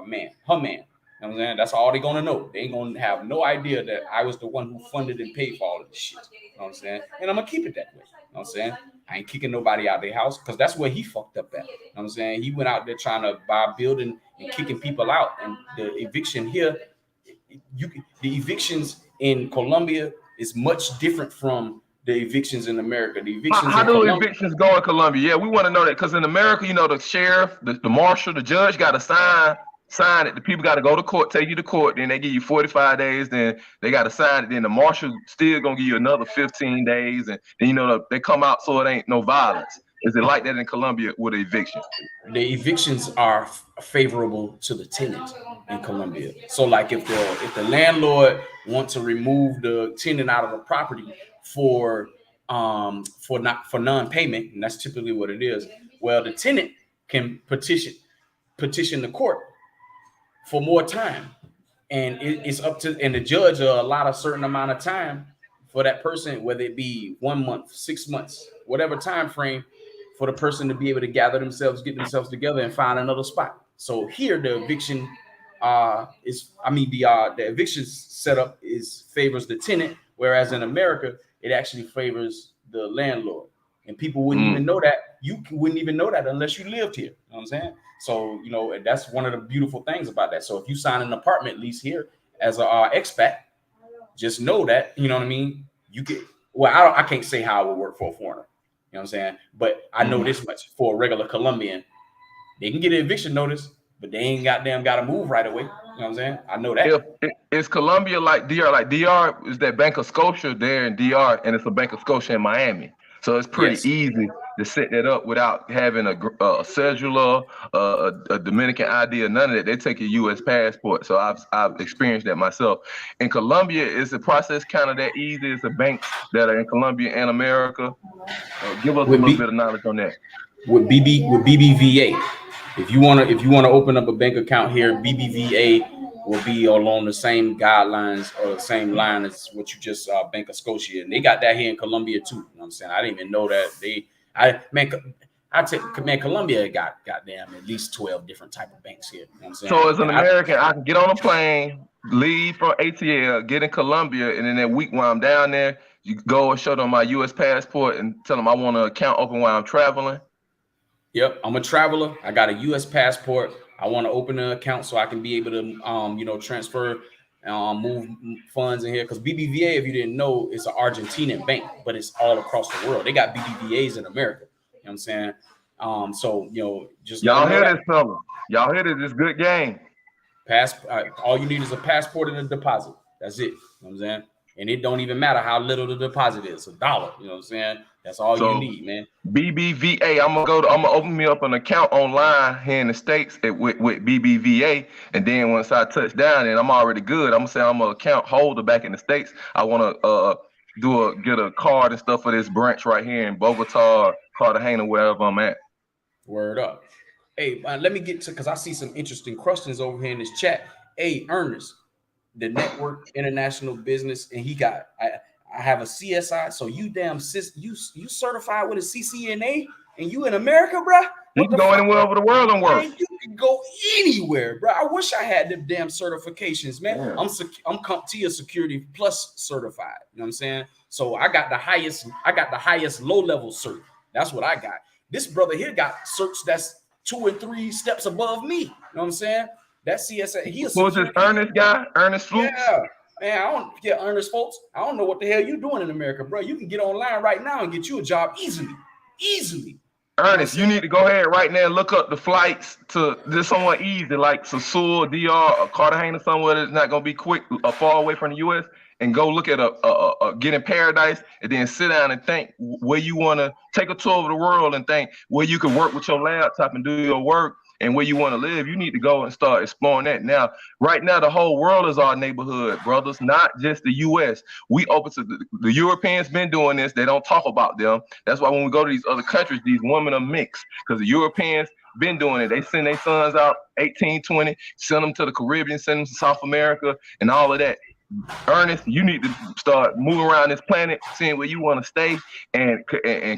man, her man. You know what I'm saying? That's all they're gonna know. They ain't gonna have no idea that I was the one who funded and paid for all of this shit. You know what I'm saying? And I'm gonna keep it that way. You know what I'm saying? I ain't kicking nobody out of their house, because that's where he fucked up at. You know what I'm saying? He went out there trying to buy a building and kicking people out. And the eviction here, the evictions in Colombia is much different from the evictions in America. The evictions How do evictions go in Colombia? Yeah, we want to know that, because in America, the sheriff, the marshal, the judge got to sign it. The people got to go to court, take you to court, then they give you 45 days, then they got to sign it. Then the marshal still gonna give you another 15 days, and then they come out so it ain't no violence. Is it like that in Colombia with evictions? The evictions are favorable to the tenant in Colombia. So like if the landlord wants to remove the tenant out of the property for non-payment, and that's typically what it is, well, the tenant can petition the court for more time, and it's up to, and the judge will allot a certain amount of time for that person, whether it be 1 month, 6 months, whatever time frame, for the person to be able to get themselves together and find another spot. So here the eviction the eviction setup favors the tenant, whereas in America it actually favors the landlord. And people wouldn't even know that. You wouldn't even know that unless you lived here. You know what I'm saying? So, that's one of the beautiful things about that. So if you sign an apartment lease here as a expat, just know that, you know what I mean? You get, well, I can't say how it would work for a foreigner. You know what I'm saying? But I know this much: for a regular Colombian, they can get an eviction notice, but they ain't got to move right away. You know what I'm saying? I know that. Is Colombia like DR? Like DR is that Bank of Scotia there in DR, and it's a Bank of Scotia in Miami. So it's pretty easy to set that up without having a cellular, a Dominican ID, or none of that. They take a U.S. passport. So I've experienced that myself. In Colombia, is the process kind of that easy? It's the banks that are in Colombia and America. Give us a little bit of knowledge on that. With BBVA, if you wanna open up a bank account here, BBVA will be along the same guidelines or the same line as what you just Bank of Scotia, and they got that here in Colombia too. You know what I'm saying? I didn't even know that Colombia got goddamn at least 12 different type of banks here. You know what I'm saying? So as an American, I can get on a plane, leave from ATL, get in Colombia, and then that week while I'm down there, you go and show them my U.S. passport and tell them I want an account open while I'm traveling. Yep, I'm a traveler. I got a U.S. passport. I want to open an account so I can be able to, transfer, move funds in here. Because BBVA, if you didn't know, is an Argentinian bank, but it's all across the world. They got BBVAs in America. You know what I'm saying? Just y'all hear this, fella? Y'all hear this? This good game. All you need is a passport and a deposit. That's it. You know what I'm saying? And it don't even matter how little the deposit is, $1. You know what I'm saying? That's all you need, man. BBVA. I'm gonna open me up an account online here in the States with BBVA, and then once I touch down and I'm already good, I'm gonna say I'm an account holder back in the States. I want to get a card and stuff for this branch right here in Bogota, Cartagena, wherever I'm at. Word up. Hey, let me get to, because I see some interesting questions over here in this chat. Hey, Ernest, the network international business, and I have a CSI. So you you certified with a CCNA, and you in America, bro? You can go anywhere over the world and work. Man, you can go anywhere, bro. I wish I had them damn certifications, man. Yeah. I'm CompTIA Security Plus certified. You know what I'm saying? So I got the highest low level cert. That's what I got. This brother here got certs that's 2 and 3 steps above me. You know what I'm saying? That CSA. Who's this Ernest guy? Ernest Fuchs? Yeah, man. Ernest Folks. I don't know what the hell you doing in America, bro. You can get online right now and get you a job easily. Ernest, you need to go ahead right now and look up the flights to this somewhere easy, like Sasua, DR, or Cartagena, somewhere that's not gonna be quick, far away from the U.S. And go look at a Get in Paradise, and then sit down and think where you want to take a tour of the world and think where you can work with your laptop and do your work and where you want to live. You need to go and start exploring that. Now, right now, the whole world is our neighborhood, brothers, not just the U.S. We open to the Europeans been doing this. They don't talk about them. That's why when we go to these other countries, these women are mixed because the Europeans been doing it. They send their sons out 18, 20, send them to the Caribbean, send them to South America and all of that. Ernest, you need to start moving around this planet, seeing where you want to stay, and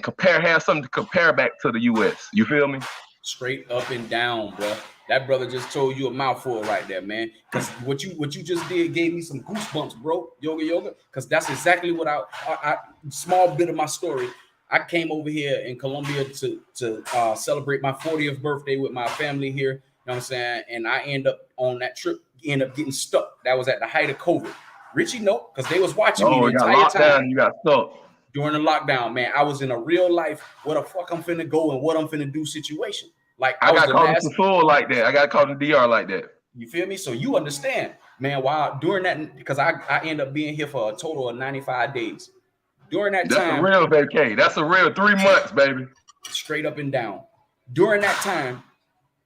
compare, have something to compare back to the U.S. You feel me? Straight up and down, bro. That brother just told you a mouthful right there, man. Because what you just did gave me some goosebumps, bro. Yoga. Because that's exactly what I small bit of my story. I came over here in Colombia to celebrate my 40th birthday with my family here. You know what I'm saying? And I end up on that trip, end up getting stuck. That was at the height of COVID. Richie, no, because they was watching me the entire time. You got stuck. During the lockdown, man, I was in a real life, what the fuck I'm finna go and what I'm finna do situation. Like I got caught in full like that. I got caught in DR like that. You feel me? So you understand, man, while during that, because I end up being here for a total of 95 days. During that time. That's a real vacay. That's a real 3 months, baby. straight up and down. During that time,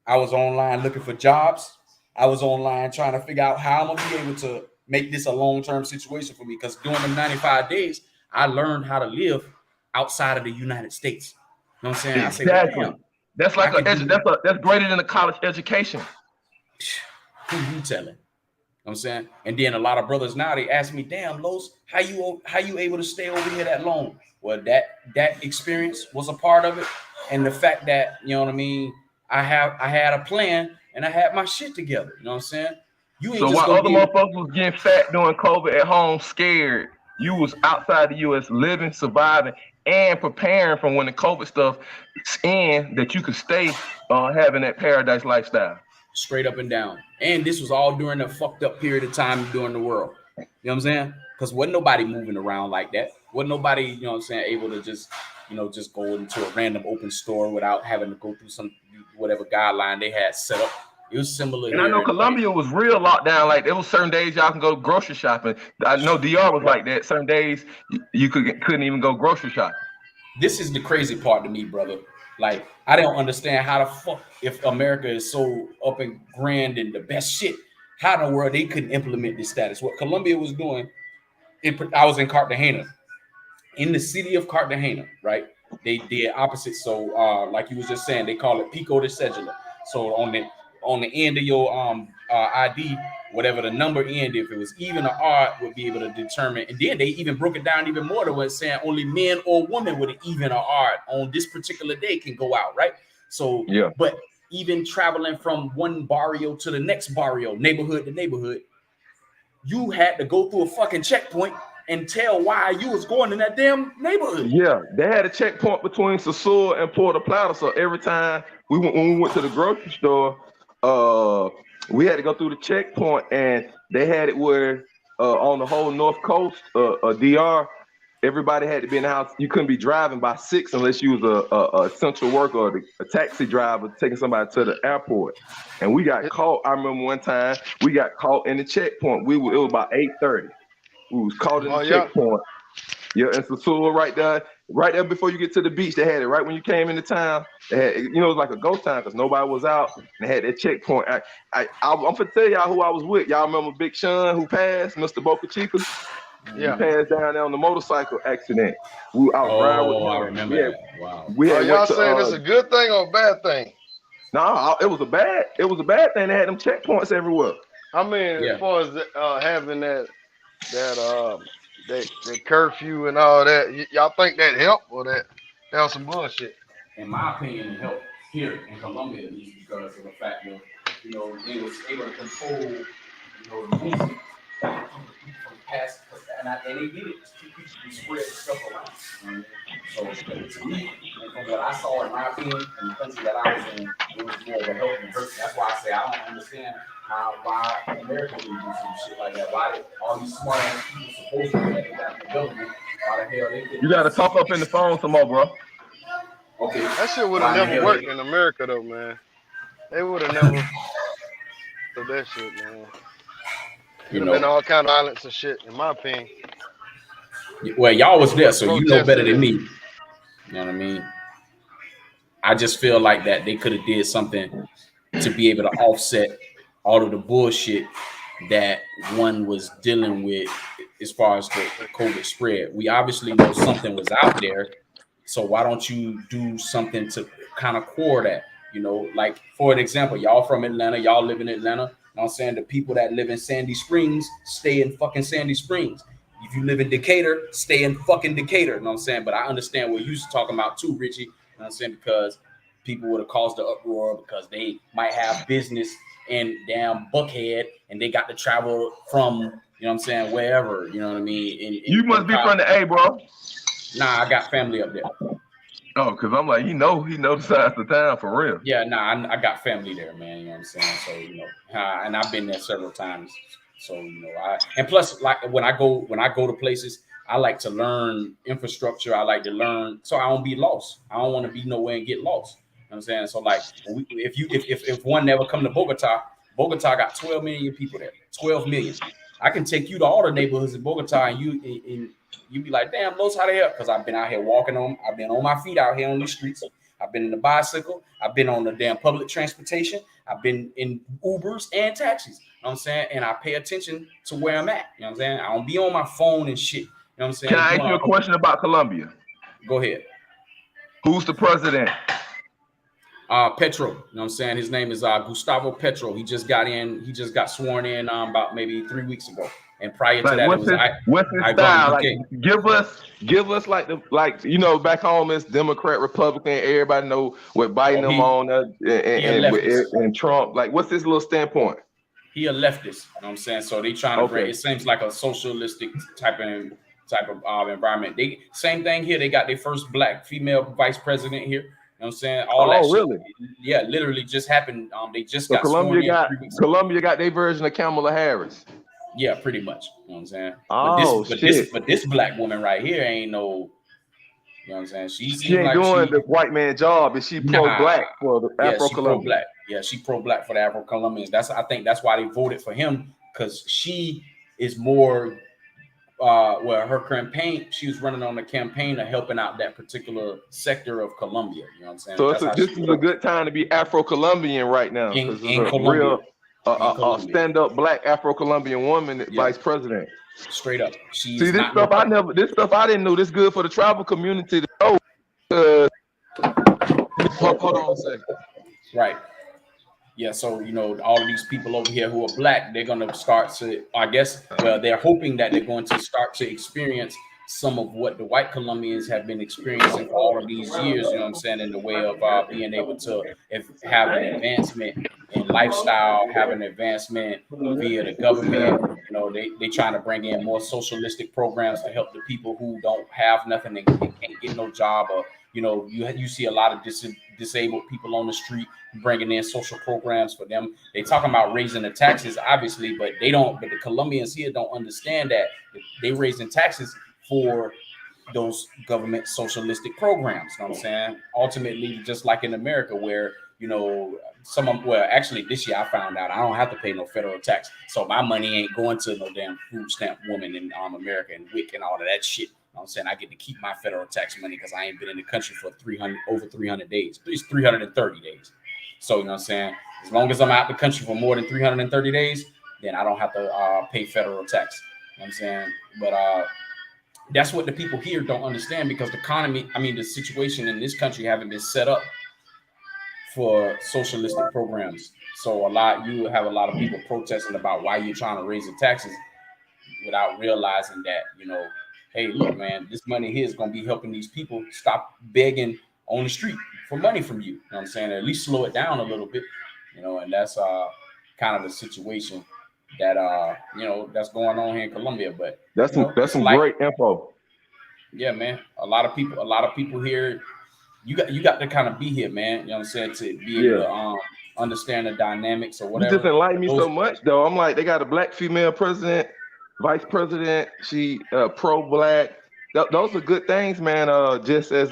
I was online looking for jobs. I was online trying to figure out how I'm gonna be able to make this a long-term situation for me. Because during the 95 days, I learned how to live outside of the United States. You know what I'm saying? I say, well, Exactly. damn, That's like I could do. that's greater than a college education. Who you telling? You know what I'm saying? And then a lot of brothers now they ask me, damn, Los, how you able to stay over here that long? Well, that experience was a part of it. And the fact that, you know what I mean, I had a plan and I had my shit together. You know what I'm saying? You ain't So just while gonna other be able. motherfuckers was getting fat during COVID at home, scared, you was outside the U.S. living, surviving, and preparing for when the COVID stuff in that you could stay having that paradise lifestyle. Straight up and down. And this was all during a fucked up period of time during the world. You know what I'm saying? Because wasn't nobody moving around like that. Wasn't nobody, you know what I'm saying, able to just, just go into a random open store without having to go through some whatever guideline they had set up. It was similar And I know here. Colombia was real locked down. Like there was certain days y'all can go grocery shopping. I know DR was like that. Certain days you couldn't even go grocery shopping. This is the crazy part to me, brother. Like, I don't understand how the fuck, if America is so up and grand and the best shit, how in the world they couldn't implement this status. What Colombia was doing, I was in Cartagena, in the city of Cartagena, right? They did opposite. So, like you was just saying, they call it Pico de Cedula. So on the end of your ID, whatever the number end, if it was even or odd, would be able to determine. And then they even broke it down even more to where it's saying only men or women with an even or odd on this particular day can go out, right? So, Yeah. but even traveling from one barrio to the next barrio, neighborhood to neighborhood, you had to go through a fucking checkpoint and tell why you was going in that damn neighborhood. Yeah, they had a checkpoint between Sasur and Puerto Plata. So every time when we went to the grocery store, we had to go through the checkpoint, and they had it where on the whole north coast, DR, everybody had to be in the house. You couldn't be driving by 6 unless you was a essential worker or a taxi driver taking somebody to the airport. And we got caught. I remember one time we got caught in the checkpoint. It was about 8:30. We was caught in the checkpoint. Yeah, and Sasua right there before you get to the beach. They had it right when you came into town. They had, it was like a ghost town because nobody was out. And they had that checkpoint. I'm gonna tell y'all who I was with. Y'all remember Big Sean who passed, Mr. Boca Chica? Yeah. He passed down there on the motorcycle accident. I was riding with him. I remember that. Wow. Y'all saying it's a good thing or a bad thing? No, it was a bad thing. They had them checkpoints everywhere. I mean, as far as having that curfew and all that, y'all think that helped or that was some bullshit? In my opinion, it helped here in Colombia at least because of the fact that they was able to control the music from past, and they did it to keep people to spread the stuff around. So to me, and from what I saw in my opinion in the country that I was in, it was more of a help than hurt. That's why I say I don't understand why America didn't do some shit like that. Why did all these smart ass people supposed to be that the government? Why the hell they didn't? You gotta talk up in the phone some more, bro. Okay. That shit would have never worked in America though, man. They would have never done that shit, man. Would have been all kind of violence and shit, in my opinion. Well, y'all was there, so you know better than me. You know what I mean? I just feel like that they could have did something to be able to offset all of the bullshit that one was dealing with as far as the COVID spread. We obviously know something was out there, so why don't you do something to kind of core that? Like for an example, y'all from Atlanta, y'all live in Atlanta. I'm saying the people that live in Sandy Springs stay in fucking Sandy Springs. If you live in Decatur, stay in fucking Decatur. You know what I'm saying? But I understand what you're talking about too, Richie. You know what I'm saying? Because people would have caused the uproar because they might have business in damn Buckhead and they got to travel from, you know what I'm saying, wherever, you know what I mean? You must be from the A, bro. Nah, I got family up there. Oh, because I'm like, he know the size of the town for real. Yeah, nah, I got family there, man. You know what I'm saying? So, and I've been there several times. So, and plus, like when I go to places, I like to learn infrastructure. I like to learn so I don't be lost. I don't want to be nowhere and get lost. You know what I'm saying? So, like, if one never come to Bogota got 12 million people there. 12 million. I can take you to all the neighborhoods in Bogota, and you be like, damn, Los, how the hell? Because I've been out here I've been on my feet out here on the streets. I've been in the bicycle. I've been on the damn public transportation. I've been in Ubers and taxis. You know what I'm saying? And I pay attention to where I'm at. You know what I'm saying? I don't be on my phone and shit. You know what I'm saying? Can I ask you a question about Colombia? Go ahead. Who's the president? Petro. You know what I'm saying? His name is Gustavo Petro. He just got sworn in about maybe 3 weeks ago. And prior to that, what's his style? Like, give us like you know, back home it's Democrat, Republican. Everybody know what Biden on and Trump. Like, what's his little standpoint? He a leftist. You know what I'm saying? So they trying to bring. It seems like a socialistic type of environment. Same thing here. They got their first black female vice president here. You know what I'm saying? Really? Yeah, literally just happened. They just got sworn in 3 weeks ago. Colombia got their version of Kamala Harris. Yeah, pretty much. You know what I'm saying? But this black woman right here ain't no. You know what I'm saying? She ain't like doing the white man job. Is she pro-black for the Afro-Colombian? Yeah, she pro-black for the Afro-Colombians. I think that's why they voted for him, because she is more. Her campaign, she was running on the campaign of helping out that particular sector of Colombia. You know what I'm saying? So this is a good time to be Afro-Colombian right now. In Colombia. A stand-up black Afro-Colombian woman vice president. Straight up. See, this stuff I didn't know. This good for the tribal community to know. Hold on a second. Right. Yeah, so, you know, all of these people over here who are black, they're going to start to, they're hoping that they're going to start to experience some of what the white Colombians have been experiencing for all of these years, you know what I'm saying, in the way of being able to have an advancement in lifestyle, have an advancement via the government. You know, they trying to bring in more socialistic programs to help the people who don't have nothing and can't get no job, or, you know, you see a lot of disabled people on the street bringing in social programs for them. They talking about raising the taxes, obviously, but the Colombians here don't understand that they raising taxes for those government socialistic programs. You know what I'm saying? Ultimately, just like in America, where, you know, actually this year I found out I don't have to pay no federal tax. So my money ain't going to no damn food stamp woman in America and WIC and all of that shit. You know what I'm saying? I get to keep my federal tax money because I ain't been in the country for over 300 days. It's 330 days. So, you know what I'm saying? As long as I'm out the country for more than 330 days, then I don't have to pay federal tax. You know what I'm saying? But that's what the people here don't understand, because the situation in this country haven't been set up for socialistic programs. So you have a lot of people protesting about why you're trying to raise the taxes without realizing that, you know, hey, look, man, this money here is going to be helping these people stop begging on the street for money from you. You know what I'm saying? Or at least slow it down a little bit, you know, and that's kind of the situation that you know, that's going on here in Colombia. But that's some great info. Yeah, man. A lot of people here. You got to kind of be here, man. You know what I'm saying, to be able to understand the dynamics or whatever. You just enlightened me so much, though. I'm like, they got a black female president, vice president. She pro-black. Those are good things, man. Just as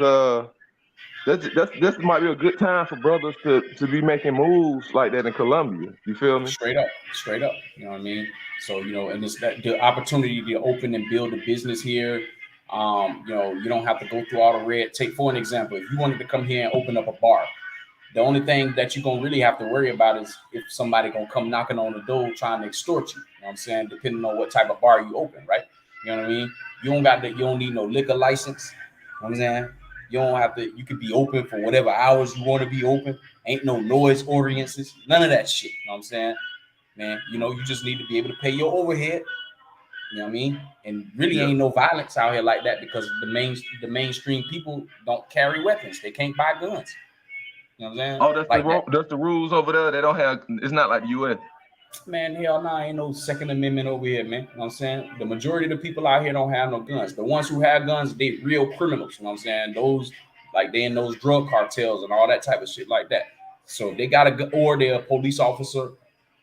this might be a good time for brothers to be making moves like that in Colombia. You feel me? Straight up. You know what I mean? So, you know, and it's the opportunity to open and build a business here. You know, you don't have to go through all the red tape. For an example, if you wanted to come here and open up a bar, the only thing that you're gonna really have to worry about is if somebody gonna come knocking on the door trying to extort you. You know what I'm saying? Depending on what type of bar you open, right? You know what I mean? You don't need no liquor license. You know what I'm saying? You could be open for whatever hours you want to be open. Ain't no noise ordinances, none of that shit. You know what I'm saying? Man, you know, you just need to be able to pay your overhead. You know what I mean? And really ain't no violence out here like that, because the mainstream people don't carry weapons. They can't buy guns. You know what I'm saying? Oh, that's the rules over there. They don't have. It's not like the U.S. Man, hell no, ain't no Second Amendment over here, man. You know what I'm saying? The majority of the people out here don't have no guns. The ones who have guns, they real criminals. You know what I'm saying? Those, like, they in those drug cartels and all that type of shit like that. So they got or they're a police officer,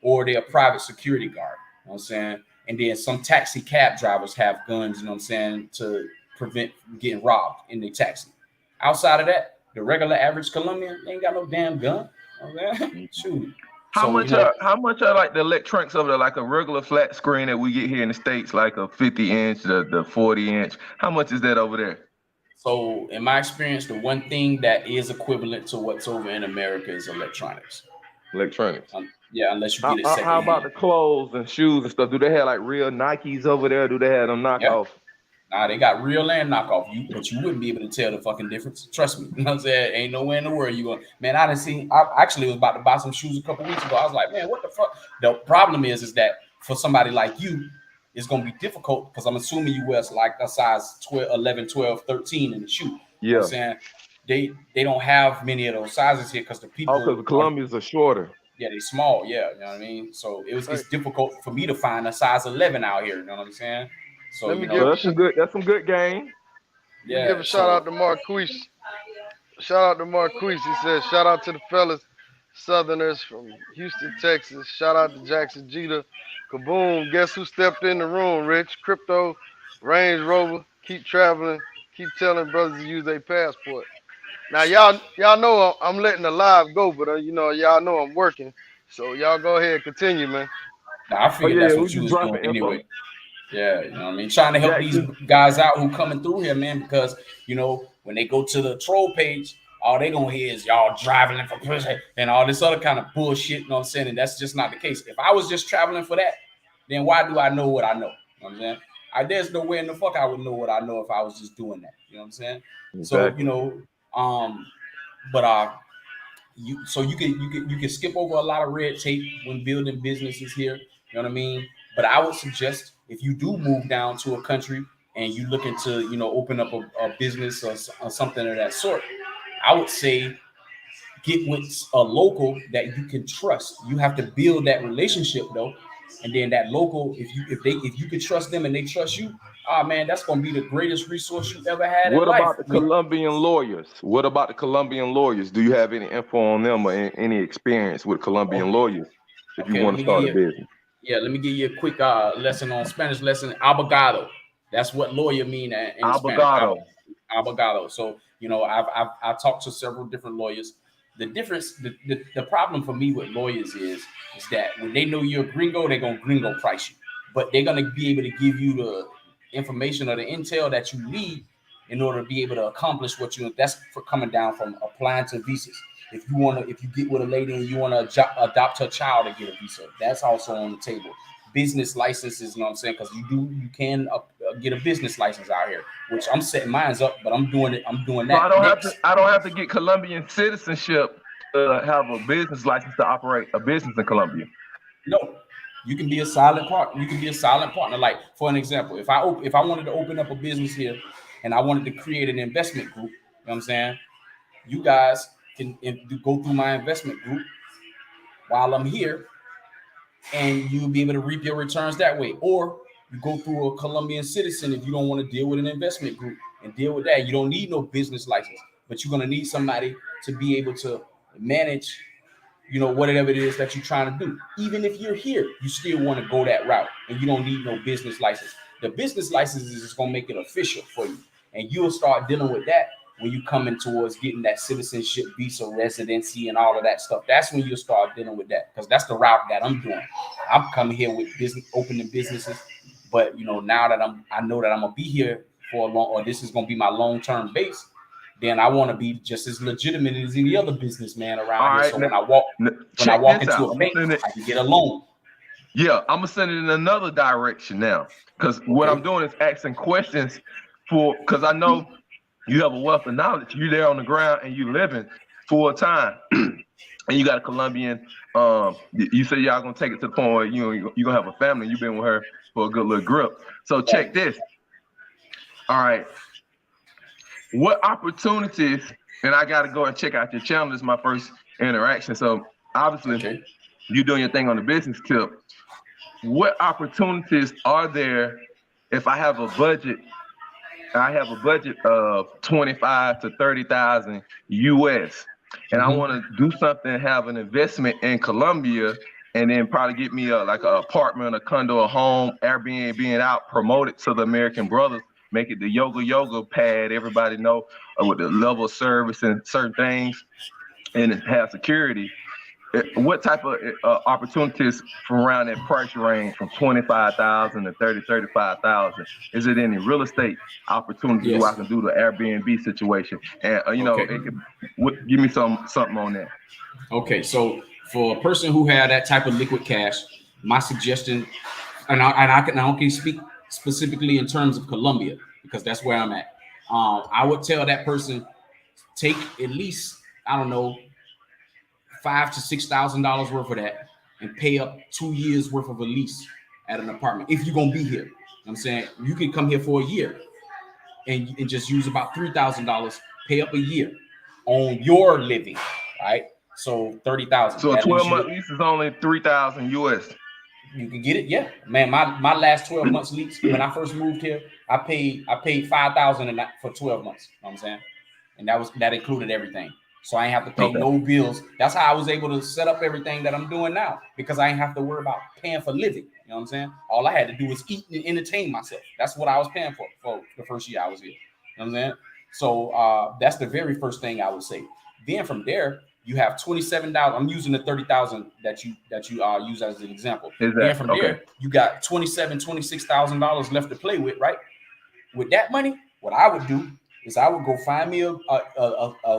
or they're a private security guard. You know what I'm saying? And then some taxi cab drivers have guns, you know what I'm saying, to prevent getting robbed in their taxi. Outside of that, the regular average Colombian ain't got no damn gun. You know what I'm saying? Shoot. How much are like the electronics over there, like a regular flat screen that we get here in the States, like a 50-inch, the 40-inch? How much is that over there? So, in my experience, the one thing that is equivalent to what's over in America is electronics. Electronics. Yeah, unless you How, get it how how about the secondhand. clothes and shoes and stuff? Do they have like real Nikes over there? Do they have them Yeah. knockoff? Nah, they got real and knockoff. But you wouldn't be able to tell the fucking difference. Trust me. You know what I'm saying? Ain't nowhere in the world you going. Man, I didn't see. I actually was about to buy some shoes a couple weeks ago. I was like, man, what the fuck? The problem is that for somebody like you, it's gonna be difficult because I'm assuming you wear like a size 12, 11, 12, 13 in the shoe. You know what I'm Yeah. saying? They don't have many of those sizes here because the Oh, people because the are, Colombians are shorter. yeah, they small. Yeah, you know what I mean? So Hey, it's difficult for me to find a size 11 out here. You know what I'm saying? So let you me So know, give that's some good game. let me give a yeah. shout out So to Marquise. Shout out to Marquise. He says, shout out to the fellas, Southerners from Houston, Texas. Shout out to Jackson Jeter. Kaboom. Guess who stepped in the room, Rich? Crypto, Range Rover. Keep traveling. Keep telling brothers to use their passport. Now, y'all know I'm letting the live go, but y'all know I'm working. So y'all go ahead, continue, man. now I Oh figured yeah, that's yeah. We what you just was doing dropping info. anyway. Yeah, you know what I mean? Trying to help these Jackson. guys out who coming through here, man, because when they go to the troll page, all they gonna hear is y'all driving for pussy and all this other kind of bullshit, you know what I'm saying? And that's just not the case. If I was just traveling for that, then why do I know what I know? You know what I'm saying? There's no way in the fuck I would know what I know if I was just doing that. You know what I'm saying? So, Exactly. um, but you can skip over a lot of red tape when building businesses here. You know what I mean? But I would suggest if you do move down to a country and you looking to open up a business or something of that sort, I would say get with a local that you can trust. You have to build that relationship though, and then that local, if you can trust them and they trust you, ah man, that's gonna be the greatest resource you ever had in What life. about the Colombian lawyers? What about the Colombian lawyers? Do you have any info on them or any experience with Colombian Okay, lawyers if you okay, let want to me give start a you. business? Yeah, let me give you a quick lesson on Spanish lesson. Abogado. That's what lawyer mean in Spanish. Abogado. Abogado. So I've talked to several different lawyers. The difference, the problem for me with lawyers is that when they know you're a gringo, they're gonna gringo price you, but they're gonna be able to give you the information or the intel that you need in order to be able to accomplish what you. That's for coming down from applying to visas. If you get with a lady and you want to adopt her child to get a visa, that's also on the table. Business licenses, you know what I'm saying? Because you can get a business license out here, which I'm setting mine up, but I'm doing it. I'm doing So I that don't have to next. I don't have to get Colombian citizenship to have a business license to operate a business in Colombia. No, you can be a silent partner. You can be a silent partner. Like for an example, if I wanted to open up a business here, and I wanted to create an investment group, you know what I'm saying? You guys can go through my investment group while I'm here, and you'll be able to reap your returns that way. Or you go through a Colombian citizen if you don't want to deal with an investment group and deal with that. You don't need no business license, but you're gonna need somebody to be able to manage, whatever it is that you're trying to do. Even if you're here, you still want to go that route, and you don't need no business license. The business license is just gonna make it official for you, and you'll start dealing with that when you come in towards getting that citizenship, visa, residency, and all of that stuff. That's when you'll start dealing with that, because that's the route that I'm doing. I'm coming here with business, opening businesses, but now that I know that I'm gonna be here for a long, or this is gonna be my long-term base, then I want to be just as legitimate as any other businessman All around here. right, So now, when I check walk this into out. a I'm gonna bank, send it. I can get a loan. Yeah, I'm gonna send it in another direction now. Because what I'm Okay. doing is asking questions because I know you have a wealth of knowledge. You're there on the ground and you living full time. And you got a Colombian. You say y'all gonna take it to the point where you're gonna have a family. You've been with her for a good little grip. So Right. check this. All right, what opportunities? And I gotta go and check out your channel. This is my first interaction. So obviously, Okay. you're doing your thing on the business tip. What opportunities are there if I have a budget? I have a budget of 25 to 30,000 US, and I want Mm-hmm. to do something, have an investment in Colombia, and then probably get me like an apartment, a condo, a home, Airbnb, being out, promote it to the American brothers, make it the yoga pad. Everybody know with the level of service and certain things, and have security. what type of opportunities from around that price range from 25,000 to 35,000? Is it any real estate opportunities where I Yes. can do the Airbnb situation? And Okay. give me something on that. Okay. So for a person who had that type of liquid cash, my suggestion, I can speak specifically in terms of Colombia because that's where I'm at. I would tell that person take at least, I don't know, $5,000 to $6,000 worth of that and pay up 2 years worth of a lease at an apartment if you're gonna be here. You know what I'm saying you can come here for a year and just use about $3,000, pay up a year on your living, right? So 30,000. So a That leaves 12-month you. lease is only 3,000 US. You can get it, yeah, man. My last 12 months lease when I first moved here, I paid 5,000 for 12 months. You know what I'm saying, and that included everything. So I ain't have to pay Okay. no bills. That's how I was able to set up everything that I'm doing now because I ain't have to worry about paying for living. You know what I'm saying? All I had to do was eat and entertain myself. That's what I was paying for the first year I was here. You know what I'm saying? So that's the very first thing I would say. Then from there, you have $27. I'm using the 30,000 that you use as an example. Is Then that from okay? there, you got $26,000 left to play with, right? With that money, what I would do is I would go find me a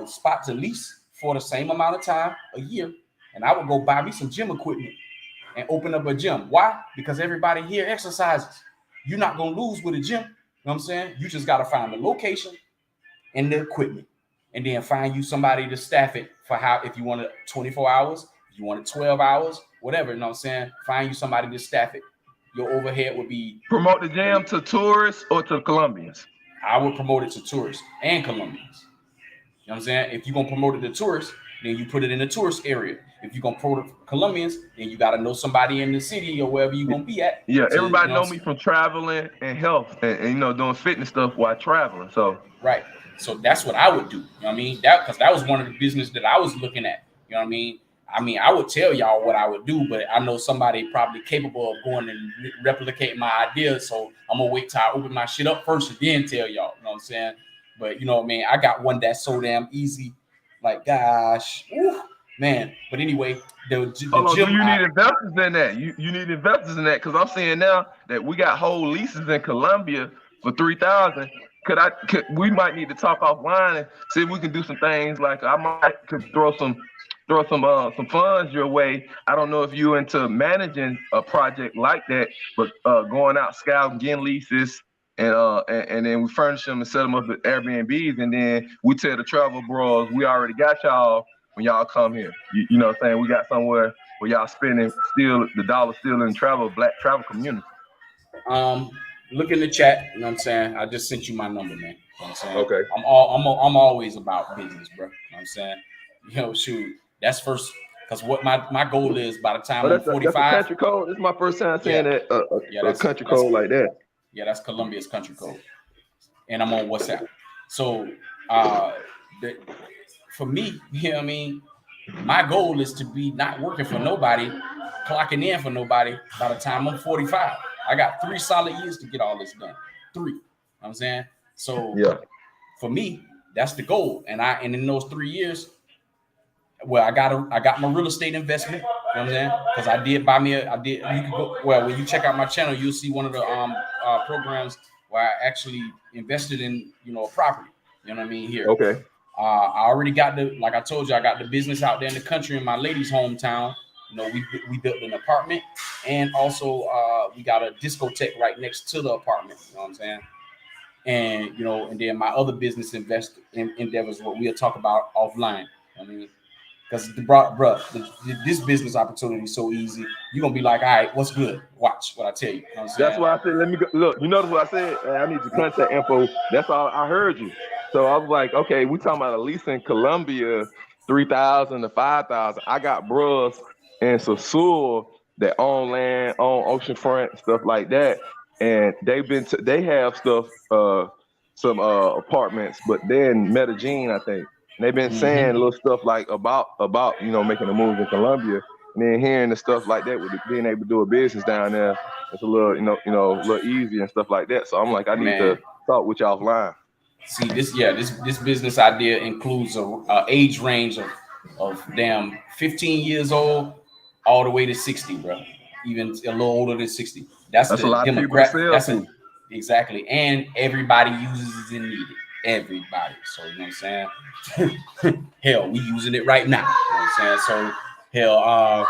spot to lease for the same amount of time, a year, and I would go buy me some gym equipment and open up a gym. Why? Because everybody here exercises. You're not gonna lose with a gym. You know what I'm saying? You just gotta find the location and the equipment, and then find you somebody to staff it for how if you want it 24 hours, if you want it 12 hours, whatever. You know what I'm saying? Find you somebody to staff it. Your overhead would be. Promote the jam to tourists or to Colombians? I would promote it to tourists and Colombians. You know what I'm saying? If you're gonna promote it to tourists, then you put it in the tourist area. If you're gonna promote it to Colombians, then you gotta know somebody in the city or wherever you're gonna be at. Yeah, To, you everybody know, know me from traveling and health and doing fitness stuff while traveling. So right. So that's what I would do. You know what I mean? Because that was one of the business that I was looking at. You know what I mean? I would tell y'all what I would do, but I know somebody probably capable of going and replicating my ideas. So I'm gonna wait till I open my shit up first and then tell y'all. You know what I'm saying? But you know what I mean? I got one that's so damn easy. Like, gosh, whew, man. But anyway, the hold on, do gym. you need investors in that? You need investors in that because I'm seeing now that we got whole leases in Colombia for 3,000. We might need to talk offline and see if we can do some things. Like could throw some funds your way. I don't know if you're into managing a project like that, but going out scouting, getting leases, and then we furnish them and set them up at Airbnbs, and then we tell the travel bros we already got y'all when y'all come here. You know what I'm saying? We got somewhere where y'all spending still the dollar still in black travel community. Look in the chat. You know what I'm saying? I just sent you my number, man. You know what I'm saying? Okay. I'm always about business, bro. You know what I'm saying? Shoot, that's first. Because what my goal is by the time I'm That's a 45. country code. This is my first time saying that a country code like that. Yeah, that's Colombia's country code, and I'm on WhatsApp. So, for me, you know what I mean? My goal is to be not working for nobody, clocking in for nobody by the time I'm 45. I got 3 solid years to get all this done. 3. You know what I'm saying? So Yeah. for me, that's the goal. And in those 3 years, well, I got my real estate investment. You know what I'm saying? Because I did buy me you can go, well, when you check out my channel, you'll see one of the programs where I actually invested in, a property. You know what I mean? Here. Okay. I already got like I told you, I got the business out there in the country in my lady's hometown. We built an apartment, and also we got a discotheque right next to the apartment. You know what I'm saying? And and then my other business endeavors, what we'll talk about offline. I mean, because this business opportunity is so easy. You're gonna be like, all right, what's good? Watch what I tell you. You know what I'm saying? That's why I said, let me go. Look, you notice what I said? I need your contact info. That's all I heard you. So I was like, okay, we talking about a lease in Colombia, 3,000 to 5,000. I got bros in Sasur that own land, own oceanfront, stuff like that. And they have stuff, some apartments, but they're in Medellin, I think. And they've been saying little stuff like about making a move in Colombia, and then hearing the stuff like that with being able to do a business down there, it's a little a little easier and stuff like that. So I'm like, I need to talk with you offline. See this business idea includes a age range of of damn 15 years old all the way to 60, bro. Even a little older than 60. That's a the lot of people to demographic. sell to. Exactly. And everybody uses it and need it. Everybody. So you know what I'm saying? Hell, we using it right now. You know what I'm saying? So hell,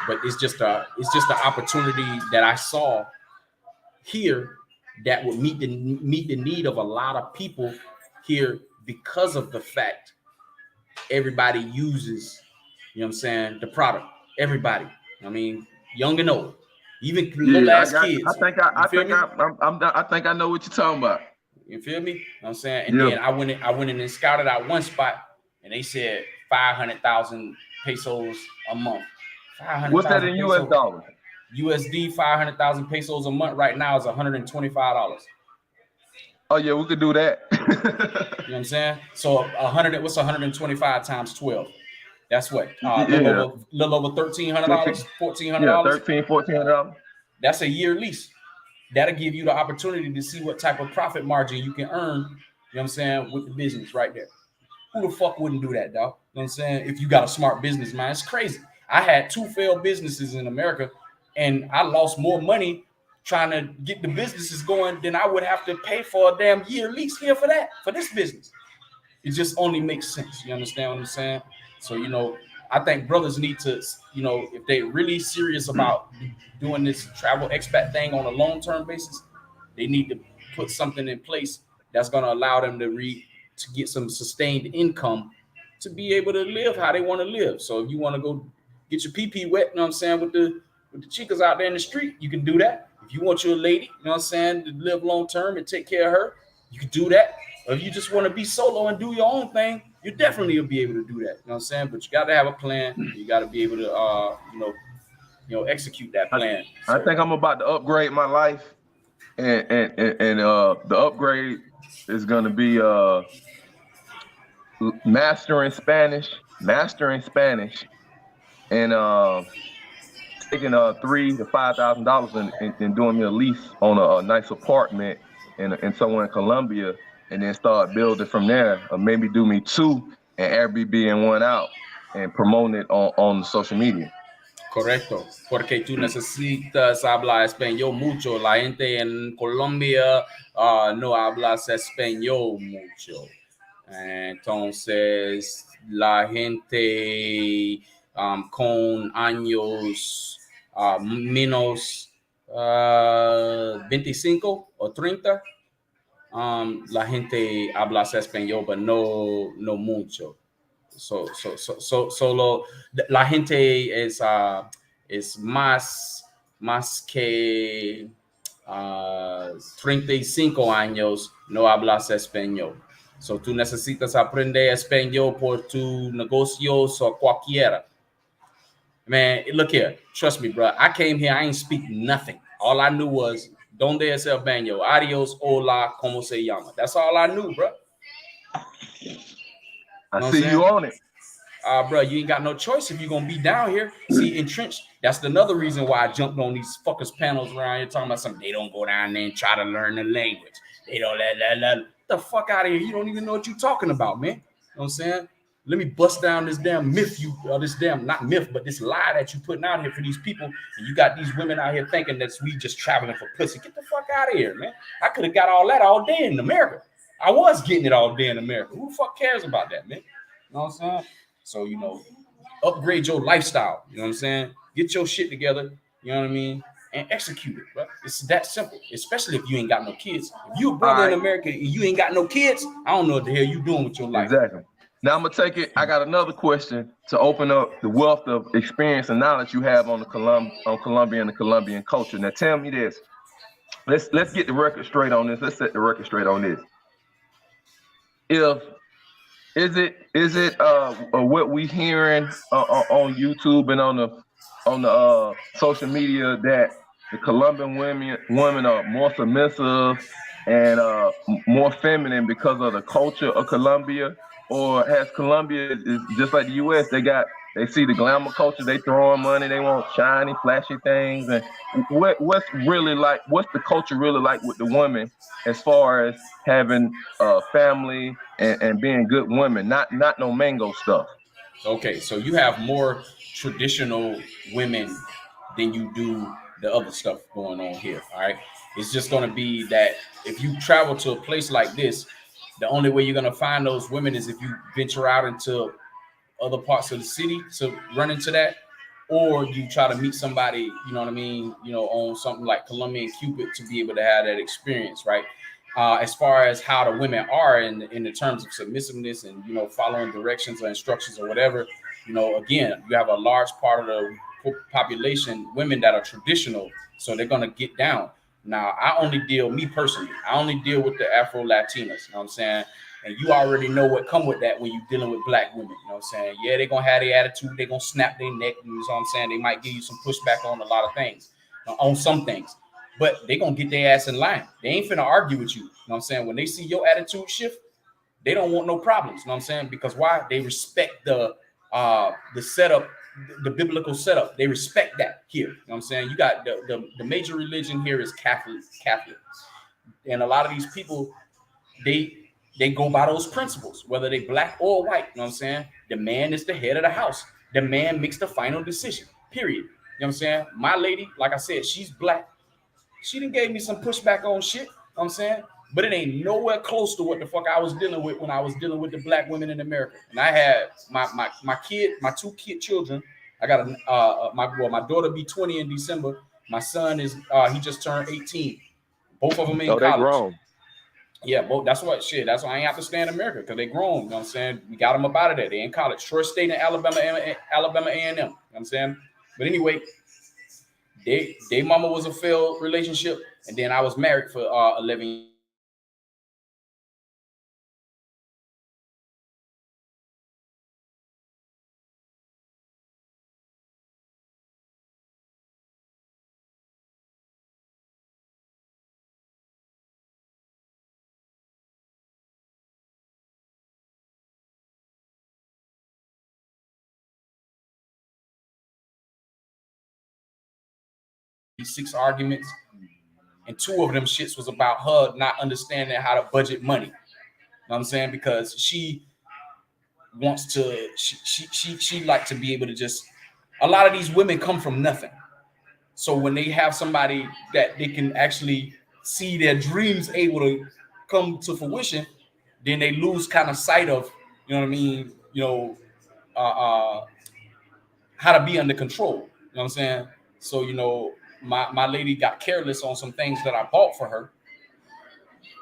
but it's just an opportunity that I saw here that would meet the need of a lot of people here because of the fact everybody uses, you know what I'm saying, the product. Everybody. I mean, young and old, even little Yeah, ass kids. You feel me? I think I know what you're talking about. You feel me? You know what I'm saying? And Yeah. then I went in and scouted out one spot, and they said 500,000 pesos a month. What's that 500,000 in US pesos. dollars? USD 500,000 pesos a month right now is $125. Oh yeah, we could do that. You know what I'm saying? So 100. What's 125 times 12? That's what? Little over $1,300, $1,400. Yeah, $1,400. That's a year lease. That'll give you the opportunity to see what type of profit margin you can earn. You know what I'm saying, with the business right there. Who the fuck wouldn't do that, dog? You know what I'm saying? If you got a smart business mind, it's crazy. I had 2 failed businesses in America, and I lost more money trying to get the businesses going than I would have to pay for a damn year lease here for this business. It just only makes sense. You understand what I'm saying? So, I think brothers need to, if they're really serious about doing this travel expat thing on a long-term basis, they need to put something in place that's going to allow them to get some sustained income to be able to live how they want to live. So if you want to go get your pee wet, you know what I'm saying, with the chicas out there in the street, you can do that. If you want your lady, you know what I'm saying, to live long term and take care of her, you can do that. Or if you just want to be solo and do your own thing, you definitely will be able to do that. You know what I'm saying? But you got to have a plan. You got to be able to, execute that plan. I think I'm about to upgrade my life, and the upgrade is going to be mastering Spanish, and taking $3,000 to $5,000 and doing me a lease on a nice apartment in somewhere in Colombia, and then start building from there, or maybe do me 2 and Airbnb and 1 out and promoting it on social media. Correcto, porque tú necesitas hablar español mucho. La gente en Colombia no habla español mucho. Entonces, la gente con años menos 25 o 30, la gente habla español, pero no mucho. Solo la gente es más que 35 años no hablas español. So tú necesitas aprender español por tu negocios o cualquiera. Man, look here. Trust me, bro. I came here. I ain't speak nothing. All I knew was "Donde es el baño? Adios, hola, ¿cómo se llama?" That's all I knew, bro. I see you on it. Bro, you ain't got no choice if you're gonna be down here. See, entrenched. That's another reason why I jumped on these fuckers panels around here talking about something. They don't go down there and try to learn the language. They don't let the fuck out of here. You don't even know what you're talking about, man. You know what I'm saying? Let me bust down this damn myth this damn, not myth, but this lie that you putting out here for these people. And you got these women out here thinking that we just traveling for pussy. Get the fuck out of here, man. I could have got all that all day in America. I was getting it all day in America. Who the fuck cares about that, man? You know what I'm saying? So, upgrade your lifestyle. You know what I'm saying? Get your shit together. You know what I mean? And execute it, bro. It's that simple. Especially if you ain't got no kids. If you a brother in America and you ain't got no kids, I don't know what the hell you doing with your life. Exactly. Now I'm gonna take it. I got another question to open up the wealth of experience and knowledge you have on Colombia and the Colombian culture. Now tell me this. Let's get the record straight on this. Let's set the record straight on this. Is it what we hearing on YouTube and on the social media that the Colombian women are more submissive and more feminine because of the culture of Colombia? Or has Colombia is just like the US, they see the glamour culture, they throwing money, they want shiny, flashy things. And what's the culture really like with the women as far as having a family and being good women, not no mango stuff? Okay, so you have more traditional women than you do the other stuff going on here. All right. It's just going to be that if you travel to a place like this, the only way you're going to find those women is if you venture out into other parts of the city to run into that, or you try to meet somebody, you know what I mean, on something like Colombian Cupid to be able to have that experience, right? As far as how the women are in the terms of submissiveness and following directions or instructions or whatever, again, you have a large part of the population, women that are traditional, so they're gonna get down. Now, me personally, I only deal with the Afro Latinas. You know what I'm saying? And you already know what come with that when you're dealing with black women. You know what I'm saying? Yeah, they're gonna have their attitude, they're gonna snap their neck, you know what I'm saying? They might give you some pushback on a lot of things, on some things. But they gonna get their ass in line. They ain't finna argue with you. You know what I'm saying? When they see your attitude shift, they don't want no problems. You know what I'm saying? Because why? They respect the setup, the biblical setup. They respect that here. You know what I'm saying? You got the major religion here is Catholic. And a lot of these people, they they go by those principles, whether they black or white. You know what I'm saying? The man is the head of the house. The man makes the final decision. Period. You know what I'm saying? My lady, like I said, she's black. She done gave me some pushback on shit. You know what I'm saying? But it ain't nowhere close to what the fuck I was dealing with when I was dealing with the black women in America. And I had my two kid children. I got my daughter be 20 in December. My son is he just turned 18. Both of them in Oh, they college. grown. Yeah, but that's what shit. That's why I ain't have to stay in America because they grown. You know what I'm saying? We got them up out of there. They in college. Troy State and Alabama A&M. You know what I'm saying? But anyway, they mama was a failed relationship, and then I was married for 11 years. So I got used to that shit. You know what I'm saying? So my lady, maybe 6 arguments, and two of them shits was about her not understanding how to budget money. You know what I'm saying? Because she like to be able to just. A lot of these women come from nothing. So when they have somebody that they can actually see their dreams able to come to fruition, then they lose kind of sight of, you know what I mean, uh, uh, how to be under control. You know what I'm saying? So, my lady got careless on some things that I bought for her,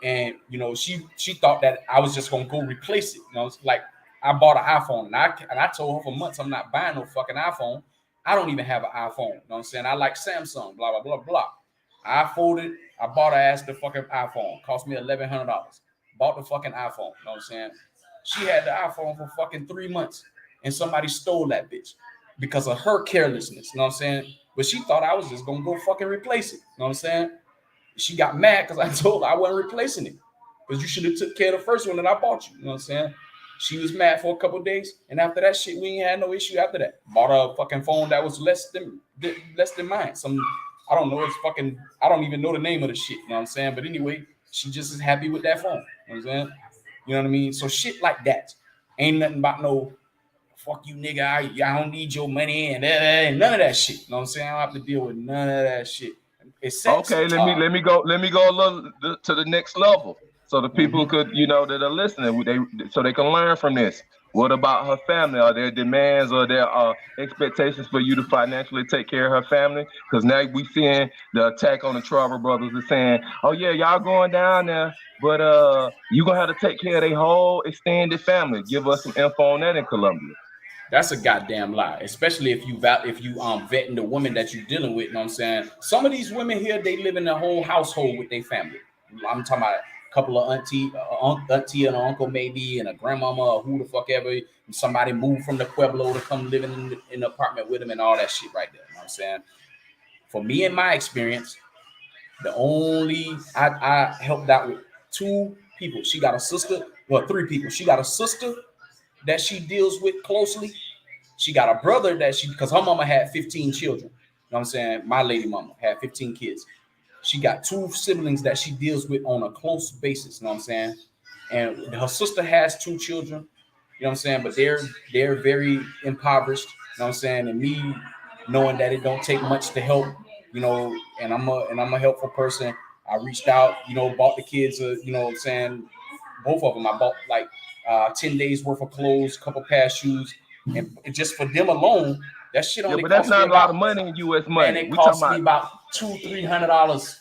and she thought that I was just gonna go replace it. It's like I bought an iPhone, and I told her for months I'm not buying no fucking iPhone. I don't even have an iPhone. You know what I'm saying? I like Samsung. Blah blah blah blah. I folded. I bought her ass the fucking iPhone. Cost me $1,100. Bought the fucking iPhone. You know what I'm saying? She had the iPhone for fucking 3 months, and somebody stole that bitch because of her carelessness. You know what I'm saying? But she thought I was just gonna go fucking replace it. You know what I'm saying? She got mad because I told her I wasn't replacing it. Because you should have took care of the first one that I bought you. You know what I'm saying? She was mad for a couple of days, and after that shit, we ain't had no issue after that. Bought her a fucking phone that was less than mine. I don't know, it's fucking I don't even know the name of the shit, you know what I'm saying? But anyway, she just is happy with that phone. You know what I'm saying? You know what I mean? So shit like that. Ain't nothing about no fuck you nigga, I don't need your money and none of that shit. You know what I'm saying? I don't have to deal with none of that shit. It's sex. Okay, let me go a little to the next level, so the people Mhm. could, that are listening, so they can learn from this. What about her family? Are there demands or there expectations for you to financially take care of her family? Because now we seeing the attack on the Trevor brothers is saying, "Oh yeah, y'all going down there, but you gonna have to take care of their whole extended family." Give us some info on that in Colombia. That's a goddamn lie, especially if you vetting the woman that you're dealing with. You know what I'm saying? Some of these women here, they live in a whole household with their family. I'm talking about a couple of auntie and an uncle maybe, and a grandmama or who the fuck ever. And somebody moved from the Pueblo to come live in the apartment with them and all that shit right there. You know what I'm saying? For me and my experience, the only I helped out with two people. She got a sister, well, three people. She got a sister that she deals with closely. She got a brother that because her mama had 15 children. You know what I'm saying? My lady mama had 15 kids. She got two siblings that she deals with on a close basis. You know what I'm saying? And her sister has two children. You know what I'm saying? But they're very impoverished. You know what I'm saying? And me knowing that it don't take much to help, you know, and I'm a helpful person. I reached out, you know, bought the kids, you know what I'm saying, both of them. I bought like 10 days worth of clothes, couple pair of shoes, and just for them alone, that shit Yeah, only but that's cost me not a lot about, of money in U.S. man, money. it We talking cost me about about $200-300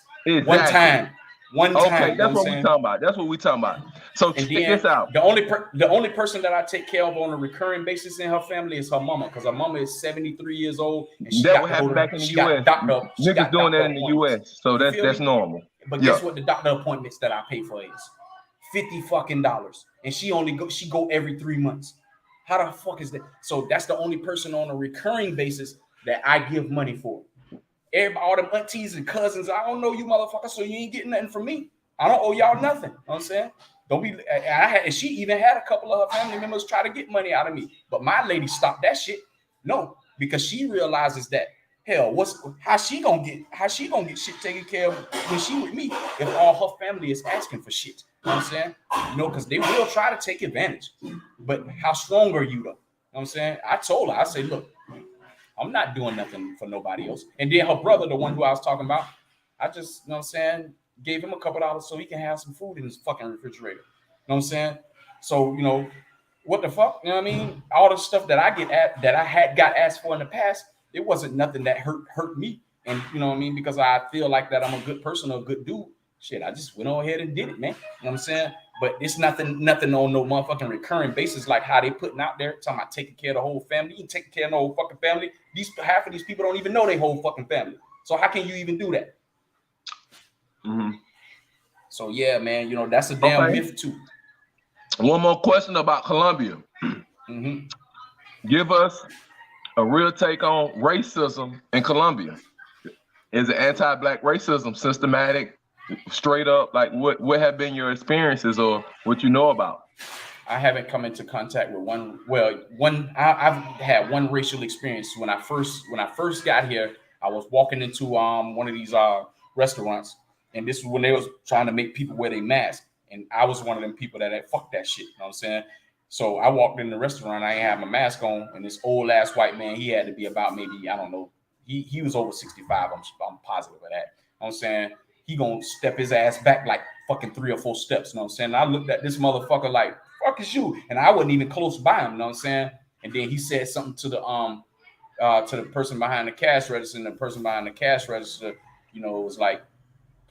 one exactly. time. One Okay, time, you know what that's I'm what we saying? talking about. That's what we talking about. So And check then this out. the only person that I take care of on a recurring basis in her family is her mama, because her mama is 73 years old and she That got what to go happened to back in the she got U.S. Niggas doing doctor that in the appointments. U.S. So You feel that's me? normal. But Yeah. guess what? The doctor appointments that I pay for is $50 and she go every 3 months. How the fuck is that? So that's the only person on a recurring basis that I give money for. Everybody, all them aunties and cousins, I don't know you motherfuckers, so you ain't getting nothing from me. I don't owe y'all nothing. You know what I'm saying? Don't be. She even had a couple of her family members try to get money out of me, but my lady stopped that shit. No, because she realizes that hell, how she gonna get shit taken care of when she with me if all her family is asking for shit. You know what I'm saying? You know, because they will try to take advantage. But how strong are you though? You know what I'm saying? I told her, I said, look, I'm not doing nothing for nobody else. And then her brother, the one who I was talking about, I just, you know what I'm saying, gave him a couple dollars so he can have some food in his fucking refrigerator. You know what I'm saying? So, you know, what the fuck? You know what I mean? All the stuff that I had got asked for in the past, it wasn't nothing that hurt me. And you know what I mean? Because I feel like that I'm a good person or a good dude. Shit, I just went on ahead and did it, man. You know what I'm saying? But it's nothing on no motherfucking recurring basis like how they putting out there talking about taking care of the whole family. You ain't taking care of the whole fucking family. Half of these people don't even know their whole fucking family. So how can you even do that? Mm-hmm. So yeah, man, you know, that's a damn myth too. One more question about Colombia. Mm-hmm. Give us a real take on racism in Colombia. Is it anti-black racism systematic, straight up? Like what have been your experiences or what you know about? I haven't come into contact with one. Well, I've had one racial experience when I first got here. I was walking into one of these restaurants, and this is when they was trying to make people wear their mask, and I was one of them people that fuck that shit. You know what I'm saying? So I walked in the restaurant, I ain't had my mask on, and this old ass white man, he had to be about maybe, I don't know, he was over 65. I'm positive of that. You know what I'm saying? He gonna step his ass back like fucking 3 or 4 steps. You know what I'm saying? And I looked at this motherfucker like, fuck is you? And I wasn't even close by him, you know what I'm saying? And then he said something to the person behind the cash register, and the person behind the cash register, you know, was like,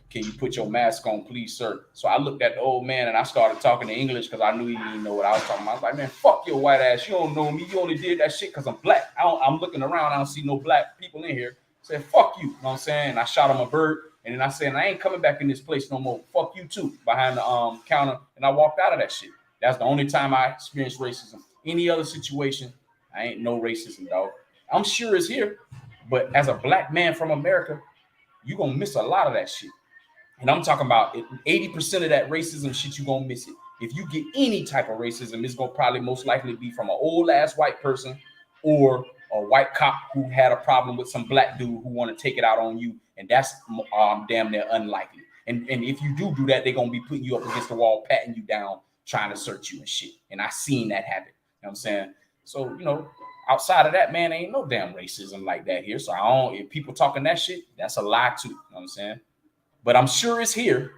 can you put your mask on, please, sir? So I looked at the old man and I started talking in English because I knew he didn't know what I was talking about. I was like, man, fuck your white ass. You don't know me. You only did that shit because I'm black. I'm looking around. I don't see no black people in here. I said, fuck you. You know what I'm saying? And I shot him a bird. And then I said, I ain't coming back in this place no more. Fuck you too, behind the counter. And I walked out of that shit. That's the only time I experienced racism. Any other situation, I ain't no racism, dog. I'm sure it's here. But as a black man from America, you're going to miss a lot of that shit. And I'm talking about 80% of that racism shit, you're going to miss it. If you get any type of racism, it's going to probably most likely be from an old ass white person or a white cop who had a problem with some black dude who want to take it out on you. And that's damn near unlikely. And if you do that, they're going to be putting you up against the wall, patting you down, trying to search you and shit. And I seen that happen. You know what I'm saying? So, you know, outside of that, man, ain't no damn racism like that here. So if people talking that shit, that's a lie too. You know what I'm saying? But I'm sure it's here.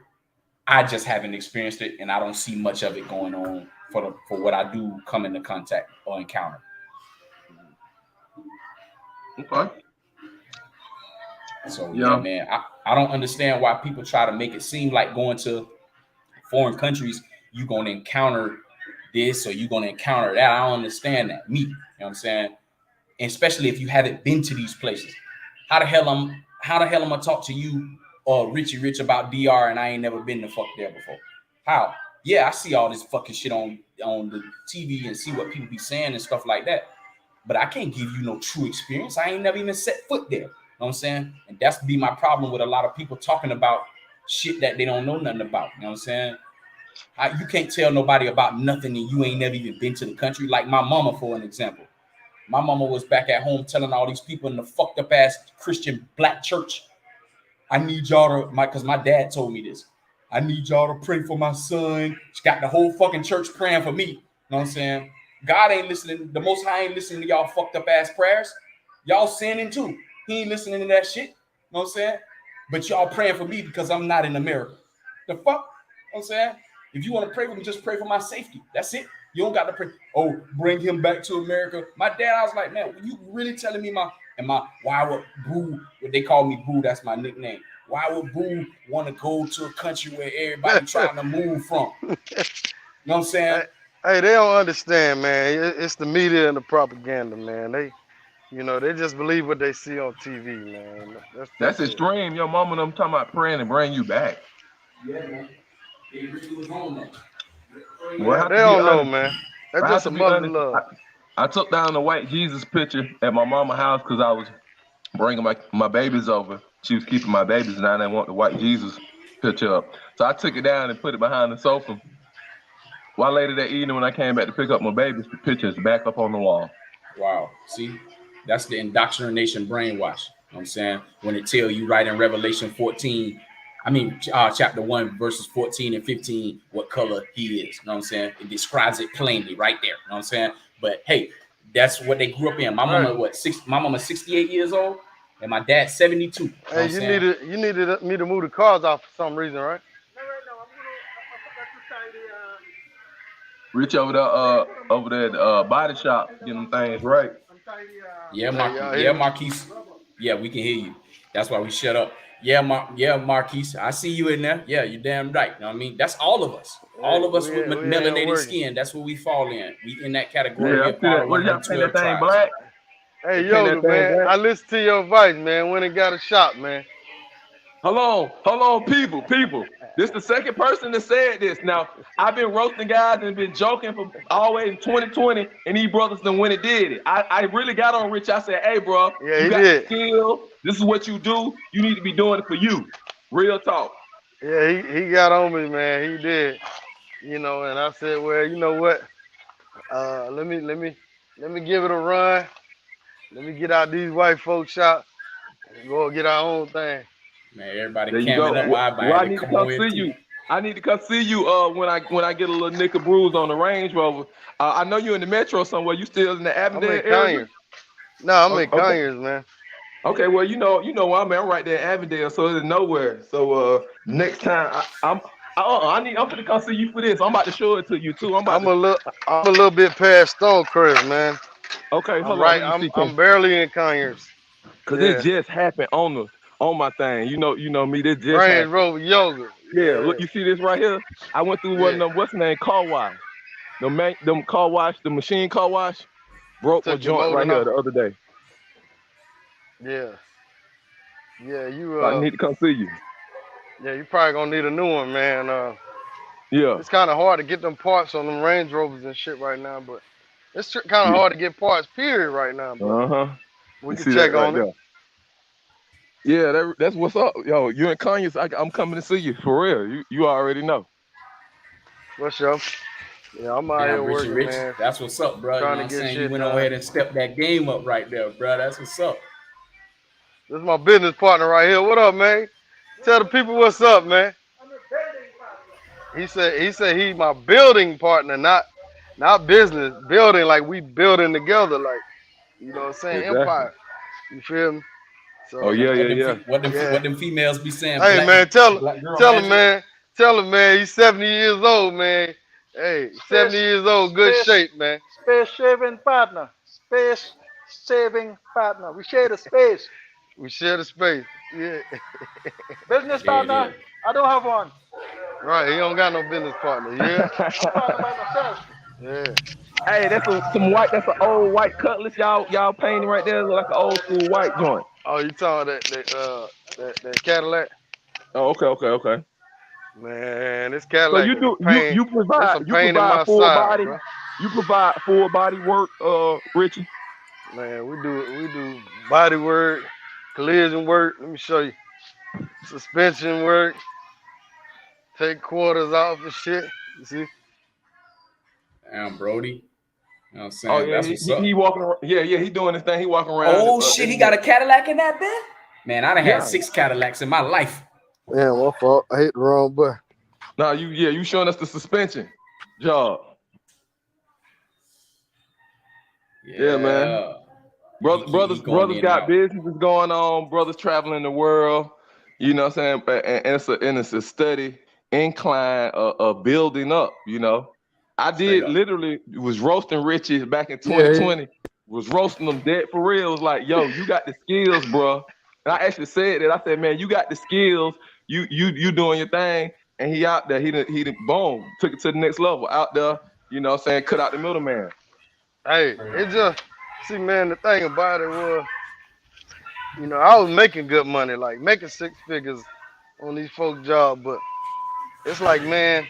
I just haven't experienced it, and I don't see much of it going on for what I do come into contact or encounter. Okay. So yeah, man, I don't understand why people try to make it seem like going to foreign countries, you're gonna encounter this or you're gonna encounter that. I don't understand that. Me, you know what I'm saying? And especially if you haven't been to these places. How the hell am I gonna talk to you or Richie Rich about DR and I ain't never been to fuck there before? How? Yeah, I see all this fucking shit on the TV and see what people be saying and stuff like that. But I can't give you no true experience. I ain't never even set foot there. You know what I'm saying? And that's be my problem with a lot of people talking about shit that they don't know nothing about. You know what I'm saying? You can't tell nobody about nothing and you ain't never even been to the country. Like my mama, for an example. My mama was back at home telling all these people in the fucked up ass Christian black church, I need y'all to, because my dad told me this. I need y'all to pray for my son. She got the whole fucking church praying for me. You know what I'm saying? God ain't listening. The Most High ain't listening to y'all fucked up ass prayers. Y'all sinning too. He ain't listening to that shit. You know what I'm saying? But y'all praying for me because I'm not in America. The fuck? You know what I'm saying? If you want to pray for me, just pray for my safety. That's it. You don't got to pray. Oh, bring him back to America. My dad, I was like, man, you really telling me why would Boo, what they call me Boo, that's my nickname. Why would Boo want to go to a country where everybody trying to move from? You know what I'm saying? Hey, they don't understand, man. It's the media and the propaganda, man. They just believe what they see on TV, man. That's it. extreme. Your mama them talking about praying and bring you back. Yeah, man. They really was on that. Well, I have They to be don't know, honest. man. That's I have just to a be mother honest. love. I took down the white Jesus picture at my mama's house because I was bringing my babies over. She was keeping my babies, and I didn't want the white Jesus picture up. So I took it down and put it behind the sofa. While later that evening, when I came back to pick up my babies, the picture is back up on the wall. Wow. See, that's the indoctrination brainwash. You know what I'm saying? When it tell you right in Revelation 14, chapter 1, verses 14 and 15, what color he is. You know what I'm saying? It describes it plainly right there. You know what I'm saying? But hey, that's what they grew up in. My mama, my mama's 68 years old, and my dad's 72. You know what I'm saying? You needed me to move the cars off for some reason, right? Rich over there at the body shop, getting them things right. Yeah, Marquise. Yeah, we can hear you. That's why we shut up. Yeah, Marquise. I see you in there. Yeah, you're damn right. You know what I mean? That's all of us. All of us with melanated skin. That's what we fall in. We in that category. Yeah, We a part of what y'all paint that thing tribes. black? Hey, Yoga, man. I listen to your advice, man. When it got a shop, man. Hold on, people. This the second person that said this. Now, I've been roasting guys and been joking for always in 2020, and these brothers done when it did it. I really got on Rich. I said, hey, bro, you got the skill. This is what you do. You need to be doing it for you. Real talk. Yeah, he got on me, man. He did. And I said, well, you know what? Let me give it a run. Let me get out these white folks shop and go get our own thing. Man, everybody there you go. I need to come see you. I need to come see you when I get a little nick of bruise on the Range Rover. I know you're in the metro somewhere. You still in the Avondale area? No, I'm in Conyers, man. Okay, well, you know where I'm at. I'm right there in Avondale, so it's nowhere. So next time I'm gonna come see you for this. I'm about to show it to you too. I'm a little bit past Stonecrest, man. Okay, hold on. I'm barely in Conyers. Cause it just happened on my thing. You know me. This just Range happened. Rover Yoga. Yeah, look, you see this right here? I went through one of them, what's the name, car wash. Them car wash, the machine car wash, broke my joint right here the other day. Yeah. Yeah, so I need to come see you. Yeah, you probably gonna need a new one, man. Yeah. It's kind of hard to get them parts on them Range Rovers and shit right now, but it's kind of hard to get parts, period, right now. But we can check on it. Yeah, that's what's up. Yo, you in Conyers, I'm coming to see you, for real. You already know. What's up? Yeah, I'm out here working, Rich. man. That's what's up, bro. Trying you know to get shit you went done. on ahead and stepped that game up right there, bro. That's what's up. This is my business partner right here. What up, man? Tell the people what's up, man. He said he's my building partner, not business. Building, like we building together, like, you know what I'm saying? Exactly. Empire. You feel me? So, What them females be saying? Hey, man, tell him, man. He's 70 years old, man. Hey, 70 years old, good shape, man. Space saving partner. Space saving partner. We share the space. We share the space. Yeah. Business partner? I don't have one. Right, he don't got no business partner. Yeah. I'm partner by myself. Yeah. Hey, that's some white. That's an old white Cutlass. Y'all painting right there look like an old school white joint. Oh, you talking that Cadillac? Oh, okay. Man, this Cadillac. So you provide full body. Bro. You provide full body work, Richie. Man, we do body work, collision work. Let me show you. Suspension work. Take quarters off and shit. You see? Damn, Brody. You know what I'm saying? Oh, yeah, that's what's up. He walking around. Yeah, he doing his thing. He walking around. Oh, shit, he got a Cadillac in that bed? Man, I done had 6 Cadillacs in my life. Yeah, my fault. I hit the wrong button. No, you showing us the suspension job. Yeah, man. Yeah. Brothers He going in and got out. businesses going on. Brothers traveling the world. You know what I'm saying? And it's a steady incline of building up. You know, I Straight did up. literally was roasting Richie back in Yeah, 2020. Was roasting them dead for real. It was like, yo, you got the skills, bro. And I actually said that. I said, man, you got the skills. You doing your thing. And he out there. He done boom, took it to the next level. Out there. You know what I'm saying? Cut out the middleman. hey, it just see, man. The thing about it was, I was making good money, like making six figures on these folks' job, but it's like, man,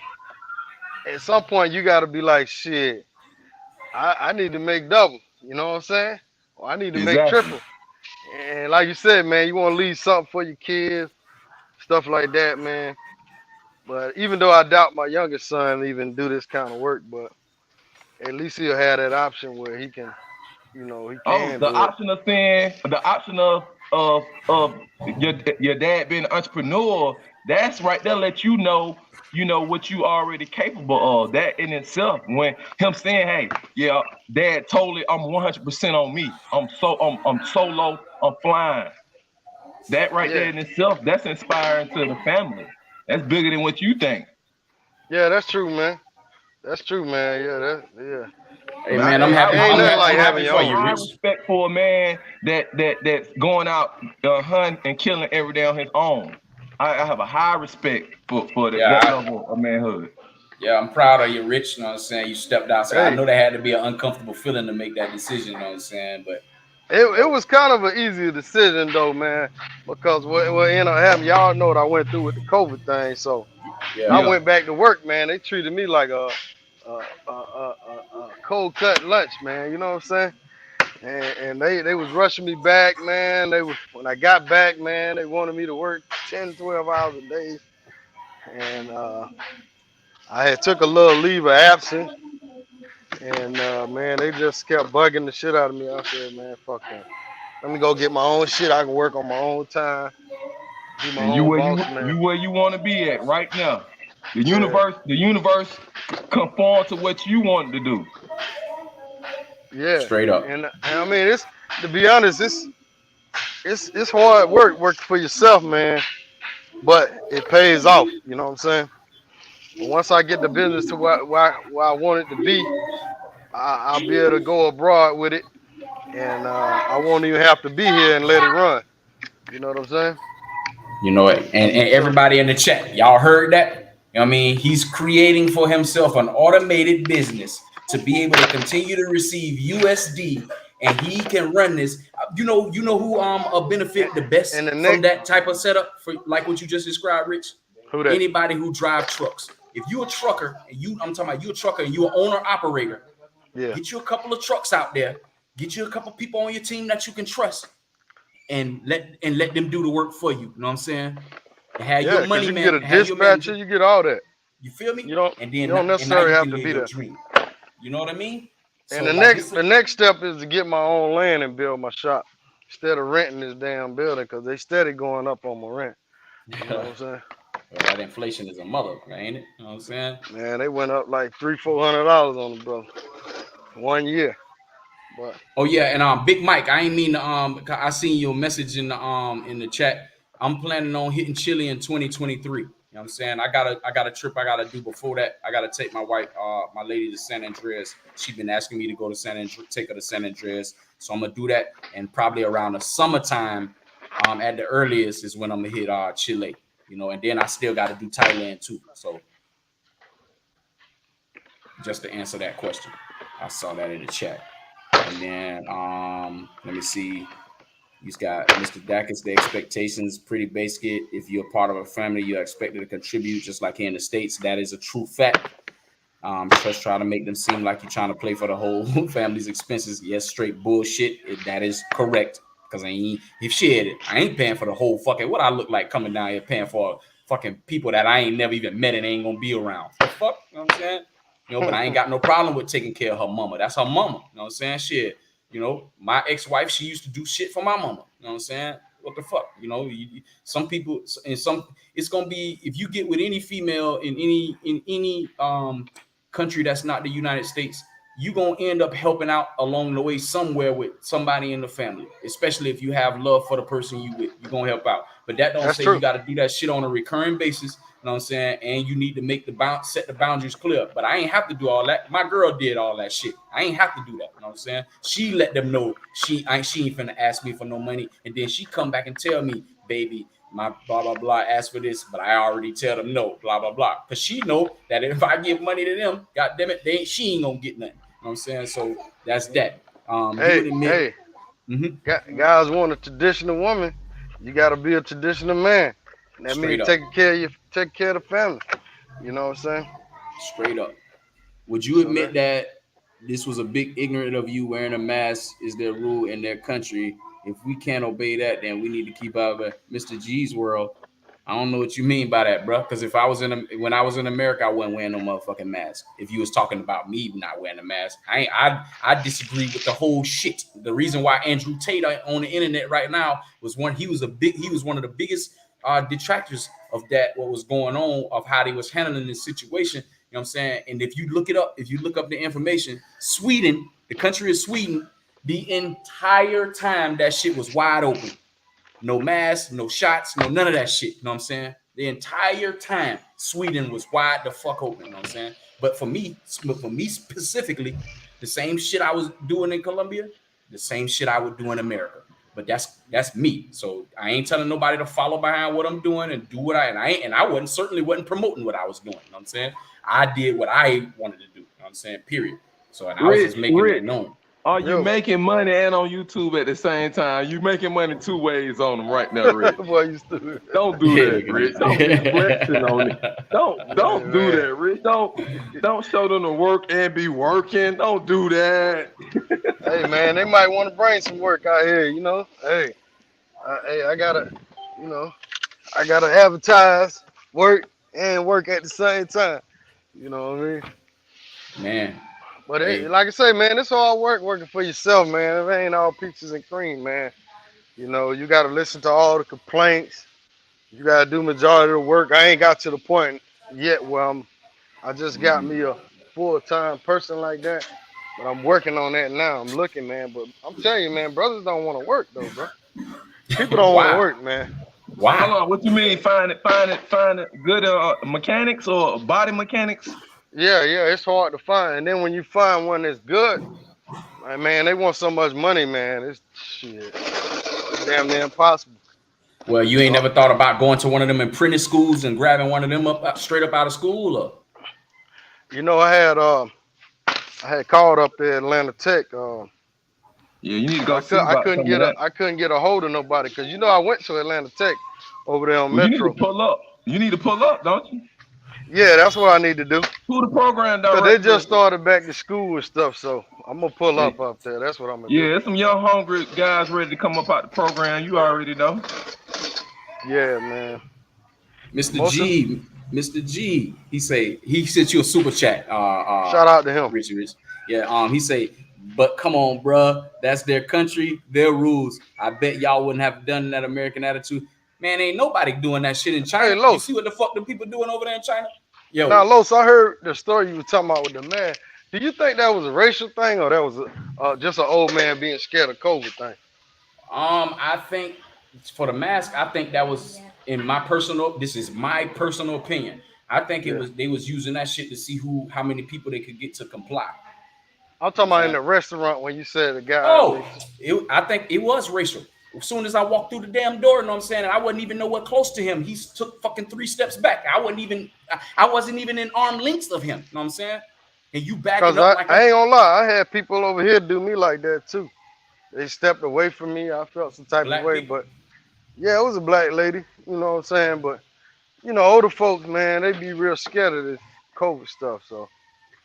at some point you got to be like, shit, I need to make double. You know what I'm saying? Or I need to make Exactly. triple. And like you said, man, you want to leave something for your kids, stuff like that, man. But even though I doubt my youngest son even do this kind of work, but at least he'll have that option where he can, he Oh, can the do it. option of saying the option of your dad being an entrepreneur, that's right there let you know what you already capable of. That in itself, when him saying, hey, yeah, dad, totally, I'm 100% on me. I'm solo, I'm flying. That right there Yeah, in itself, that's inspiring to the family. That's bigger than what you think. yeah, that's true, man. That's true, man. Yeah. Hey Man, man, I'm Ain't, happy. ain't I'm nothing happy. like I'm having happy your for a you, own. high Rich. respect for a man that's going out hunting and killing every day on his own. I have a high respect for that Yeah, level of manhood. I'm proud of you, Rich. You know what I'm saying? You stepped out. So I Hey, know that had to be an uncomfortable feeling to make that decision. You know what I'm saying? But it was kind of an easier decision though, man, because what ended up happening, y'all know what I went through with the COVID thing. So I yeah, Yeah. went back to work, man. They treated me like a cold cut lunch, man. You know what I'm saying? And they was rushing me back, man. They was when I got back, man. They wanted me to work 10, 12 hours a day, and I had took a little leave of absence, and man, they just kept bugging the shit out of me. I said, man, fuck that. Let me go get my own shit. I can work on my own time, be my And you own where boss, you man. where you want to be at right now. Yeah, The universe conform to what you want to do. yeah. straight up. And I mean, it's to be honest, it's hard work working for yourself, man. But it pays off. You know what I'm saying? And once I get the business to where I want it to be, I'll be able to go abroad with it, and I won't even have to be here and let it run. You know what I'm saying? You know it. And So everybody in the chat, y'all heard that? You know what I mean? He's creating for himself an automated business to be able to continue to receive USD, and he can run this. You know who and, benefit the best and the from next that type of setup for like what you just described, Rich? who that? Anybody who drive trucks. If you a trucker and I'm talking about you a trucker and you an owner operator, Yeah, get you a couple of trucks out there, get you a couple people on your team that you can trust, and let them do the work for you. You know what I'm saying? And have your yeah, because money you can get man, a have your dispatcher, manager. you get all that. You feel me? You don't And you then don't and now necessarily you have can to live be your there. dream. You know what I mean? And So like it's the next step is to get my own land and build my shop instead of renting this damn building because they steady going up on my rent. You know what I'm saying? well, that inflation is a mother, ain't it? You know what I'm saying? Man, they went up like $300-400 on the brother 1 year. But Oh yeah, and Big Mike, I ain't mean to I seen your message in the chat. I'm planning on hitting Chile in 2023. You know what I'm saying? I got a trip I gotta do before that. I gotta take my wife, my lady to San Andreas. She been asking me to go to take her to San Andreas. So I'm gonna do that, and probably around the summertime, at the earliest is when I'm gonna hit Chile. And then I still gotta do Thailand too. So just to answer that question. I saw that in the chat. And then let me see. He's got Mr. Dacus. The expectations pretty basic. If you're part of a family, you're expected to contribute, just like here in the States. That is a true fact. Just try to make them seem like you're trying to play for the whole family's expenses. Yes, straight bullshit. That is correct. Because I ain't paying for the whole fucking. What I look like coming down here paying for fucking people that I ain't never even met and ain't gonna be around. The fuck, you know what I'm saying? But I ain't got no problem with taking care of her mama. That's her mama. You know what I'm saying? Shit. My ex-wife, she used to do shit for my mama. You know what I'm saying? What the fuck? Some people and some. It's gonna be if you get with any female in any country that's not the United States, you're going to end up helping out along the way somewhere with somebody in the family, especially if you have love for the person you with. You're going to help out. But that don't That's say you true. got to do that shit on a recurring basis. You know what I'm saying? And you need to make set the boundaries clear. But I ain't have to do all that. My girl did all that shit. I ain't have to do that. You know what I'm saying? She let them know she ain't finna ask me for no money. And then she come back and tell me, baby, my blah blah blah asked for this, but I already tell them no, blah blah blah. Cause she know that if I give money to them, god damn it, she ain't gonna get nothing. You know what I'm saying? So that's that. You Hey, would admit, hey, mm-hmm, guys want a traditional woman. You got to be a traditional man. That straight means up, take care of the family. You know what I'm saying? straight up. Would you So that admit that this was a big ignorant of you wearing a mask is their rule in their country? If we can't obey that, then we need to keep out of Mr. G's world. I don't know what you mean by that, bro. Because if I was when I was in America, I wasn't wearing no motherfucking mask. If you was talking about me not wearing a mask, I disagree with the whole shit. The reason why Andrew Tate on the internet right now was he was one of the biggest detractors of that, what was going on, of how they was handling this situation. You know what I'm saying? And if you look up the information, Sweden, the country of Sweden, the entire time that shit was wide open. No masks, no shots, no none of that shit. You know what I'm saying? The entire time, Sweden was wide the fuck open. You know what I'm saying? But for me specifically, the same shit I was doing in Colombia, the same shit I would do in America. But that's me. So I ain't telling nobody to follow behind what I'm doing and do what I wasn't promoting what I was doing. You know what I'm saying? I did what I wanted to do. You know what I'm saying? Period. So and I was just making that Rich, known. are you yo, making money and on YouTube at the same time? You making money two ways on them right now, Rich. boy, you stupid. Don't do Yeah, that, look Rich. at Don't be this. flexing on it. Hey, Don't do man. that, Rich. Don't show them the work and be working. Don't do that. Hey, man, they might want to bring some work out here. You know. Hey, I gotta, you know, I gotta advertise, work, and work at the same time. You know what I mean? Man, But hey, like I say, man, it's hard work working for yourself, man. It ain't all peaches and cream, man. You know, you got to listen to all the complaints. You got to do majority of the work. I ain't got to the point yet where I just got me a full-time person like that. But I'm working on that now. I'm looking, man. But I'm telling you, man, brothers don't want to work though, bro. People don't want to why? work, man. Hold Why? on. What you mean? Find it. Good mechanics or body mechanics? Yeah, it's hard to find. And then when you find one that's good, like, man, they want so much money, man. It's shit. It's damn near impossible. Well, you ain't So, never thought about going to one of them apprentice schools and grabbing one of them up straight up out of school, or you know, I had called up there at Atlanta Tech. Yeah, you need to But go see I about couldn't some of get that. a hold of nobody because you know I went to Atlanta Tech over there on Well, you need to Metro. pull up. You need to pull up, don't you? Yeah, that's what I need to do. Who the program Cause they director? just started back to school and stuff, so I'm gonna pull Yeah, up there. That's what I'm gonna yeah, do. there's some young hungry guys ready to come up out the program. You already know. Yeah, man. Mr. Most of G, Mr. G, he sent you a super chat, shout out to him. Richie Rich. Yeah, he say, but come on, bruh, that's their country, their rules. I bet y'all wouldn't have done that American attitude. Man, ain't nobody doing that shit in Hey, China. You Los. see what the fuck the people doing over there in China? Now, Yo, Los, I heard the story you were talking about with the man. Do you think that was a racial thing or that was just an old man being scared of COVID thing? I think for the mask, I think that was this is my personal opinion. I think Yeah. they was using that shit to see how many people they could get to comply. I'm You know what talking I'm about in saying? the restaurant when you said the guy. Oh, I think it was racial. As soon as I walked through the damn door, you know what I'm saying? And I wasn't even nowhere close to him. He took fucking 3 steps back. I wasn't even in arm length of him. You know what I'm saying? And you backing Cause up like I a ain't gonna lie, I had people over here do me like that too. They stepped away from me. I felt some type of black way, people. but yeah, it was a black lady. You know what I'm saying? But you know, older folks, man, they be real scared of this COVID stuff. So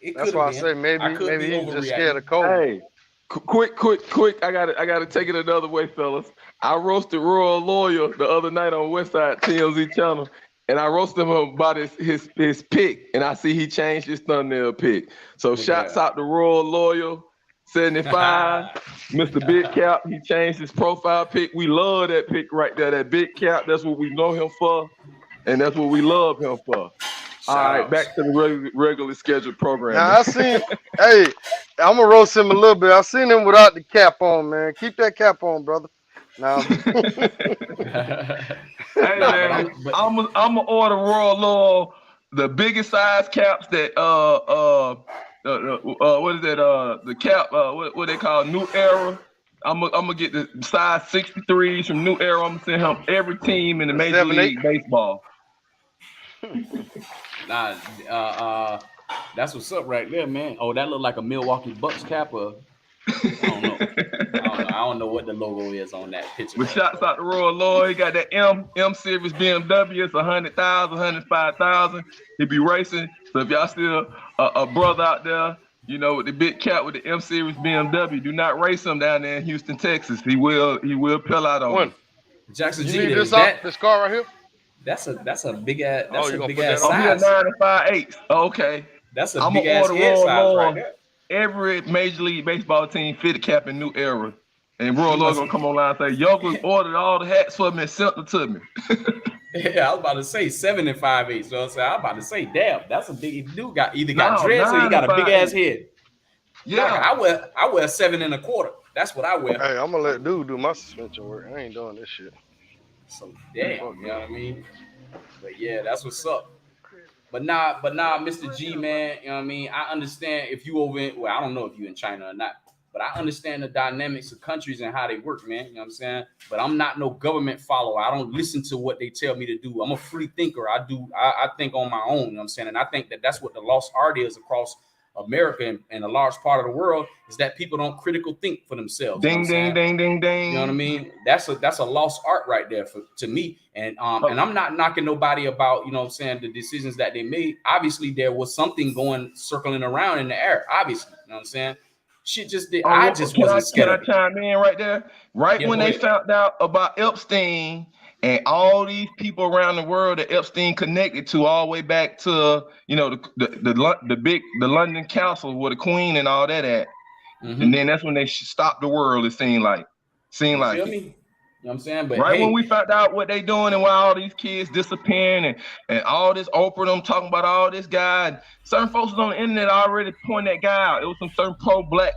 It that's could have why I been. say I maybe could be he was just scared overreacting. of COVID. Hey, quick! I gotta take it another way, fellas. I roasted Royal Lawyer the other night on Westside TMZ channel, and I roasted him about his pick, and I see he changed his thumbnail pick. So Look at shouts out to Royal Lawyer 75, that. Mr. Big Cap. He changed his profile pic. We love that pic right there, that Big Cap. That's what we know him for, and that's what we love him for. All Shout right, outs. back to the regularly scheduled program. Now I seen, hey, I'm gonna roast him a little bit. I seen him without the cap on, man. Keep that cap on, brother. Now, Hey Nah, man, but I'm gonna order Royal Law the biggest size caps that what is that the cap what they call New Era. I'm gonna get the size 63s from New Era. I'm gonna send him every team in the the Major 7-8. League Baseball. nah, that's what's up right there, man. Oh, that look like a Milwaukee Bucks cap. I don't know. I don't know what the logo is on that picture. But shouts out to Royal Law. He got that M series BMW. It's 100,000, 105,000. He be racing. So if y'all still a brother out there, you know, with the big cap with the M series BMW, do not race him down there in Houston, Texas. He will pill out on One. you. Jackson You G, need is this out, that this car right here. that's a big ass Oh, that's you a gonna big put that ass on? Oh, he a size. 9 5/8. Okay. That's a I'm big gonna ass order head Royal size right Law. there. Every Major League Baseball team fitted cap in New Era. And Royal He Law must. gonna come online and say, Yokel ordered all the hats for me and sent them to me. Yeah, I was about to say 7 and 5/8. So I was about to say, damn, that's a big dude. Got either got No, dreads or he 9 got a big ass 5/8. head. Nah, Yeah. I wear 7 1/4. That's what I wear. Hey, I'm gonna let dude do my suspension work. I ain't doing this shit. So damn, Fuck you know no. what I mean? But yeah, that's what's up. But nah, Mr. G, man, you know what I mean? I understand if you over in, well, I don't know if you in China or not, but I understand the dynamics of countries and how they work, man. You know what I'm saying? But I'm not no government follower. I don't listen to what they tell me to do. I'm a free thinker. I think on my own, you know what I'm saying? And I think that that's what the lost art is across America and a large part of the world is that people don't critical think for themselves. You know what I'm Ding, ding, saying? ding, ding, ding. You know what I mean? That's a lost art right there to me. And I'm not knocking nobody about, you know what I'm saying, the decisions that they made. Obviously, there was something circling around in the air. Obviously, you know what I'm saying? Shit just did. I just Can wasn't scared I of it. chime in right there? Right Yeah, when go they ahead. found out about Epstein and all these people around the world that Epstein connected to, all the way back to the London Council with the Queen and all that at, and then that's when they stopped the world. It seemed like You it. feel me? You know what I'm saying? But Right when hey, we found out what they doing and why all these kids disappearing and all this Oprah them talking about all this guy, and certain folks on the internet already pointing that guy out. It was some certain pro-black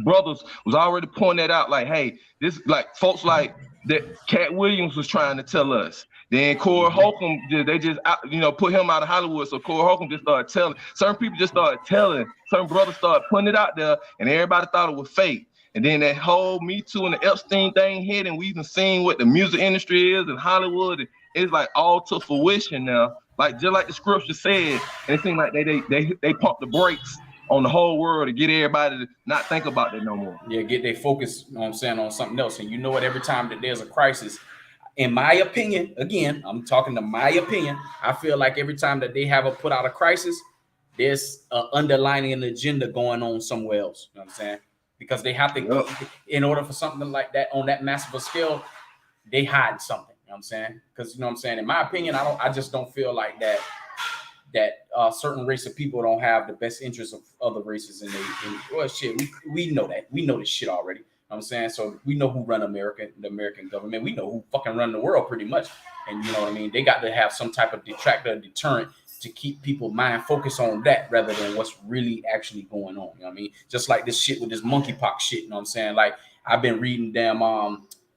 brothers was already pointing that out, like, hey, this like folks like that Cat Williams was trying to tell us. Then Corey Holcomb, they just put him out of Hollywood. So Corey Holcomb just started telling. Certain people just started telling. Certain brothers started putting it out there, and everybody thought it was fake. And then that whole Me Too and the Epstein thing hit, and we even seen what the music industry is in Hollywood. And it's like all to fruition now. Like just like the scripture said, and it seemed like they pumped the brakes on the whole world to get everybody to not think about that no more. yeah, get their focus, you know what I'm saying, on something else. And you know what? Every time that there's a crisis, in my opinion, again, I'm talking to my opinion, I feel like every time that they have put out a crisis, there's an underlining agenda going on somewhere else. You know what I'm saying? Because they have to, in order for something like that on that massive a scale, they hide something. You know what I'm saying? Because you know what I'm saying. In my opinion, I just don't feel like that certain race of people don't have the best interests of other races, and well, shit, we know that. We know this shit already. You know what I'm saying? So we know who run America, the American government. We know who fucking run the world pretty much. And you know what I mean? They got to have some type of detractor, deterrent to keep people mind focused on that rather than what's really actually going on. You know what I mean? Just like this shit with this monkeypox shit. You know what I'm saying? Like I've been reading damn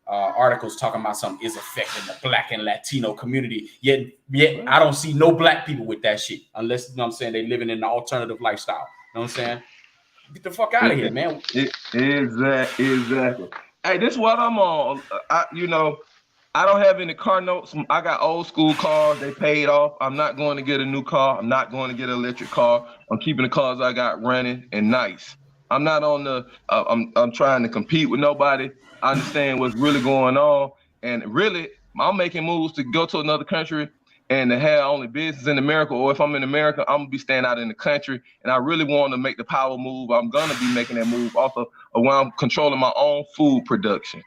articles talking about something is affecting the Black and Latino community. Yet I don't see no black people with that shit unless, you know what I'm saying, they living in an alternative lifestyle. You know what I'm saying? Get the fuck out of here, man. Exactly. Hey, this is what I'm on. I don't have any car notes. I got old school cars. They paid off. I'm not going to get a new car. I'm not going to get an electric car. I'm keeping the cars I got running and nice. I'm not on the. I'm trying to compete with nobody. I understand what's really going on, and really, I'm making moves to go to another country and to have only business in America. Or if I'm in America, I'm gonna be staying out in the country. And I really want to make the power move. I'm gonna be making that move also when I'm controlling my own food production.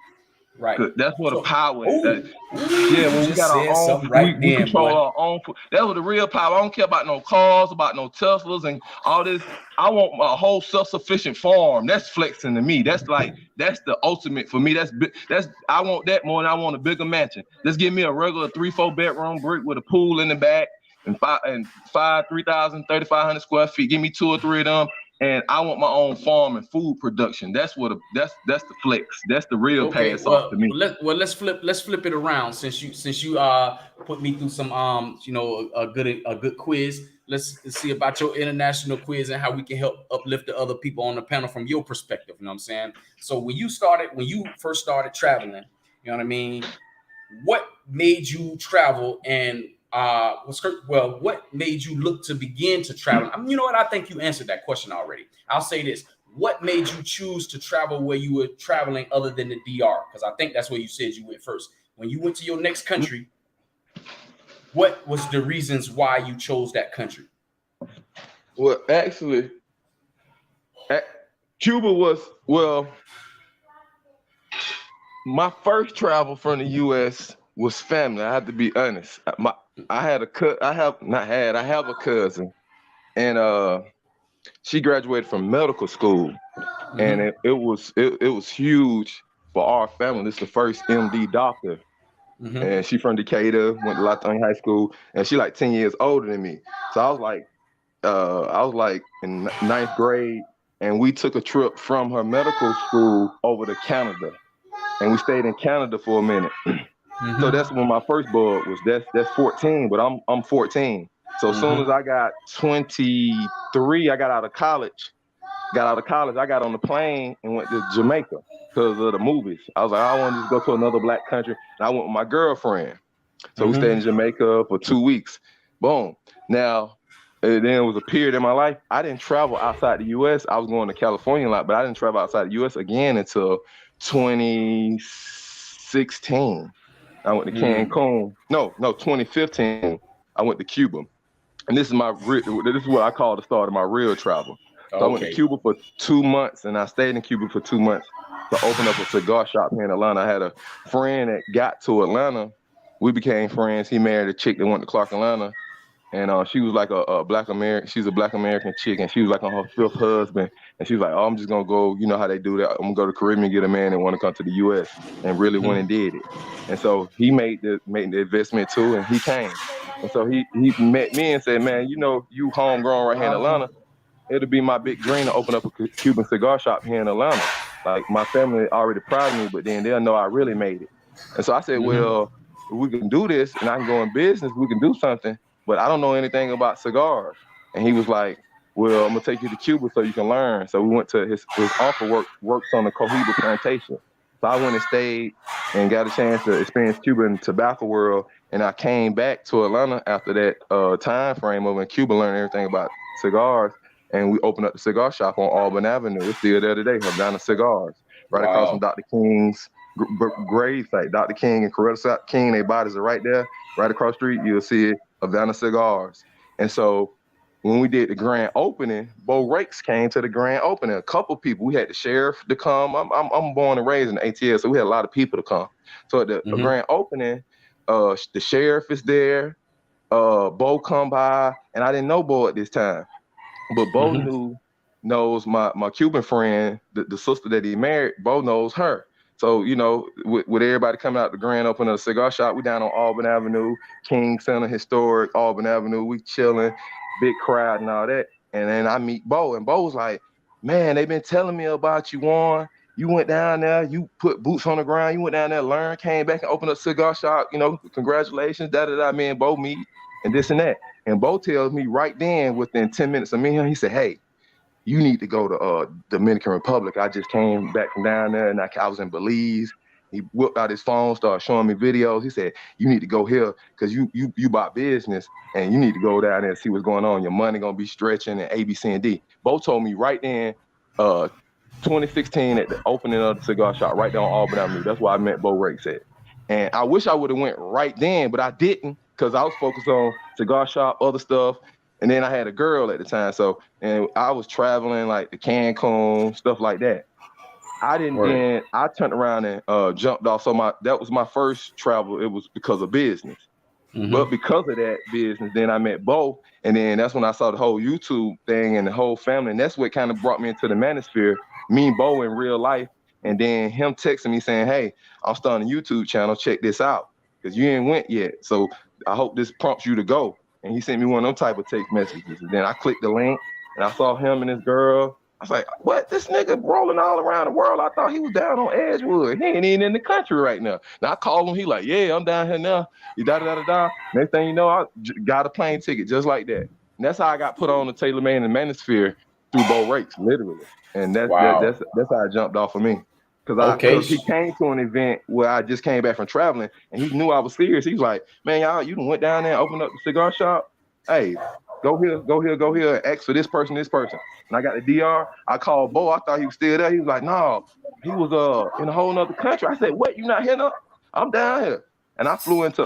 Right. That's what the power is. Yeah, when we got our own, we control our own food. That was the real power. I don't care about no cars, about no Teslas and all this. I want my whole self-sufficient farm. That's flexing to me. That's the ultimate for me. I want that more than I want a bigger mansion. Just give me a regular 3-4 bedroom brick with a pool in the back and 3,000, 3,500 square feet. Give me 2 or 3 of them, and I want my own farm and food production. That's that's the flex. That's the real Okay, pass off to me. let's flip it around since you put me through some a good quiz. Let's see about your international quiz and how we can help uplift the other people on the panel from your perspective. You know what I'm saying? So when you first started traveling, you know what I mean? What made you travel and what made you look to begin to travel? I mean, you know what? I think you answered that question already. I'll say this. What made you choose to travel where you were traveling other than the DR? Because I think that's where you said you went first. When you went to your next country, what was the reasons why you chose that country? Well, actually, Cuba was, my first travel from the U.S. was family. I have to be honest. I have a cousin, and she graduated from medical school, and it was huge for our family. This is the first MD doctor, and she from Decatur, went to Latonia High School, and she like 10 years older than me. So I was like in 9th grade, and we took a trip from her medical school over to Canada, and we stayed in Canada for a minute. So that's when my first bug was. That's 14, but I'm 14. So as soon as I got 23, I got out of college. I got on the plane and went to Jamaica because of the movies. I was like, I want to just go to another black country, and I went with my girlfriend. So we stayed in Jamaica for 2 weeks. Boom. Now, then it was a period in my life. I didn't travel outside the U.S. I was going to California a lot, but I didn't travel outside the U.S. again until 2016. I went to Cancun. No, 2015. I went to Cuba, and this is what I call the start of my real travel. So I went to Cuba for 2 months, and I stayed in Cuba for 2 months to open up a cigar shop here in Atlanta. I had a friend that got to Atlanta. We became friends. He married a chick that went to Clark, Atlanta, and she was like a Black American. She's a Black American chick, and she was like on her 5th husband. And she was like, "Oh, I'm just gonna go. You know how they do that. I'm gonna go to the Caribbean and get a man that want to come to the U.S." And really went and did it. And so he made the investment too, and he came. And so he met me and said, "Man, you know, you homegrown right here in Atlanta. It'll be my big dream to open up a Cuban cigar shop here in Atlanta. Like, my family already proud of me, but then they'll know I really made it." And so I said, well, if we can do this and I can go in business, we can do something, but I don't know anything about cigars. And he was like, well, I'm gonna take you to Cuba so you can learn. So we went to his uncle works on the Cohiba plantation. So I went and stayed and got a chance to experience Cuba in the tobacco world. And I came back to Atlanta after that time frame over in Cuba, learning everything about cigars. And we opened up the cigar shop on Auburn Avenue. It's still there today, Havana Cigars, right across from Dr. King's grave site. Dr. King and Coretta King, their bodies are right there, right across the street. You'll see it, Havana Cigars. And so when we did the grand opening, Bo Rakes came to the grand opening. A couple people, we had the sheriff to come. I'm born and raised in the ATL, so we had a lot of people to come. So at the grand opening, the sheriff is there. Bo come by, and I didn't know Bo at this time. But Bo knows my Cuban friend, the sister that he married. Bo knows her. So, you know, with everybody coming out the grand opening of the cigar shop, we down on Auburn Avenue, King Center, historic Auburn Avenue. We chilling, big crowd and all that. And then I meet Bo, and Bo was like, "Man, they've been telling me about you, Warren. You went down there, you put boots on the ground, you went down there, learned, came back and opened up a cigar shop. You know, congratulations, da-da-da." Me and Bo meet and this and that. And Bo tells me right then, within 10 minutes of me and him, he said, "Hey, you need to go to Dominican Republic. I just came back from down there, and I was in Belize." He whipped out his phone, started showing me videos. He said, "You need to go here because you bought business, and you need to go down there and see what's going on. Your money gonna be stretching and A, B, C, and D." Bo told me right then, 2016 at the opening of the cigar shop right down Auburn Avenue. That's why I met Bo Rakes at. And I wish I would have went right then, but I didn't because I was focused on cigar shop, other stuff. And then I had a girl at the time. So, and I was traveling like to Cancun, stuff like that. I turned around and jumped off. So that was my first travel. It was because of business. But because of that business, then I met Bo. And then that's when I saw the whole YouTube thing and the whole family. And that's what kind of brought me into the manosphere, me and Bo in real life. And then him texting me saying, "Hey, I'm starting a YouTube channel. Check this out. Because you ain't went yet. So I hope this prompts you to go." And he sent me one of them type of text messages. And then I clicked the link and I saw him and his girl. I was like, what? This nigga rolling all around the world. I thought he was down on Edgewood. He ain't even in the country right now. Now I called him. He like, yeah, I'm down here now. You da-da-da-da-da. Next thing you know, I got a plane ticket just like that. And that's how I got put on the Taylor Man and Manosphere through Bo Rakes, literally. And that's Wow. how it jumped off of me. Okay. Because he came to an event where I just came back from traveling and he knew I was serious. He was like, man, y'all, you done went down there and opened up the cigar shop. Hey, go here, and ask for this person. And I got the DR. I called Bo. I thought he was still there. He was like, no, he was in a whole nother country. I said, what, you not here now? I'm down here. And I flew into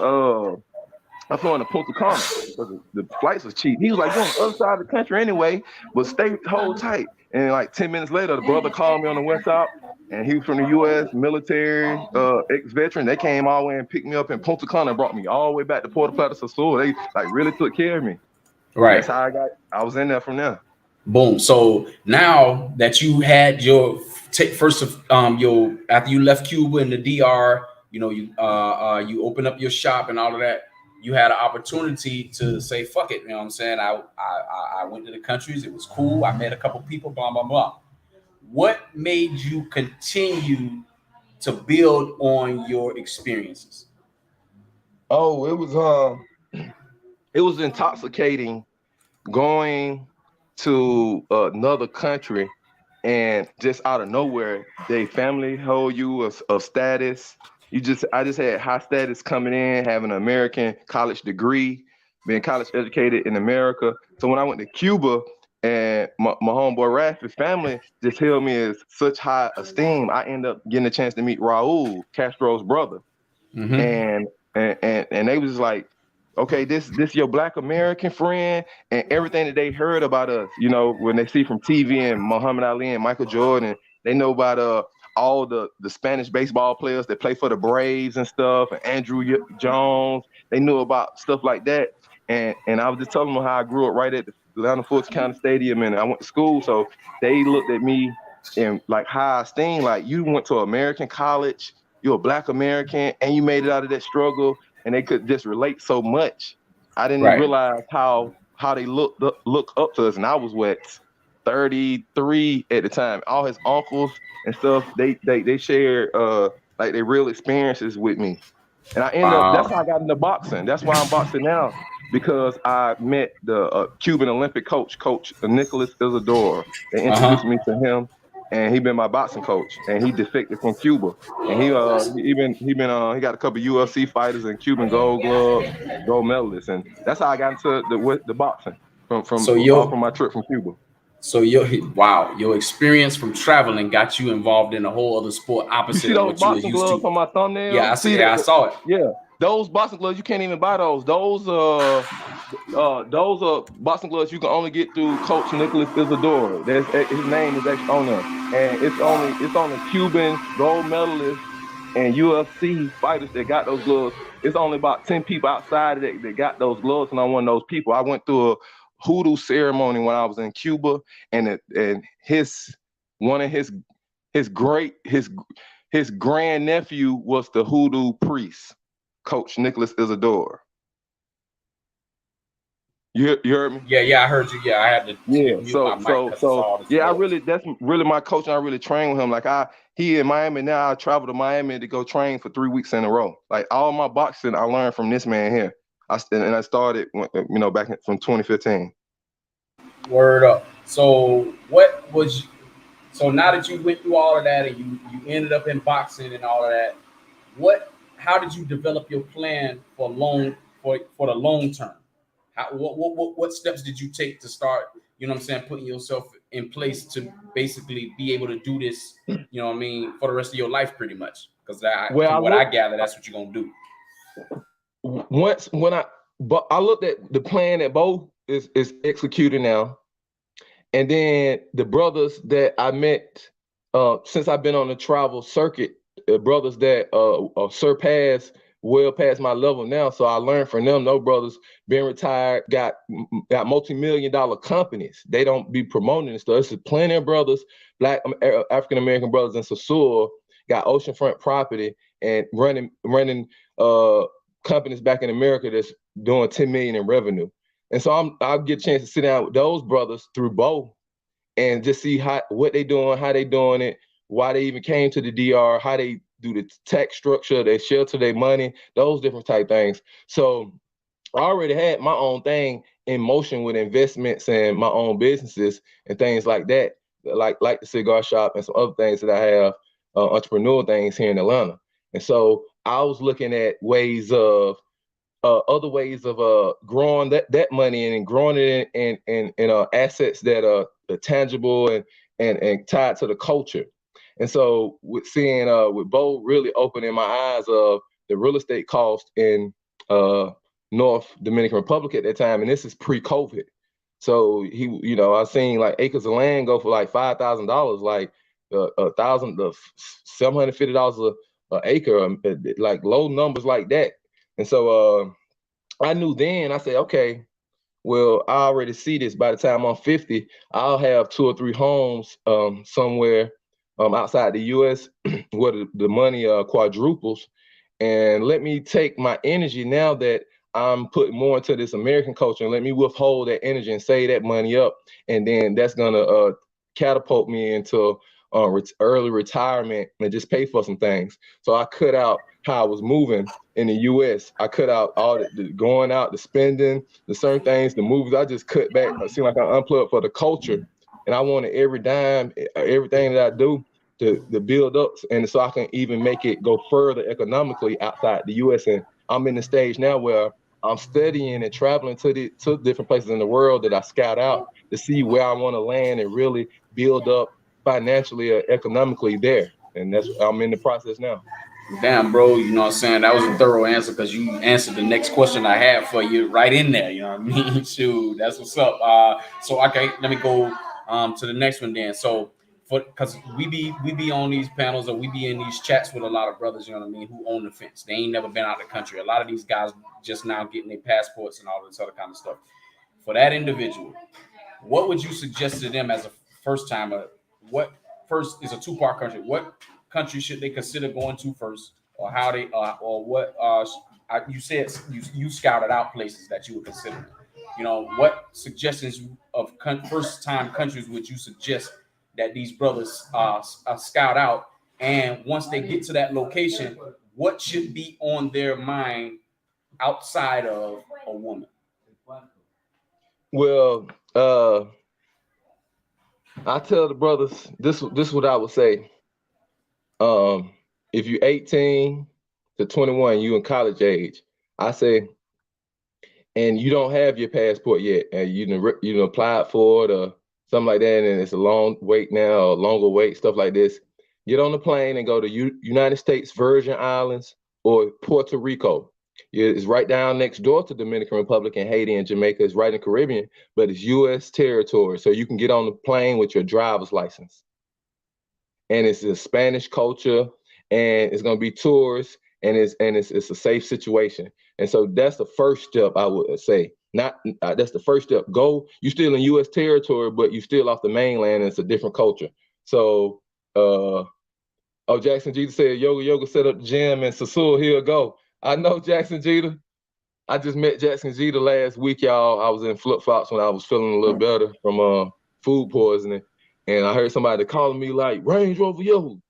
Punta Cana because the flights was cheap. He was like, you're on the other side of the country anyway, but hold tight. And like 10 minutes later, the brother called me on the WhatsApp, and he was from the U.S. military, ex-veteran. They came all the way and picked me up in Punta Cana and brought me all the way back to Puerto Plata Sur. They like really took care of me. Right. That's how I was in there from there. Boom. So now that you had your after you left Cuba and the DR, you open up your shop and all of that. You had an opportunity to say, fuck it. You know what I'm saying? I went to the countries. It was cool. I met a couple people, blah, blah, blah. What made you continue to build on your experiences? Oh, it was intoxicating going to another country and just out of nowhere, they family hold you of status. I just had high status coming in, having an American college degree, being college educated in America. So when I went to Cuba and my homeboy Rafi's family just held me as such high esteem, I ended up getting a chance to meet Raul, Castro's brother. Mm-hmm. And they was like, okay, this your Black American friend, and everything that they heard about us, when they see from TV and Muhammad Ali and Michael Jordan, they know about all the Spanish baseball players that play for the Braves and stuff, and Andrew Jones. They knew about stuff like that, and I was just telling them how I grew up right at the Atlanta Fulton County Stadium, and I went to school, so they looked at me in like high esteem, like you went to American college, you're a Black American, and you made it out of that struggle. And they could just relate so much. I didn't realize how they look up to us. And I was 33 at the time. All his uncles and stuff, they shared like their real experiences with me. And I ended up, that's how I got into boxing. That's why I'm boxing now, because I met the Cuban Olympic coach Nicholas Isidore. They introduced me to him, and he been my boxing coach, and he defected from Cuba. And he got a couple UFC fighters and Cuban gold medalists, and that's how I got into the boxing from my trip from Cuba. So your experience from traveling got you involved in a whole other sport opposite of what you were used to. You see those boxing gloves on my thumbnail? Yeah, I saw it. Yeah, those boxing gloves you can't even buy those. Those are boxing gloves you can only get through Coach Nicholas Isidore. His name is actually on there, and it's only Cuban gold medalists and UFC fighters that got those gloves. It's only about 10 people outside of that got those gloves, and I'm one of those people. I went through a hoodoo ceremony when I was in Cuba, and one of his grandnephew was the hoodoo priest, Coach Nicholas Isidore. You heard me? Yeah, I heard you. Yeah, I had to. Yeah, that's really my coach, and I really train with him. Like he in Miami now. I travel to Miami to go train for 3 weeks in a row. Like all my boxing, I learned from this man here. I started, back from 2015. Word up. So now that you went through all of that and you ended up in boxing and all of that, how did you develop your plan for the long term? What steps did you take to start, putting yourself in place to basically be able to do this, for the rest of your life pretty much? Because I gather, that's what you're going to do. I looked at the plan that Bo is executing now. And then the brothers that I met since I've been on the travel circuit, brothers that well past my level now. So I learned from them. No brothers been retired, got multi-million-dollar companies. They don't be promoting and stuff. There's plenty of brothers, Black African-American brothers in Sasur, got oceanfront property and running companies back in America that's doing $10 million in revenue. And so I'll get a chance to sit down with those brothers through both and just see what they doing, how they doing it, why they even came to the DR, how they do the tax structure, they shelter their money, those different type things. So I already had my own thing in motion with investments and my own businesses and things like that, like the cigar shop and some other things that I have, entrepreneurial things here in Atlanta. And so I was looking at ways of other ways of growing that money and growing it in assets that are tangible and tied to the culture. And so with seeing with Bo really opening my eyes of the real estate cost in North Dominican Republic at that time, and this is pre-COVID. So I seen like acres of land go for like $5,000, like $750 a acre, like low numbers like that. And so I knew then, I said, okay, well, I already see this. By the time I'm 50, I'll have 2 or 3 homes somewhere outside the US where the money quadruples. And let me take my energy now that I'm putting more into this American culture, and let me withhold that energy and save that money up. And then that's going to catapult me into early retirement and just pay for some things. So I cut out how I was moving in the US. I cut out all the going out, the spending, the certain things, the movies. I just cut back. It seemed like I unplugged for the culture. And I wanted every dime, everything that I do to build up. And so I can even make it go further economically outside the US. And I'm in the stage now where I'm studying and traveling to different places in the world that I scout out to see where I want to land and really build up financially or economically there. And I'm in the process now. Damn, bro, you know what I'm saying? That was a thorough answer because you answered the next question I had for you right in there. You know what I mean? Shoot, that's what's up. So okay, let me go to the next one then. So because we be on these panels or we be in these chats with a lot of brothers, you know what I mean, who own the fence. They ain't never been out of the country. A lot of these guys just now getting their passports and all this other kind of stuff. For that individual, what would you suggest to them as a first timer? What first is a 2-part country? What country should they consider going to first, or how they or what you said you scouted out places that you would consider. What suggestions of first time countries would you suggest that these brothers scout out, and once they get to that location, what should be on their mind outside of a woman? Well, I tell the brothers this is what I would say. If you're 18 to 21, you in college age, I say, and you don't have your passport yet, and you applied for it or something like that, and it's a long wait now, or longer wait, stuff like this. Get on the plane and go to United States Virgin Islands or Puerto Rico. It's right down next door to Dominican Republic and Haiti and Jamaica. It's right in the Caribbean, but it's U.S. territory, so you can get on the plane with your driver's license. And it's a Spanish culture, and it's going to be tourists, and it's a safe situation. And so that's the first step I would say. That's the first step. Go. You still in U.S. territory, but you still off the mainland, and it's a different culture. So, Jackson Jeter said Yoga set up the gym, and Sasul, here go. I know Jackson Jeter. I just met Jackson Jeter last week, y'all. I was in flip-flops when I was feeling a little better from food poisoning. And I heard somebody calling me like, Range Rover Yoga.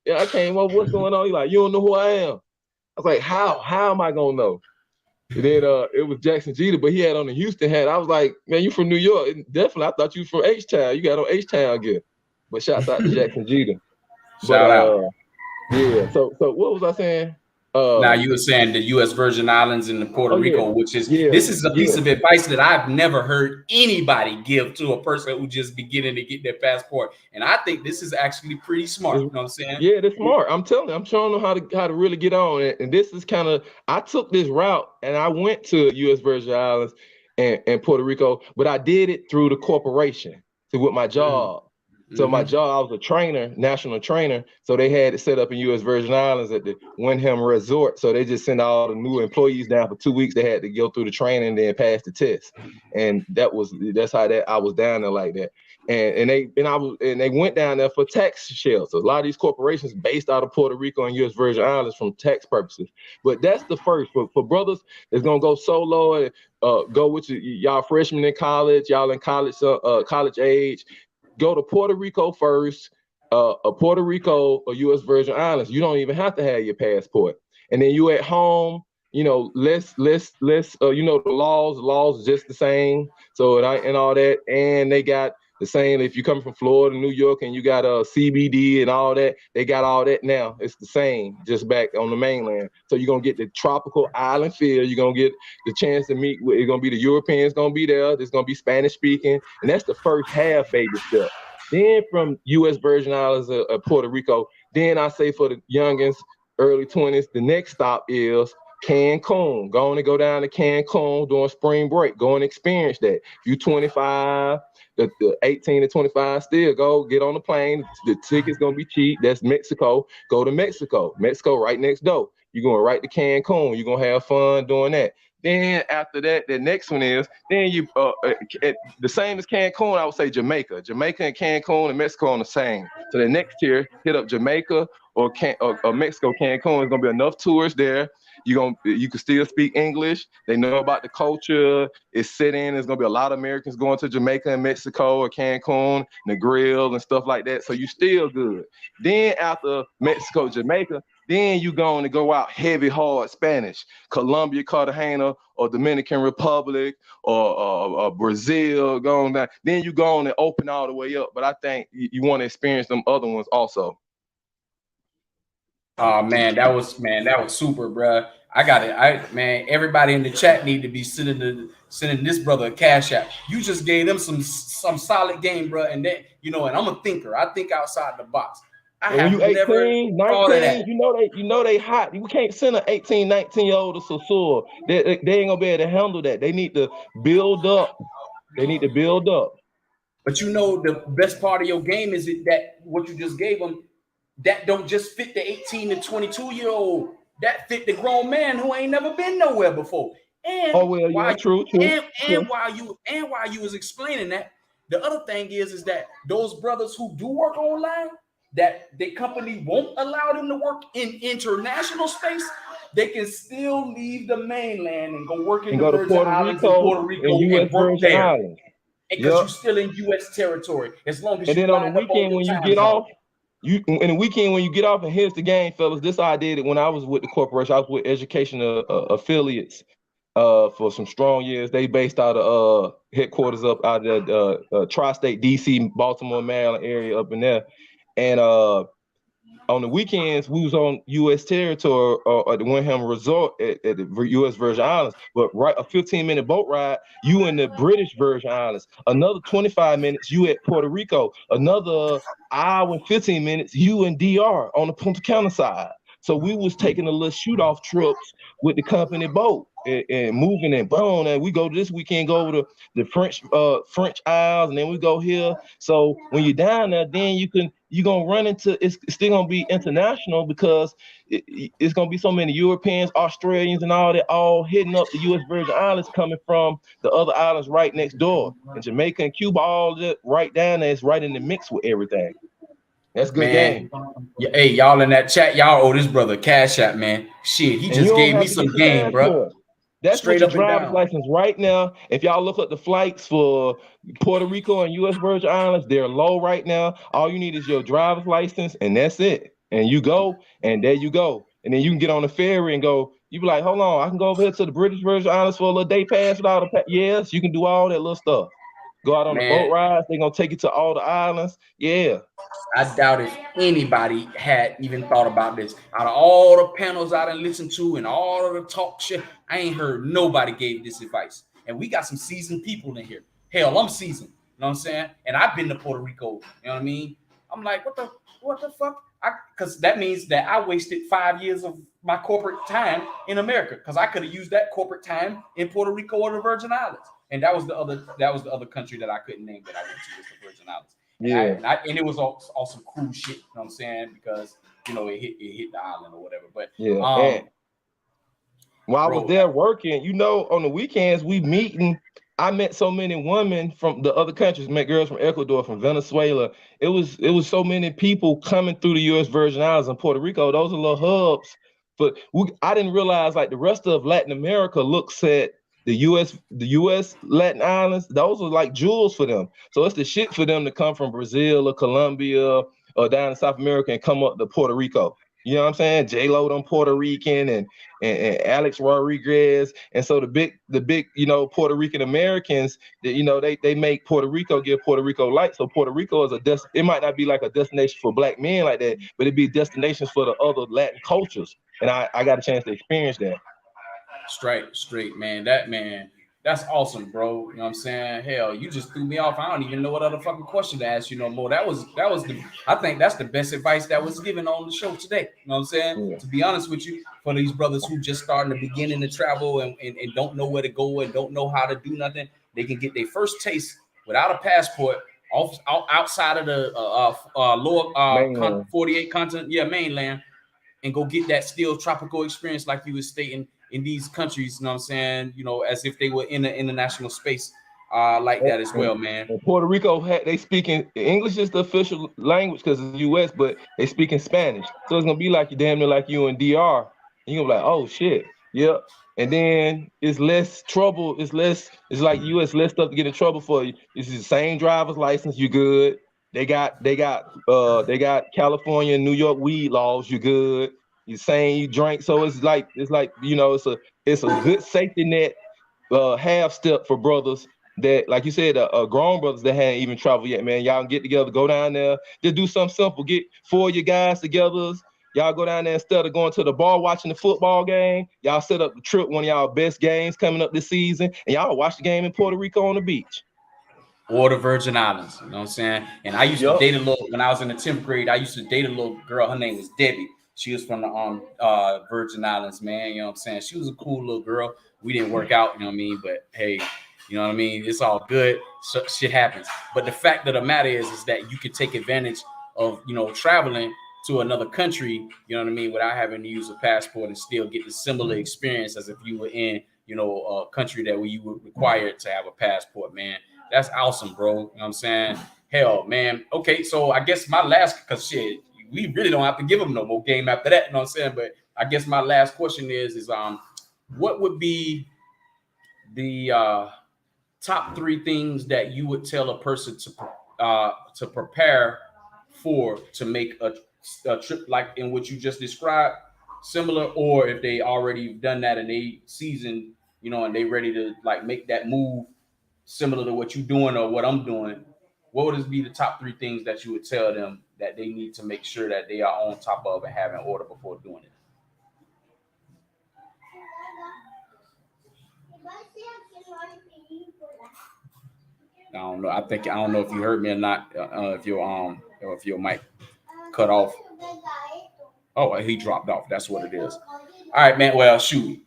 Yeah, I came over, what's going on? He like, you don't know who I am. I was like, how am I gonna know? And then it was Jackson Jeter, but he had on the Houston hat. I was like, man, you from New York. And definitely, I thought you from H-Town. You got on H-Town gear. But shouts out to Jackson Jeter. Shout out. Yeah, so what was I saying? Now you were saying the U.S. Virgin Islands and the Puerto Rico, which is this is a piece of advice that I've never heard anybody give to a person who just beginning to get their passport, and I think this is actually pretty smart. You know what I'm saying? Yeah, they're smart. I'm telling you, I'm showing them how to really get on. And this is kind of, I took this route and I went to U.S. Virgin Islands and Puerto Rico, but I did it through the corporation, with my job. So my Mm-hmm. job, I was a trainer, national trainer. So they had it set up in U.S. Virgin Islands at the Wyndham Resort. So they just sent all the new employees down for 2 weeks. They had to go through the training and then pass the test. And that's how that I was down there like that. And they went down there for tax shelters. A lot of these corporations based out of Puerto Rico and U.S. Virgin Islands from tax purposes. But that's the first for brothers that's gonna go solo and go with y'all freshmen in college, y'all in college college age. Go to Puerto Rico first, Puerto Rico or U.S. Virgin Islands. You don't even have to have your passport, and then you at home. You know, the laws just the same. So and all that, and they got the same. If you come from Florida, New York, and you got a CBD and all that, they got all that now. It's the same, just back on the mainland. So you're gonna get the tropical island feel. You're gonna get the chance to meet. It's gonna be the Europeans gonna be there. There's gonna be Spanish speaking, and that's the first half baby step. Then from U.S. Virgin Islands, Puerto Rico, then I say for the youngins, early 20s, the next stop is Cancun. Go down to Cancun during spring break. Go and experience that. If you 25, the 18 to 25, still go get on the plane. The ticket's gonna be cheap. That's Mexico. Go to Mexico. Mexico right next door. You're going right to Cancun. You're gonna have fun doing that. Then after that, the next one is then you the same as Cancun. I would say Jamaica. Jamaica and Cancun and Mexico on the same. So the next tier, hit up Jamaica or Mexico. Cancun is gonna be enough tourists there. You can still speak English. They know about the culture. It's set in. There's gonna be a lot of Americans going to Jamaica and Mexico or Cancun, and the grill and stuff like that. So you still good. Then after Mexico, Jamaica, then you going to go out heavy, hard Spanish, Colombia, Cartagena, or Dominican Republic, or Brazil, going down. Then you go on and open all the way up. But I think you want to experience them other ones also. Oh man, that was super, bro. I got it. Everybody in the chat need to be sending this brother a cash app. You just gave them some solid game, bro. And then and I'm a thinker. I think outside the box. I And when you have never 18, thought of 19, that. they hot. You can't send an 18, 19-year-old to Sasur. They ain't gonna be able to handle that. They need to build up. They need to build up. But the best part of your game is that what you just gave them, that don't just fit the 18 to 22-year-old. That fit the grown man who ain't never been nowhere before. Oh And well, yeah, while true. you was explaining that, the other thing is that those brothers who do work online, that the company won't allow them to work in international space, they can still leave the mainland and go work in And the go to Virgin Puerto Islands and Rico Puerto and Rico U.S. and work Virgin there Islands. because Yep. you're still in U.S. territory as long as And you then on the lined up on weekend your when you time get zone. off, and here's the game, fellas. This I did it when I was with the corporation. I was with education affiliates for some strong years. They based out of headquarters up out of the tri-state DC, Baltimore, Maryland area up in there. And on the weekends, we was on U.S. territory at the Wyndham Resort at the U.S. Virgin Islands. But right, a 15-minute boat ride, you in the British Virgin Islands. Another 25 minutes, you at Puerto Rico. Another hour and 15 minutes, you in DR on the Punta Cana side. So we was taking a little shoot-off trips with the company boat and moving and boom. And we go this weekend, go over to the French Isles, and then we go here. So when you're down there, then you're gonna run into it's still gonna be international because it's gonna be so many Europeans, Australians, and all that all hitting up the U.S. Virgin Islands coming from the other islands right next door. And Jamaica and Cuba, all that right down there, it's right in the mix with everything. That's good Man, game. hey, y'all in that chat, y'all owe this brother cash app, man. Shit, he And you just don't gave me have to some get your game, bro. passport. That's with Straight your up and driver's down. license right now. If y'all look up the flights for Puerto Rico and U.S. Virgin Islands, they're low right now. All you need is your driver's license, and that's it. And you go, and there you go. And then you can get on the ferry and go. You be like, hold on, I can go over here to the British Virgin Islands for a little day pass without yes, you can do all that little stuff. Go out on the boat Man, rides. They're gonna take you to all the islands. Yeah. I doubt if anybody had even thought about this. Out of all the panels I done listened to and all of the talk shit, I ain't heard nobody gave this advice. And we got some seasoned people in here. Hell, I'm seasoned. You know what I'm saying? And I've been to Puerto Rico. You know what I mean? I'm like, what the fuck? Because that means that I wasted 5 years of my corporate time in America. Because I could have used that corporate time in Puerto Rico or the Virgin Islands. And that was the other country that I couldn't name that I went to, was the Virgin Islands. And it was all some cool shit. You know what I'm saying? Because it hit the island or whatever. But And while I was bro, there working, on the weekends we meeting. I met so many women from the other countries. Met girls from Ecuador, from Venezuela. It was so many people coming through the U.S. Virgin Islands and Puerto Rico. Those are little hubs. But I didn't realize like the rest of Latin America looks at the U.S. Latin Islands. Those are like jewels for them. So it's the shit for them to come from Brazil or Colombia or down in South America and come up to Puerto Rico. You know what I'm saying? J-Lo, them Puerto Rican and Alex Rodriguez. And so the big, Puerto Rican Americans, they make Puerto Rico give Puerto Rico light. So Puerto Rico is it might not be like a destination for black men like that, but it'd be destinations for the other Latin cultures. And I got a chance to experience that. Straight, man. That's awesome, bro. You know what I'm saying? Hell, you just threw me off. I don't even know what other fucking question to ask you no more. I think that's the best advice that was given on the show today. You know what I'm saying? Yeah. To be honest with you, for these brothers who just starting to beginning to travel and don't know where to go and don't know how to do nothing, they can get their first taste without a passport outside of the lower 48 continent, mainland, and go get that still tropical experience like you was stating in these countries, you know what I'm saying? As if they were in the international space like that as well, man. And Puerto Rico, they speaking English is the official language because it's the U.S., but they speaking Spanish. So it's gonna be like you damn near like you in DR. And you're gonna be like, oh shit, yep. And then it's less trouble. It's like U.S. less stuff to get in trouble for you. It's the same driver's license. You good. They got California and New York weed laws. You good. You saying you drink. So it's like it's a good safety net half step for brothers that, like you said, grown brothers that hadn't even traveled yet, man. Y'all can get together, go down there, just do something simple. Get 4 of your guys together. Y'all go down there instead of going to the bar watching the football game. Y'all set up the trip, one of y'all best games coming up this season, and y'all watch the game in Puerto Rico on the beach. Or the Virgin Islands, you know what I'm saying? And I used to date when I was in the 10th grade, I used to date a little girl. Her name was Debbie. She was from the Virgin Islands, man. You know what I'm saying? She was a cool little girl. We didn't work out, you know what I mean? But hey, you know what I mean? It's all good. So, shit happens. But the fact of the matter is that you could take advantage of, traveling to another country, you know what I mean, without having to use a passport and still get the similar experience as if you were in, a country that where you were required to have a passport, man. That's awesome, bro. You know what I'm saying? Hell, man. Okay, so I guess my last, because shit, we really don't have to give them no more game after that, you know what I'm saying? But I guess my last question is what would be the top 3 things that you would tell a person to prepare for to make a trip like in what you just described, similar, or if they already done that and they seasoned, and they ready to like make that move similar to what you're doing or what I'm doing, what would be the top 3 things that you would tell them that they need to make sure that they are on top of and have in order before doing it? I don't know. I don't know if you heard me or not. If your mic cut off. Oh, he dropped off. That's what it is. All right, man. Well, shoot,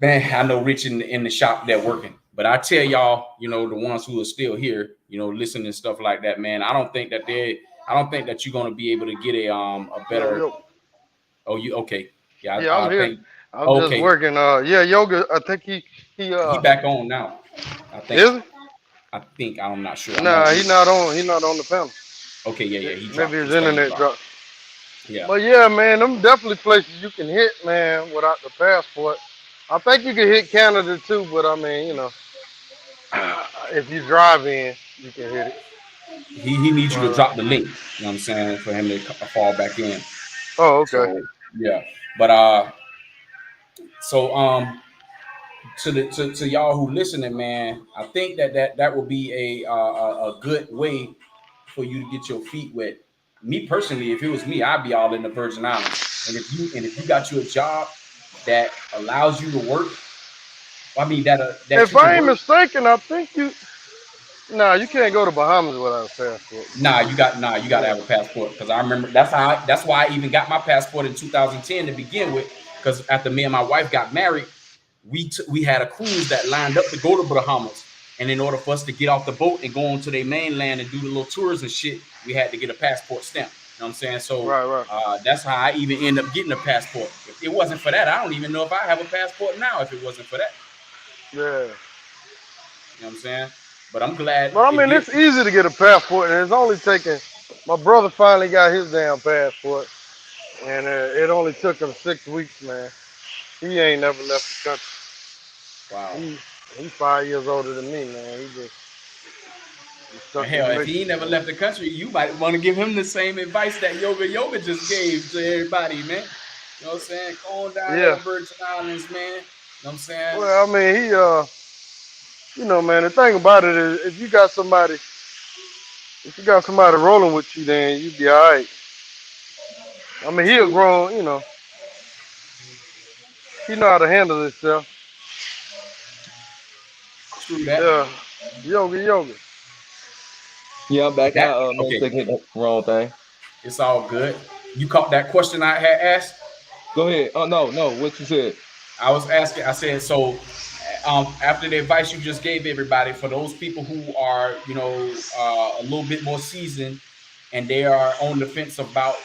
man. I know Rich in the shop they're working, but I tell y'all, the ones who are still here, listening and stuff like that, man. I don't think that you're gonna be able to get a better. Yo. Oh, you okay? Yeah, I'm here. I'm just working. Yoga. I think he back on now. I think. Is he? I think I'm not sure. Nah, he's not on. He's not on the panel. Okay, yeah. Maybe his internet dropped. Yeah. But yeah, man, them definitely places you can hit, man, without the passport. I think you can hit Canada too, but I mean, if you drive in, you can hit it. He needs you to drop the link. You know what I'm saying, for him to fall back in. Oh, okay. So, yeah, but to y'all who listening, man, I think that will be a good way for you to get your feet wet. Me personally, if it was me, I'd be all in the Virgin Islands. And if you got you a job that allows you to work, I mean that if I ain't mistaken, I think you can't go to Bahamas without a passport. You got to have a passport, because I remember that's why I even got my passport in 2010 to begin with, because after me and my wife got married, we had a cruise that lined up to go to Bahamas, And in order for us to get off the boat and go on to their mainland and do the little tours and shit, we had to get a passport stamp. You know what I'm saying? So Right. that's how I even end up getting a passport. If it wasn't for that, I don't even know if I have a passport now if it wasn't for that. Yeah. You know what I'm saying? But I'm glad But I it mean, did. it's easy to get a passport, and it's only taking. My brother finally got his damn passport, and it only took him 6 weeks, man. He ain't never left the country. Wow. He's 5 years older than me, man. He stuck Hell, in if he ain't never Michigan, man. left the country, you might want to give him the same advice that Yoga just gave to everybody, man. You know what I'm saying? Go on down there Yeah. to Virgin Islands, man. You know what I'm saying? Well, I mean, man, the thing about it is, if you got somebody rolling with you, then you be all right. I mean, he a True. grown, he know how to handle himself. True that. Yeah. Yoga. Yeah, I'm back. That I meant okay. to hit the wrong thing. It's all good. You caught that question I had asked? Go ahead. Oh no, what you said? I was asking, I said, so after the advice you just gave everybody, for those people who are, a little bit more seasoned and they are on the fence about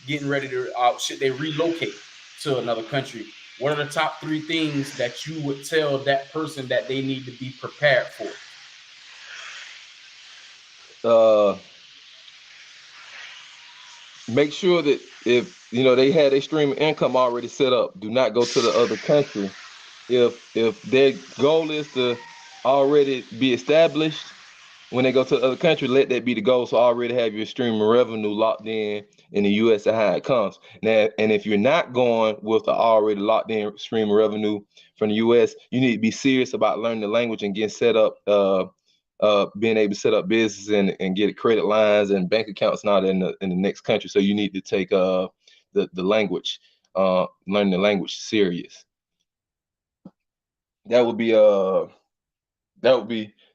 getting ready to, should they relocate to another country? What are the top 3 things that you would tell that person that they need to be prepared for? Uh, Make sure that if they had a stream of income already set up, do not go to the other country. If their goal is to already be established when they go to the other country, let that be the goal. So already have your stream of revenue locked in the U.S. and how it comes. Now, and if you're not going with the already locked in stream of revenue from the U.S., you need to be serious about learning the language and getting set up. Being able to set up business and get credit lines and bank accounts now in the next country. So you need to take the language, learn the language serious. That would be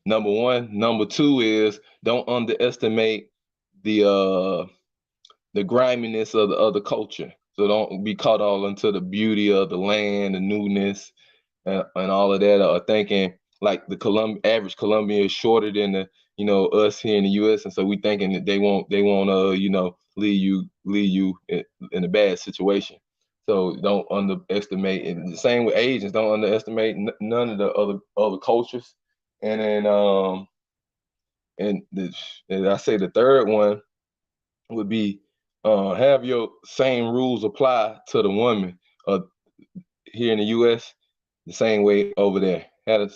number one. Number two is don't underestimate the griminess of the other culture. So don't be caught all into the beauty of the land, the newness, and all of that. Or thinking like the average Colombian is shorter than us here in the U.S. And so we thinking that they won't leave you in a bad situation. So don't underestimate. And the same with Asians. Don't underestimate none of the other cultures. And then and I say the third one would be have your same rules apply to the woman here in the U.S. the same way over there.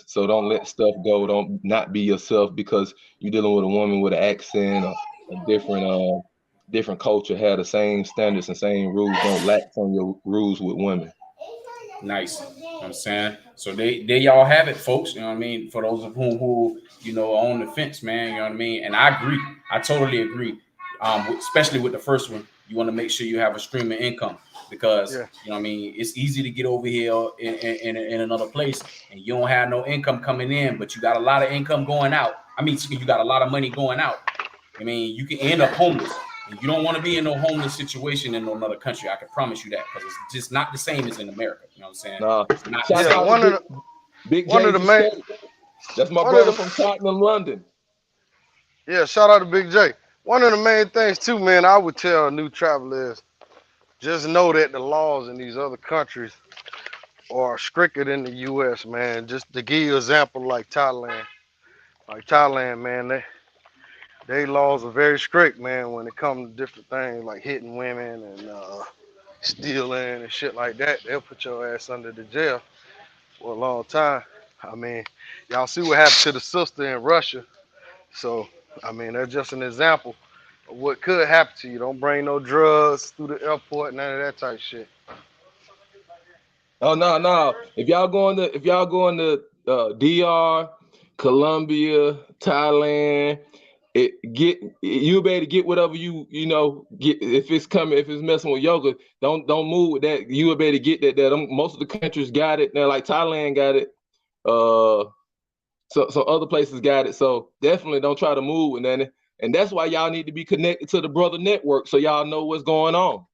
So don't let stuff go. Don't not be yourself because you're dealing with a woman with an accent or a different culture. Have the same standards and same rules. Don't lax on your rules with women. Nice. You know what I'm saying? So they y'all have it, folks. You know what I mean? For those of who are on the fence, man. You know what I mean? And I agree. I totally agree. Especially with the first one, you want to make sure you have a stream of income because Yeah. you know what I mean. It's easy to get over here in another place and you don't have no income coming in, but you got a lot of income going out. I mean, you got a lot of money going out. I mean, you can end up homeless. And you don't want to be in no homeless situation in another country. I can promise you that because it's just not the same as in America. You know what I'm saying? Nah, It's not the shout Yeah. same. out to One of the Big one of J the main Escape. That's my one of brother the from Tottenham, London. Yeah, shout out to Big J. One of the main things too, man, I would tell a new traveler is just know that the laws in these other countries are stricter than the US, man. Just to give you an example like Thailand. Like Thailand, man, they laws are very strict, man, when it comes to different things like hitting women and stealing and shit like that. They'll put your ass under the jail for a long time. I mean, y'all see what happened to the sister in Russia. So, I mean, that's just an example of what could happen to you. Don't bring no drugs through the airport, none of that type shit. Oh no. If y'all going to DR, Colombia, Thailand, you'll be able to get whatever get if it's messing with yoga. Don't move with that. You'll be able to get that. Most of the countries got it now. Like Thailand got it. So other places got it. So definitely don't try to move with that. And that's why y'all need to be connected to the brother network so y'all know what's going on.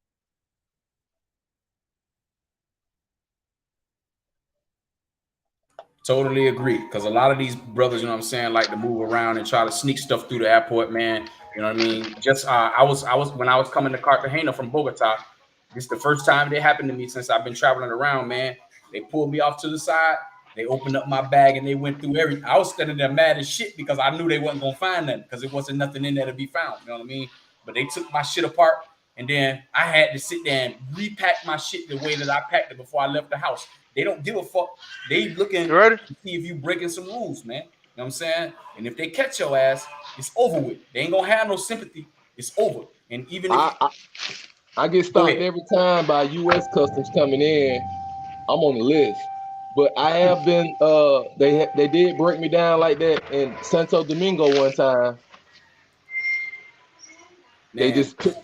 Totally agree. Because a lot of these brothers, you know what I'm saying, like to move around and try to sneak stuff through the airport, man. You know what I mean? Just I was when I was coming to Cartagena from Bogota, this is the first time it happened to me since I've been traveling around, man. They pulled me off to the side, they opened up my bag and they went through everything. I was standing there mad as shit because I knew they wasn't gonna find nothing because there wasn't nothing in there to be found. You know what I mean? But they took my shit apart and then I had to sit there and repack my shit the way that I packed it before I left the house. They don't give a fuck. They looking to see if you breaking some rules, man. You know what I'm saying? And if they catch your ass, it's over with. They ain't gonna have no sympathy. It's over. And even if I get stopped every time by U.S. Customs coming in, I'm on the list. But I have been they did break me down like that in Santo Domingo one time. man,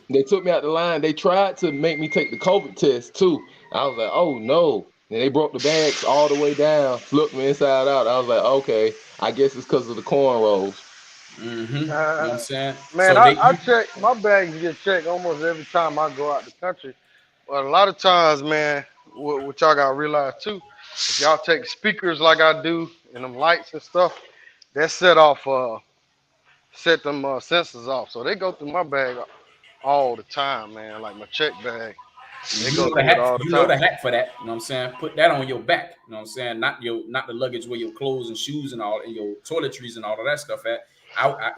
They took me out the line. They tried to make me take the COVID test too. I was like, oh no. And they broke the bags all the way down, flipped me inside out. I was like, okay, I guess it's because of the cornrows. you know what I'm saying? Man, So I check my bags get checked almost every time I go out the country. But a lot of times, man, what y'all gotta realize too, if y'all take speakers like I do and them lights and stuff, that set them sensors off. So they go through my bag all the time, man. Like my check bag, they you go know the through it hack, all the you know time. the hack for that. You know what I'm saying? Put that on your back. You know what I'm saying? Not the luggage where your clothes and shoes and all and your toiletries and all of that stuff at.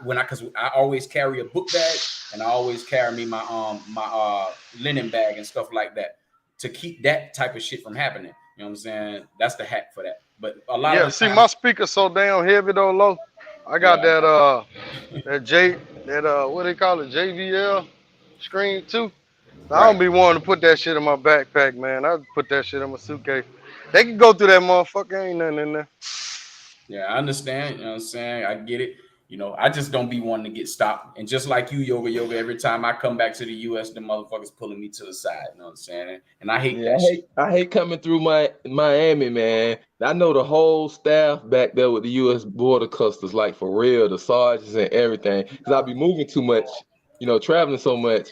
Because I always carry a book bag and I always carry me my linen bag and stuff like that to keep that type of shit from happening. You know what I'm saying? That's the hack for that. But a lot of Yeah, the see time, my speaker so damn heavy though, low. I got yeah, that what they call it, JVL screen too. I right. don't be wanting to put that shit in my backpack, man. I put that shit in my suitcase. They can go through that motherfucker, ain't nothing in there. Yeah, I understand. You know what I'm saying? I get it. You know, I just don't be wanting to get stopped. And just like you, Yoga, every time I come back to the US, the motherfuckers pulling me to the side. You know what I'm saying? And I hate Yeah, that shit. I hate coming through Miami, man. I know the whole staff back there with the U.S. Border Customs, like for real, the sergeants and everything. Because I be moving too much, traveling so much.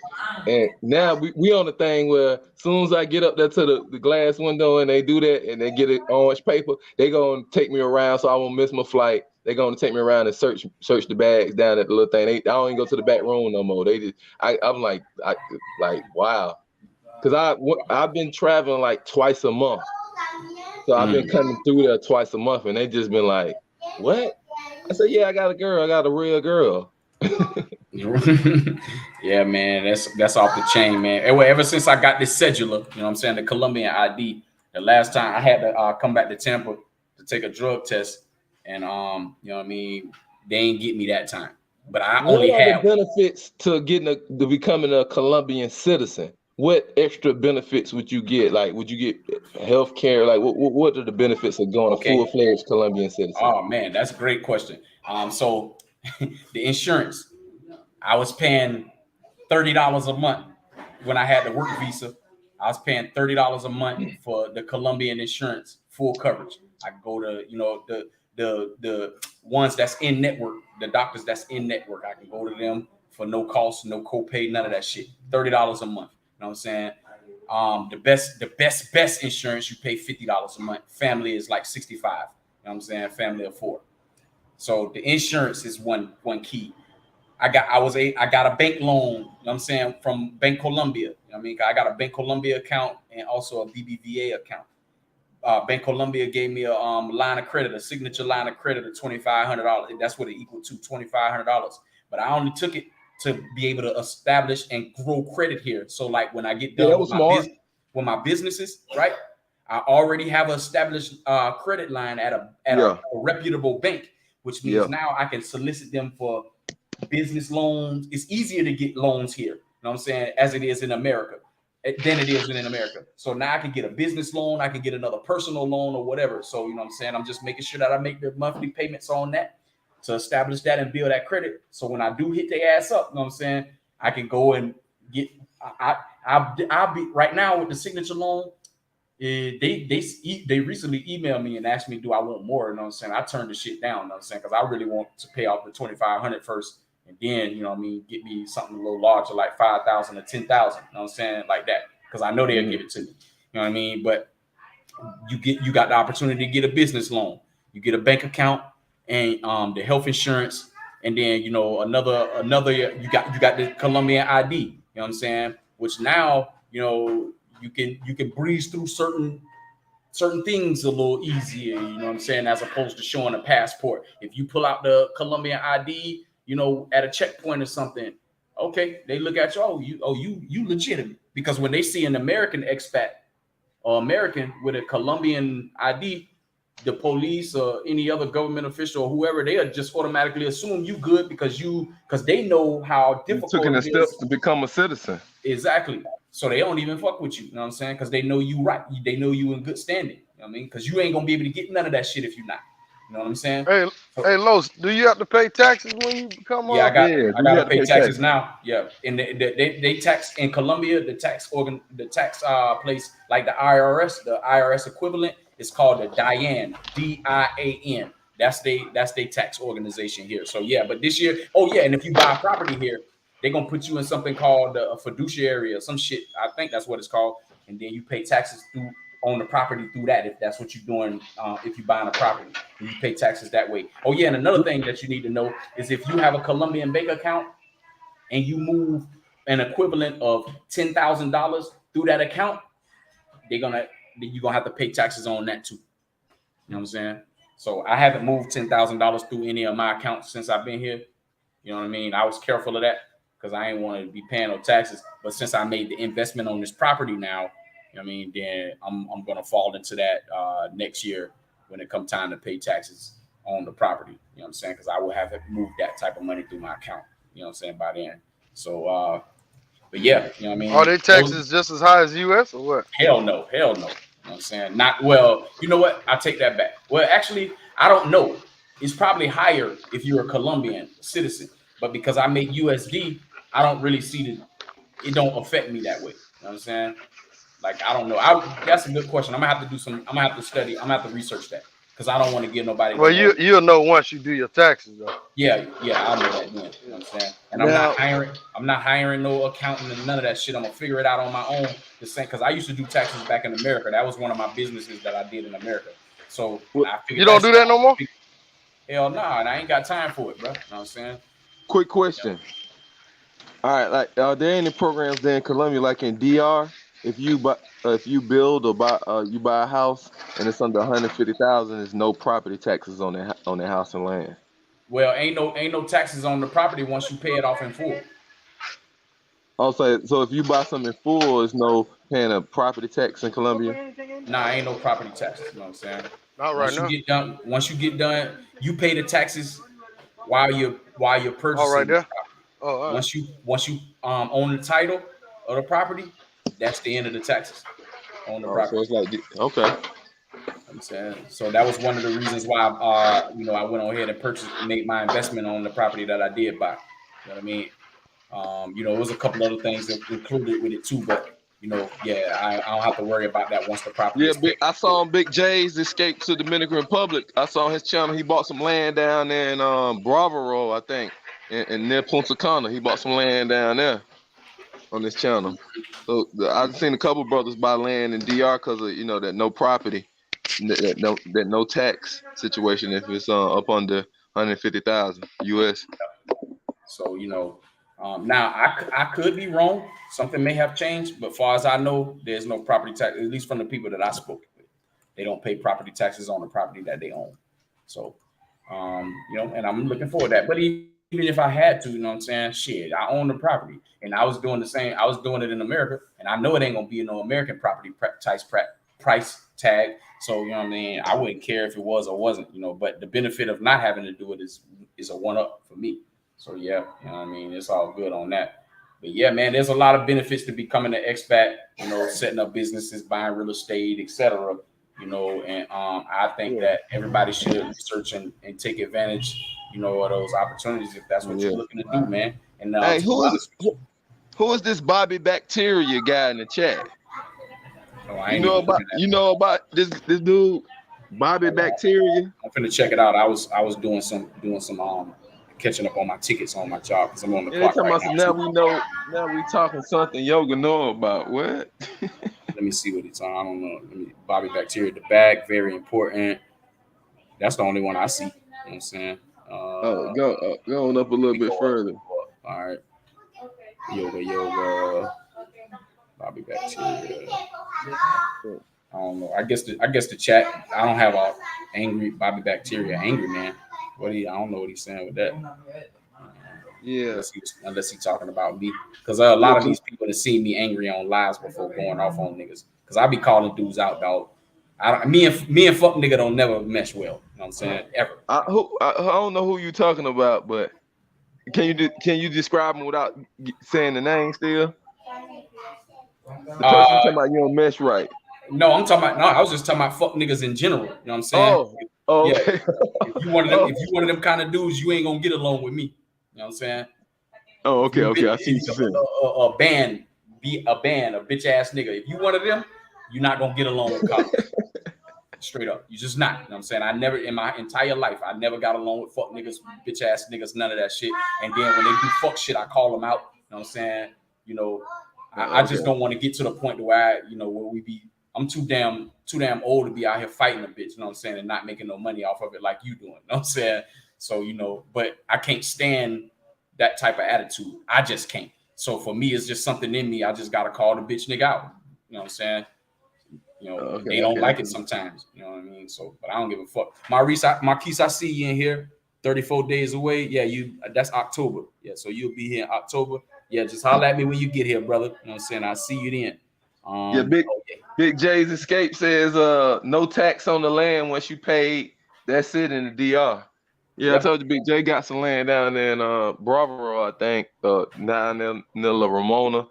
And now we on the thing where as soon as I get up there to the glass window and they do that and they get it orange paper, they gonna take me around so I won't miss my flight. They're gonna take me around and search the bags down at the little thing. I don't even go to the back room no more. I'm like wow. Because I've been traveling like twice a month. So I've been Mm. coming through there twice a month and they just been like, what? I said, yeah, I got a girl. I got a real girl. Yeah, man, that's off the chain, man. Ever since I got this cedular, you know what I'm saying, the Colombian ID, the last time I had to come back to Tampa to take a drug test, and you know what I mean, they ain't get me that time. But I What only are the had benefits to becoming a Colombian citizen? What extra benefits would you get? Like, would you get health care? Like, what are the benefits of going a okay. full-fledged Colombian citizen? Oh man, that's a great question. So the insurance, I was paying $30 a month when I had the work visa. I was paying $30 a month for the Colombian insurance, full coverage. I go to the ones that's in network, the doctors that's in network. I can go to them for no cost, no copay, none of that shit. $30 a month. You know what I'm saying? The best insurance you pay $50 a month. Family is like 65. You know what I'm saying? Family of 4. So the insurance is one key. I got a bank loan, you know what I'm saying, from Bank Colombia. You know what I mean? I got a Bank Colombia account and also a BBVA account. Bank Colombia gave me a line of credit, a signature line of credit of $2,500. That's what it equaled to, $2,500. But I only took it to be able to establish and grow credit here. So like when I get Yeah, done that with was smart. my businesses, right? I already have an established credit line at a Yeah, reputable bank, which means yeah. now I can solicit them for business loans. It's easier to get loans here, you know what I'm saying, as it is in America than it is in America. So now I can get a business loan, I can get another personal loan or whatever. So, you know what I'm saying, I'm just making sure that I make the monthly payments on that to establish that and build that credit. So when I do hit their ass up, you know what I'm saying, I can go and get, I'll be right now with the signature loan. They recently emailed me and asked me, do I want more? You know what I'm saying? I turned the shit down, you know what I'm saying? Because I really want to pay off the 2,500 first, and then, you know what I mean, get me something a little larger, like 5,000 or 10,000, you know what I'm saying? Like that. Because I know they'll give it to me. You know what I mean? But you got the opportunity to get a business loan. You get a bank account and the health insurance, and then another you got the Colombian ID. You know what I'm saying? Which now you can breeze through certain things a little easier, you know what I'm saying, as opposed to showing a passport. If you pull out the Colombian ID, at a checkpoint or something, okay, they look at you, you legitimate. Because when they see an American expat or American with a Colombian ID, the police or any other government official or whoever, they just automatically assume you good because they know how You took in difficult the it steps is. to become a citizen. Exactly. So they don't even fuck with you. You know what I'm saying? Because they know you right. They know you in good standing. You know what I mean? Because you ain't gonna be able to get none of that shit if you're not. You know what I'm saying? Hey, So, hey, Los, do you have to pay taxes when you become yeah, Yeah, I do you gotta have to pay pay taxes taxes? now. Yeah, and they tax in Colombia. The tax place like the IRS equivalent is called the DIAN, DIAN. That's they tax organization here. So yeah, but this year, oh yeah, and if you buy a property here, they're gonna put you in something called a fiduciary or some shit. I think that's what it's called, and then you pay taxes on the property through that if that's what you're doing. If you're buying a property, and you pay taxes that way. Oh yeah, and another thing that you need to know is if you have a Colombian bank account and you move an equivalent of $10,000 through that account, you're gonna have to pay taxes on that too. You know what I'm saying? So I haven't moved $10,000 through any of my accounts since I've been here. You know what I mean? I was careful of that because I ain't want to be paying no taxes. But since I made the investment on this property now, you know what I mean, then I'm gonna fall into that next year when it come time to pay taxes on the property. You know what I'm saying? Because I will have moved that type of money through my account. You know what I'm saying, by then. So but yeah, you know what I Are mean? they Those taxes just as high as U.S. or what? hell no, hell no. You know what I'm saying? Not well, you know what? I take that back. Well, actually, I don't know. It's probably higher if you're a Colombian citizen, but because I make USD, I don't really see it don't affect me that way. You know what I'm saying? Like I don't know. That's a good question. I'm gonna have to study, I'm gonna have to research that because I don't want to give nobody the Well, wrong. you'll know once you do your taxes though. Yeah, I'll know that then. You know what I'm saying? And Now, I'm not hiring no accountant and none of that shit. I'm gonna figure it out on my own. The same because I used to do taxes back in America. That was one of my businesses that I did in America. So what, I You figured don't that do shit that no out. more. Hell nah, and I ain't got time for it, bro. You know what I'm saying? quick Yeah. question. All right, like, are there any programs there in Colombia, like in DR, if you build or buy, you buy a house and it's under 150,000, there's no property taxes on their house and land. Well, ain't no taxes on the property once you pay it off in full. Also, so if you buy something in full, there's no paying a property tax in Colombia. Nah, ain't no property taxes. You know what I'm saying? Not right now. Once you get done, you pay the taxes while you're All right purchasing the there. property. Oh, all right. Once you own the title of the property, that's the end of the taxes on the Oh, so property. it's like, okay. I'm saying so that was one of the reasons why I went on ahead and made my investment on the property that I did buy. You know what I mean? It was a couple other things that included with it too, but yeah, I don't have to worry about that once the property Yeah, is paid. I saw Big J's escape to the Dominican Republic. I saw his channel. He bought some land down there in Bravaro, I think, in near Punta Cana. He bought some land down there on this channel. So I've seen a couple brothers buy land in DR because of that no property, that no tax situation if it's up under 150,000 US. So now I could be wrong. Something may have changed, but far as I know, there's no property tax. At least from the people that I spoke with, they don't pay property taxes on the property that they own. So, and I'm looking forward to that. But even if I had to, you know what I'm saying? Shit, I own the property, and I was doing the same. I was doing it in America, and I know it ain't gonna be no American property price tag. So you know what I mean? I wouldn't care if it was or wasn't. But the benefit of not having to do it is a one up for me. So yeah, you know what I mean? It's all good on that. But yeah, man, there's a lot of benefits to becoming an expat, setting up businesses, buying real estate, etc. And I think Yeah. that everybody should research and take advantage, of those opportunities if that's what you're Yeah. looking to do, man. And Hey, to be honest with who is this Bobby Bacteria guy in the chat? you, I ain't even looking at You it. know about this dude, Bobby Hold on. Bacteria? I'm finna check it out. I was doing some catching up on my tickets on my job because I'm on the Yeah, they clock talking right about now some, too. now we talking something yoga know about. What? Let me see what it's on. I don't know. Bobby bacteria, the bag, very important. That's the only one I see. You know what I'm saying? Go on up a little bit Go up, further. go up. All right. Yoga. Bobby Bacteria. I don't know. I guess the chat. I don't have a angry Bobby Bacteria angry man. I don't know what he's saying with that. Yeah. Unless he's talking about me, because a lot of these people have seen me angry on lives before going off on niggas. Because I be calling dudes out, dog. Me and fuck nigga don't never mesh well. You know what I'm saying? Ever. I don't know who you talking about, but can you describe them without saying the name still? The person you talking about, you don't mesh right. No, I'm talking about. No, I was just talking about fuck niggas in general. You know what I'm saying? Oh, yeah. okay. If you one of them kind of dudes, you ain't gonna get along with me. You know what I'm saying? Oh, okay. I see what you're saying. A bitch ass nigga. If you one of them, you're not gonna get along with Colin. Straight up, you just not. You know what I'm saying? I never in my entire life, I never got along with fuck niggas, bitch ass niggas, none of that shit. And then when they do fuck shit, I call them out. You know what I'm saying? You know, I just don't want to get to the point where I'm too damn old to be out here fighting a bitch, you know what I'm saying, and not making no money off of it like you doing. You know what I'm saying? So, but I can't stand that type of attitude. I just can't. So for me, it's just something in me. I just gotta call the bitch nigga out. You know what I'm saying? They don't like it sometimes. You know what I mean? So, but I don't give a fuck. Marquise, I see you in here. 34 days away. Yeah, that's October. Yeah, so you'll be here in October. Yeah, just holler at me when you get here, brother. You know what I'm saying? I'll see you then. Big J's Escape says no tax on the land once you paid. That's it in the DR. Yeah, I told you Big J got some land down there in Bravaro, I think, down there near La Ramona.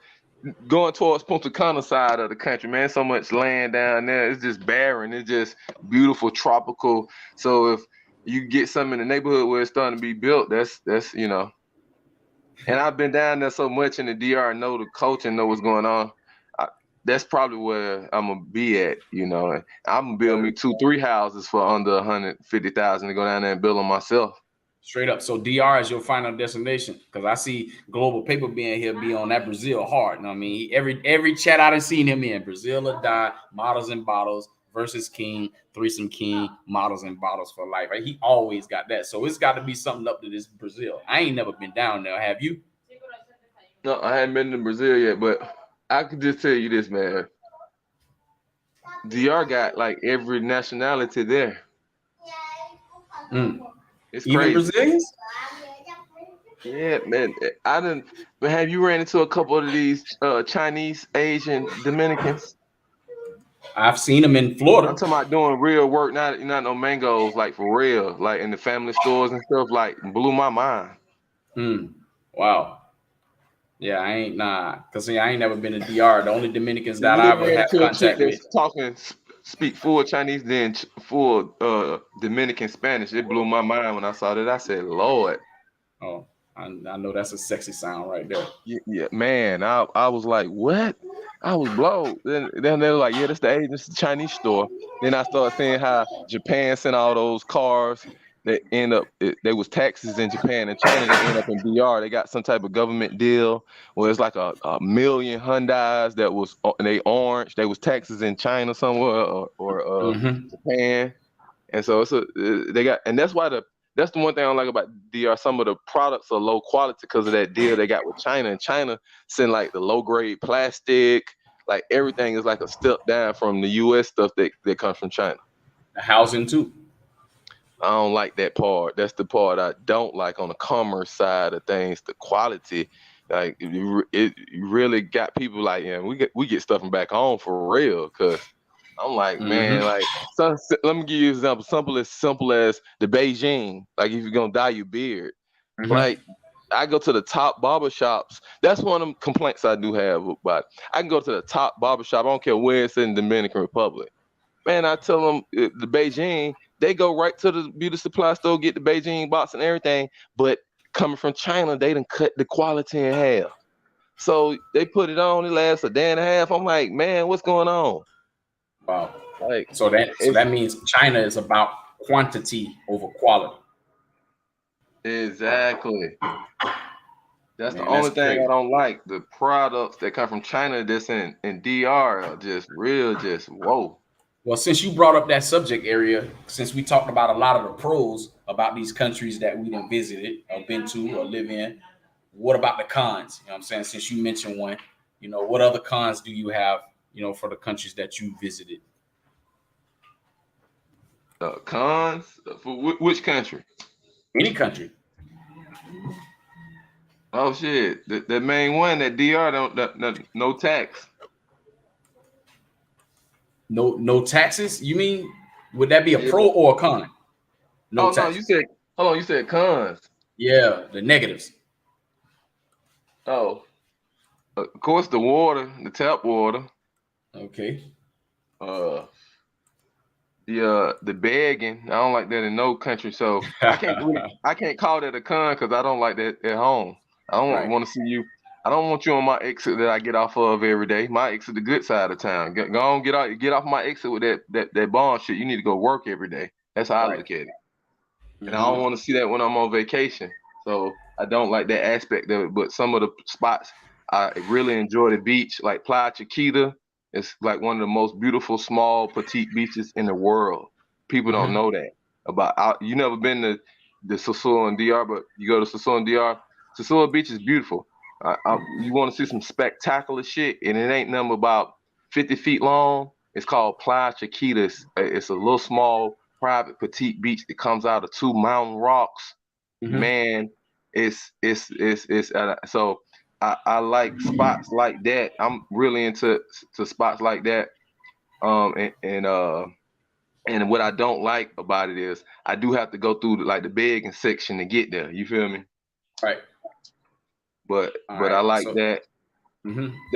Going towards Punta Cana side of the country, man. So much land down there. It's just barren. It's just beautiful, tropical. So if you get something in the neighborhood where it's starting to be built, that's And I've been down there so much in the DR, know the culture, know what's going on. That's probably where I'm gonna be at. I'm gonna build me 2-3 houses for under 150,000 to go down there and build them myself. Straight up. So DR is your final destination, because I see Global Paper being here be on that Brazil hard. You know what I mean? Every chat I done seen him in, Brazil or die, models and bottles versus King, threesome King, models and bottles for life. He always got that. So it's got to be something up to this Brazil. I ain't never been down there. Have you? No, I haven't been to Brazil yet, but I could just tell you this, man. DR got like every nationality there. It's even crazy. Brazilians? Yeah, man. Have you ran into a couple of these Chinese, Asian, Dominicans? I've seen them in Florida. I'm talking about doing real work, not no mangoes, like for real, like in the family stores and stuff. Like blew my mind. Wow. Yeah, cause I ain't never been to DR. The only Dominicans that I ever had contact with speak full Chinese, then full Dominican Spanish. It blew my mind when I saw that. I said, Lord. Oh, I know that's a sexy sound right there. Yeah, man. I was like, what? I was blown. Then they were like, yeah, that's the Chinese store. Then I started seeing how Japan sent all those cars that there was taxes in Japan and China that end up in DR. They got some type of government deal where it's like a million Hyundais that was they orange. They was taxes in China somewhere or Japan, and so they got, and that's the one thing I don't like about DR. Some of the products are low quality because of that deal they got with China, and China send like the low grade plastic. Like everything is like a step down from the U.S. stuff that comes from China. The housing too. I don't like that part. That's the part I don't like on the commerce side of things. The quality, like it really got people like, yeah, we get stuff from back home for real. Cause I'm like, man, like, let me give you an example. Simple as the Beijing. Like if you're gonna dye your beard, like I go to the top barbershops. That's one of them complaints I do have about. I can go to the top barbershop. I don't care where it's in the Dominican Republic. Man, I tell them the Beijing, they go right to the beauty supply store, get the Beijing box and everything. But coming from China, they done cut the quality in half. So they put it on, it lasts a day and a half. I'm like, man, what's going on? Wow. Like, so that means China is about quantity over quality. Exactly. That's the only thing I don't like. The products that come from China that's in DR are just whoa. Well, since you brought up that subject area, since we talked about a lot of the pros about these countries that we done visited or been to or live in, what about the cons? You know what I'm saying? Since you mentioned one, what other cons do you have, for the countries that you visited? Cons for which country? Any country. Oh shit, the main one, that DR, don't no tax. No taxes? You mean would that be a Yeah. pro or a con? No Oh no, you taxes. said, hold on, you said cons. Yeah, the negatives. Oh, of course the water, the tap water, Okay. uh, the begging. I don't like that in no country, so I can't call that a con because I don't like that at home. I don't Right. want to see you. I don't want you on my exit that I get off of every day. My exit, the good side of town. Go on, get off my exit with that bond shit. You need to go work every day. That's how I Right. look at it. And I Mm-hmm. don't want to see that when I'm on vacation. So I don't like that aspect of it. But some of the spots I really enjoy the beach, like Playa Chiquita. It's like one of the most beautiful small petite beaches in the world. People don't Mm-hmm. know that about. You never been to the Sosúa and DR, but you go to Sosúa and DR. Sosúa Beach is beautiful. You want to see some spectacular shit, and it ain't number about 50 feet long. It's called Playa Chiquita. It's a little small private petite beach that comes out of two mountain rocks. Mm-hmm. Man, so I like spots like that. I'm really into to spots like that. And what I don't like about it is I do have to go through like the begging section to get there. You feel me? Right. All But right. I like So, that.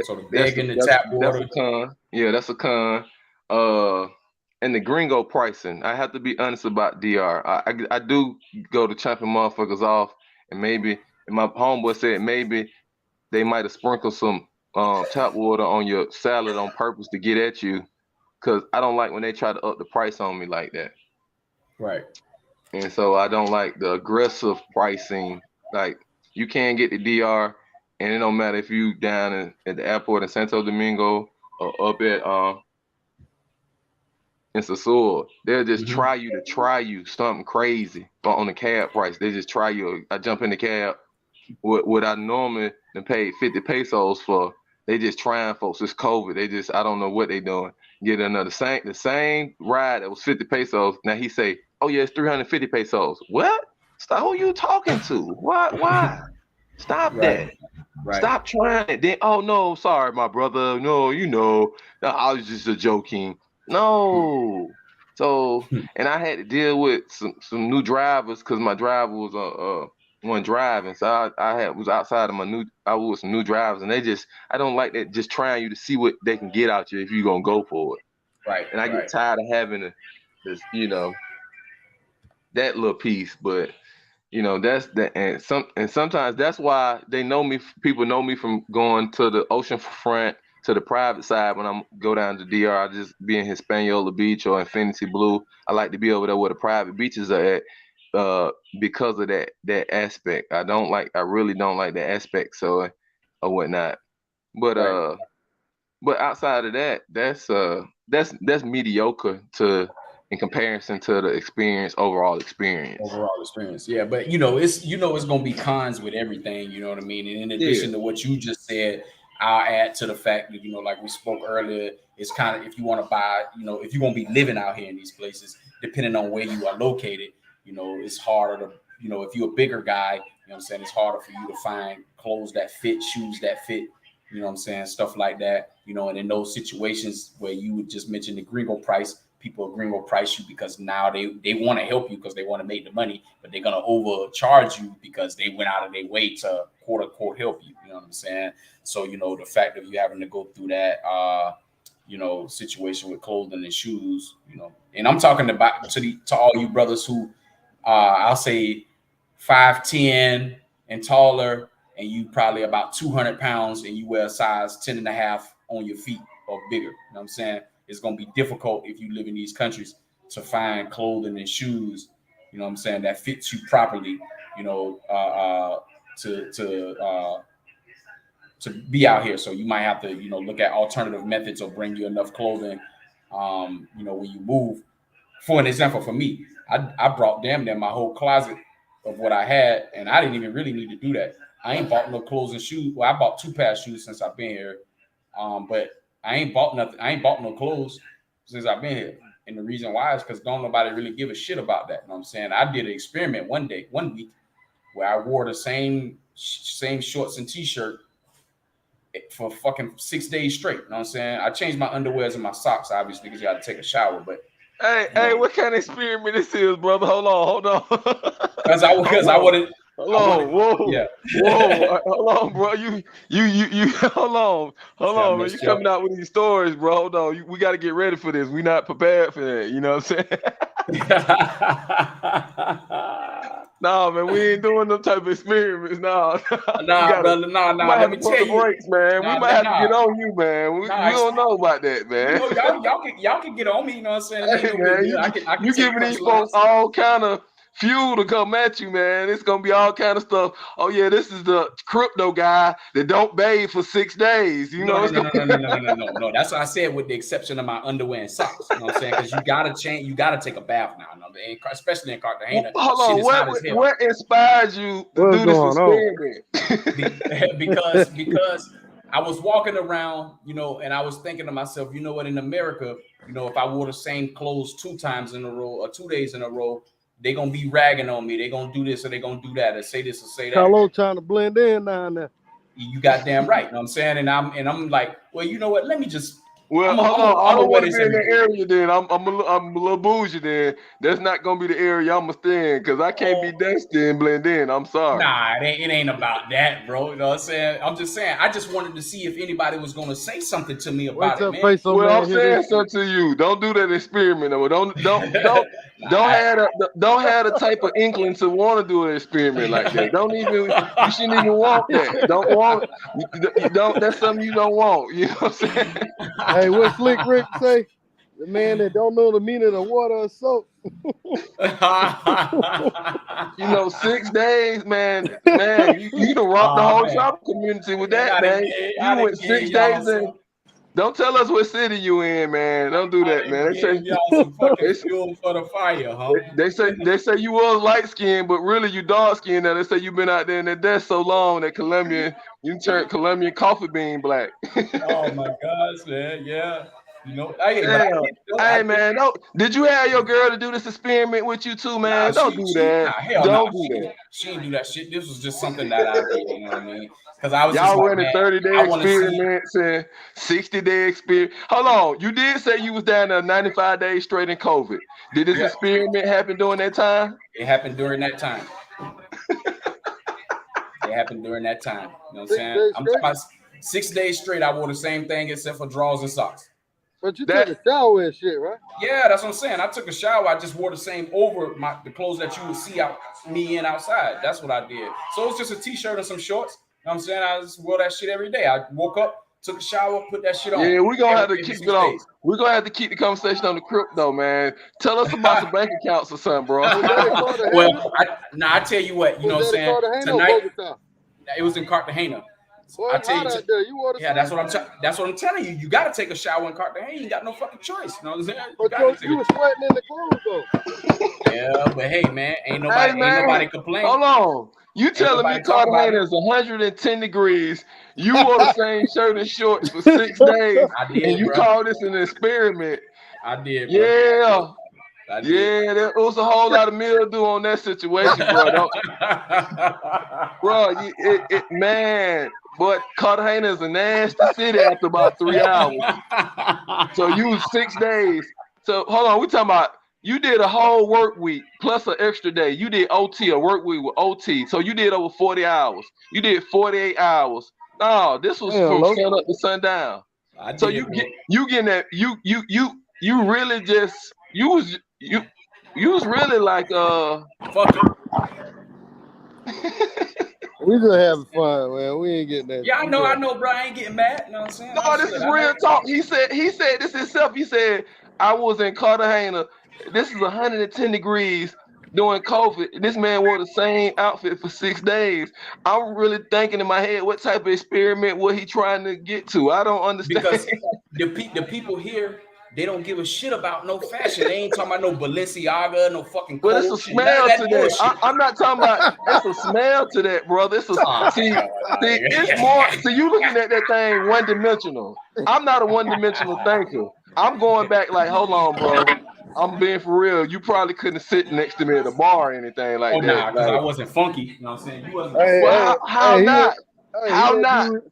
so the begging, the That's tap that's water. a con. Yeah, that's a con. Uh, and the gringo pricing. I have to be honest about DR. I do go to chopping motherfuckers off, and maybe and my homeboy said maybe they might have sprinkled some tap water on your salad on purpose to get at you, cause I don't like when they try to up the price on me like that. Right. And so I don't like the aggressive pricing. Like you can get the DR, and it don't matter if you down at the airport in Santo Domingo or up at in Sasua. They'll just Mm-hmm. try you something crazy on the cab price. They just try you. I jump in the cab. What I normally done paid 50 pesos for, they just trying folks. It's COVID. They just, I don't know what they doing. Get another the same ride that was 50 pesos. Now he say, oh yeah, it's 350 pesos. What? Stop. Who you talking to? What? Why? Stop Right. that. Right. Stop trying it. Then, oh no, sorry, my brother. No, I was just a joking. No. So, and I had to deal with some new drivers because my driver was one driving. So I was outside of I was with some new drivers, and I don't like that, just trying you to see what they can get out you if you're gonna go for it. Right. And I get Right. tired of having this, that little piece, but that's the and sometimes that's why they know me. People know me from going to the ocean front to the private side. When I go down to DR, I just be in Hispaniola Beach or Infinity Blue. I like to be over there where the private beaches are at, because of that aspect. I really don't like that aspect, so or whatnot. But Right. but outside of that, that's mediocre to in comparison to the overall experience. Overall experience. Yeah, but it's gonna be cons with everything, you know what I mean? And in Yeah, addition to what you just said, I'll add to the fact that, like we spoke earlier, it's kind of if you want to buy, if you're gonna be living out here in these places, depending on where you are located, it's harder to, if you're a bigger guy, what I'm saying, it's harder for you to find clothes that fit, shoes that fit, what I'm saying, stuff like that, and in those situations where you would just mention the gringo price, people agreeing will price you because now they want to help you because they want to make the money, but they're gonna overcharge you because they went out of their way to quote unquote help you. You know what I'm saying? So the fact of you having to go through that situation with clothing and shoes, and I'm talking about to all you brothers who I'll say 5'10" and taller, and you probably about 200 pounds, and you wear a size 10 and a half on your feet or bigger. You know what I'm saying? It's going to be difficult if you live in these countries to find clothing and shoes, what I'm saying, that fits you properly, you know, uh, uh, to, to, uh, to be out here. So you might have to, look at alternative methods or bring you enough clothing When you move, for an example, for me, I brought damn near my whole closet of what I had, and I didn't even really need to do that. I ain't bought no clothes and shoes. Well, I bought 2 pairs of shoes since I've been here, but I ain't bought nothing. I ain't bought no clothes since I've been here, and the reason why is because don't nobody really give a shit about that. You know what I'm saying? I did an experiment one week, where I wore the same shorts and t-shirt for fucking 6 days straight. You know what I'm saying? I changed my underwears and my socks, obviously, because you got to take a shower. But Hey, what kind of experiment this is, brother? Hold on. Because I wanted. Whoa, Yeah. whoa, hold on, bro. You, hold on, man. You Up. coming out with these stories, bro. Hold on. We got to get ready for this. We not prepared for that. You know what I'm saying? No, man, we ain't doing them type of experiments. No, brother. We might have to put the brakes, man. We might have to get on you, man. We don't know about that, man. Y'all can get on me. You know what I'm saying? Hey, man, you giving these folks all kind of fuel to come at you, man. It's gonna be all kind of stuff. Oh yeah, this is the crypto guy that don't bathe for 6 days. No. That's what I said, with the exception of my underwear and socks. You know what I'm saying? Because you gotta change. You gotta take a bath now. You know, especially in Cartagena. Hold on, what inspires you to do this experiment? because I was walking around, and I was thinking to myself, you know what? In America, if I wore the same clothes 2 times in a row or 2 days in a row, they gonna be ragging on me. They gonna do this or they gonna do that or say this or say that. Hello, trying to blend in now and then. You goddamn right. You know what I'm saying? And I'm like, well, you know what? Let me just. Well, hold on. I don't want to be in the area then. I'm a little bougie then. That's not gonna be the area I'm gonna stay in, because I can't be dusty and blend in. I'm sorry. Nah, it ain't about that, bro. You know what I'm saying? I'm just saying. I just wanted to see if anybody was gonna say something to me about it, man. Well, I'm saying something to you. Don't do that experiment. Don't have the type of inkling to want to do an experiment like that. You shouldn't even want that. Don't. That's something you don't want. You know what I'm saying? Hey, what Slick Rick say? The man that don't know the meaning of water or soap. 6 days, man. You done rocked the whole shopping community with that, man. You went 6 days in. Don't tell us what city you in, man. Don't do that, man. They say y'all some fucking fuel for the fire, huh? They say you was light skinned, but really you dark skinned. Now they say you been out there in that desk so long that you turned Colombian coffee bean black. Oh my gosh, man. Yeah. Hey, man, did you have your girl to do this experiment with you too, man? Don't do that. Don't do that. She didn't do that shit. This was just something that I did, you know what I mean? Because I was y'all running 30-day experiments and 60-day experience. Hold on, you did say you was down there 95 days straight in COVID. Did this experiment happen during that time? It happened during that time. It happened during that time. You know what I'm saying? I'm talking about 6 days straight. I wore the same thing except for drawers and socks. But you took a shower and shit, right? Yeah, that's what I'm saying. I took a shower. I just wore the same over the clothes that you would see me in outside. That's what I did. So it was just a t-shirt and some shorts. You know what I'm saying? I just wore that shit every day. I woke up, took a shower, put that shit on. Yeah, we're gonna have to keep it on. We're gonna have to keep the conversation on the crypto, man. Tell us about the bank accounts or something, bro. Well, I tell you what, you know what I'm saying? Tonight, it was in Cartagena. Boy, I tell you, that's what I'm telling you. You gotta take a shower in Cartagena. You ain't got no fucking choice. You know what I'm saying? But you were sweating in the clothes though. Yeah, but hey, man, ain't nobody complaining. Hold on. You telling me Cartagena is 110 degrees. You wore the same shirt and shorts for 6 days. I did, and you bro. call this an experiment. I did, bro. Yeah. Yeah, there was a whole lot of mildew on that situation, bro. Man, but Cartagena is a nasty city after about 3 hours. So you was 6 days. So hold on, we talking about you did a whole work week plus an extra day. You did OT, a work week with OT. So you did over 40 hours. You did 48 hours. No, this was from sun up to sundown. So you getting that you really just you was really like fuck it. We just having fun, man. We ain't getting that. Yeah, I know, bro. I ain't getting mad. You know what I'm saying? No, this is real talk. He said this himself. He said, I was in Cartagena. This is 110 degrees during COVID. This man wore the same outfit for 6 days. I'm really thinking in my head, what type of experiment was he trying to get to? I don't understand. Because the people here, They don't give a shit about no fashion. They ain't talking about no Balenciaga, no fucking But it's a Coach, and none of smell that to that. bullshit. I'm not talking about. It's a smell to that, brother. It's a see. It's more. So you looking at that thing one dimensional. I'm not a one dimensional thinker. I'm going back like, hold on, bro. I'm being for real. You probably couldn't sit next to me at a bar or anything like that. Nah, because Like, I wasn't funky. You know what I'm saying? You wasn't. well, how not? How not? Dude,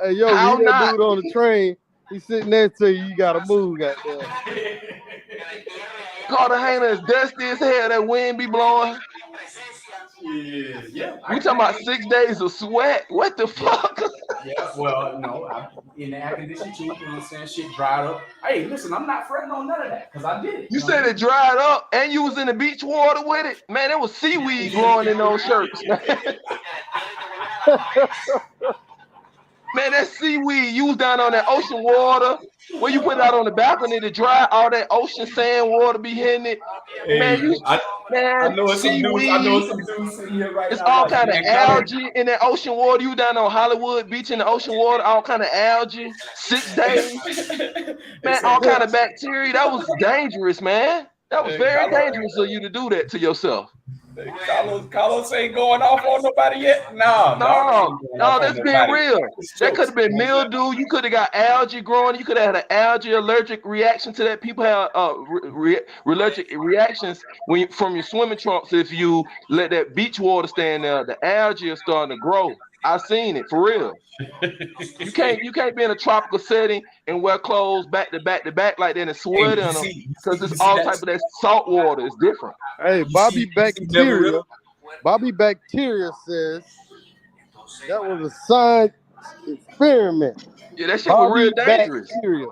hey, yo, How he that not? dude on the train. He's sitting next to you. You gotta move, goddamn. Cartagena is dusty as hell. That wind be blowing. Yeah. We talking about 6 days of sweat. What the fuck? Yeah, well, no, I'm in the air conditioning too. You know what I'm saying? Shit dried up. Hey, listen, I'm not fretting on none of that because I did it. You said it dried up and you was in the beach water with it? Man, there was seaweed growing in those shirts, man. Man, that seaweed, you was down on that ocean water. When you put it out on the balcony to dry, all that ocean sand water be hitting it. Hey, Man, I know it's seaweed. some dudes sitting here right It's now. all kind of algae in that ocean water. You down on Hollywood Beach in the ocean water, all kind of algae, 6 days. Man, all kind of bacteria. That was dangerous, man. That was very dangerous of you to do that to yourself. Carlos ain't going off on nobody yet. No, that's being real. That could have been mildew. You could have got algae growing. You could have had an algae allergic reaction to that. People have allergic reactions from your swimming trunks if you let that beach water stand there. The algae is starting to grow. I've seen it for real. You can't be in a tropical setting and wear clothes back to back like that and sweat in them because it's all type of that salt water. It's different. Hey, Bobby Bacteria says that was a science experiment. Yeah, that shit was real dangerous. Bacteria.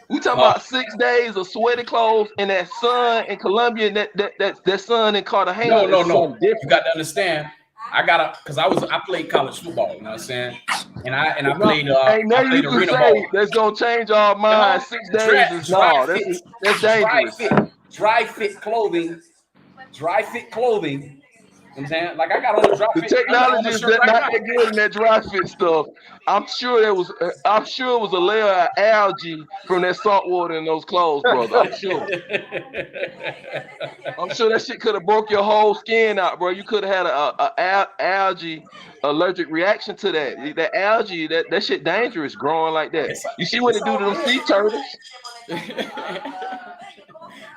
We talking about 6 days of sweaty clothes and that sun in Colombia and that sun in Cartagena. No. You got to understand. Because I played college football, you know what I'm saying? And I played arena ball. That's gonna change our minds. 6 days is that's dangerous. Dry fit clothing. You know what I'm saying? Like I got on the dry fit. The technology is not that good in that dry fit stuff. I'm sure it was a layer of algae from that salt water in those clothes, brother. I'm sure. I'm sure that shit could have broke your whole skin out, bro. You could have had a algae allergic reaction to that. That algae, that shit dangerous growing like that. You see what it do to them sea turtles?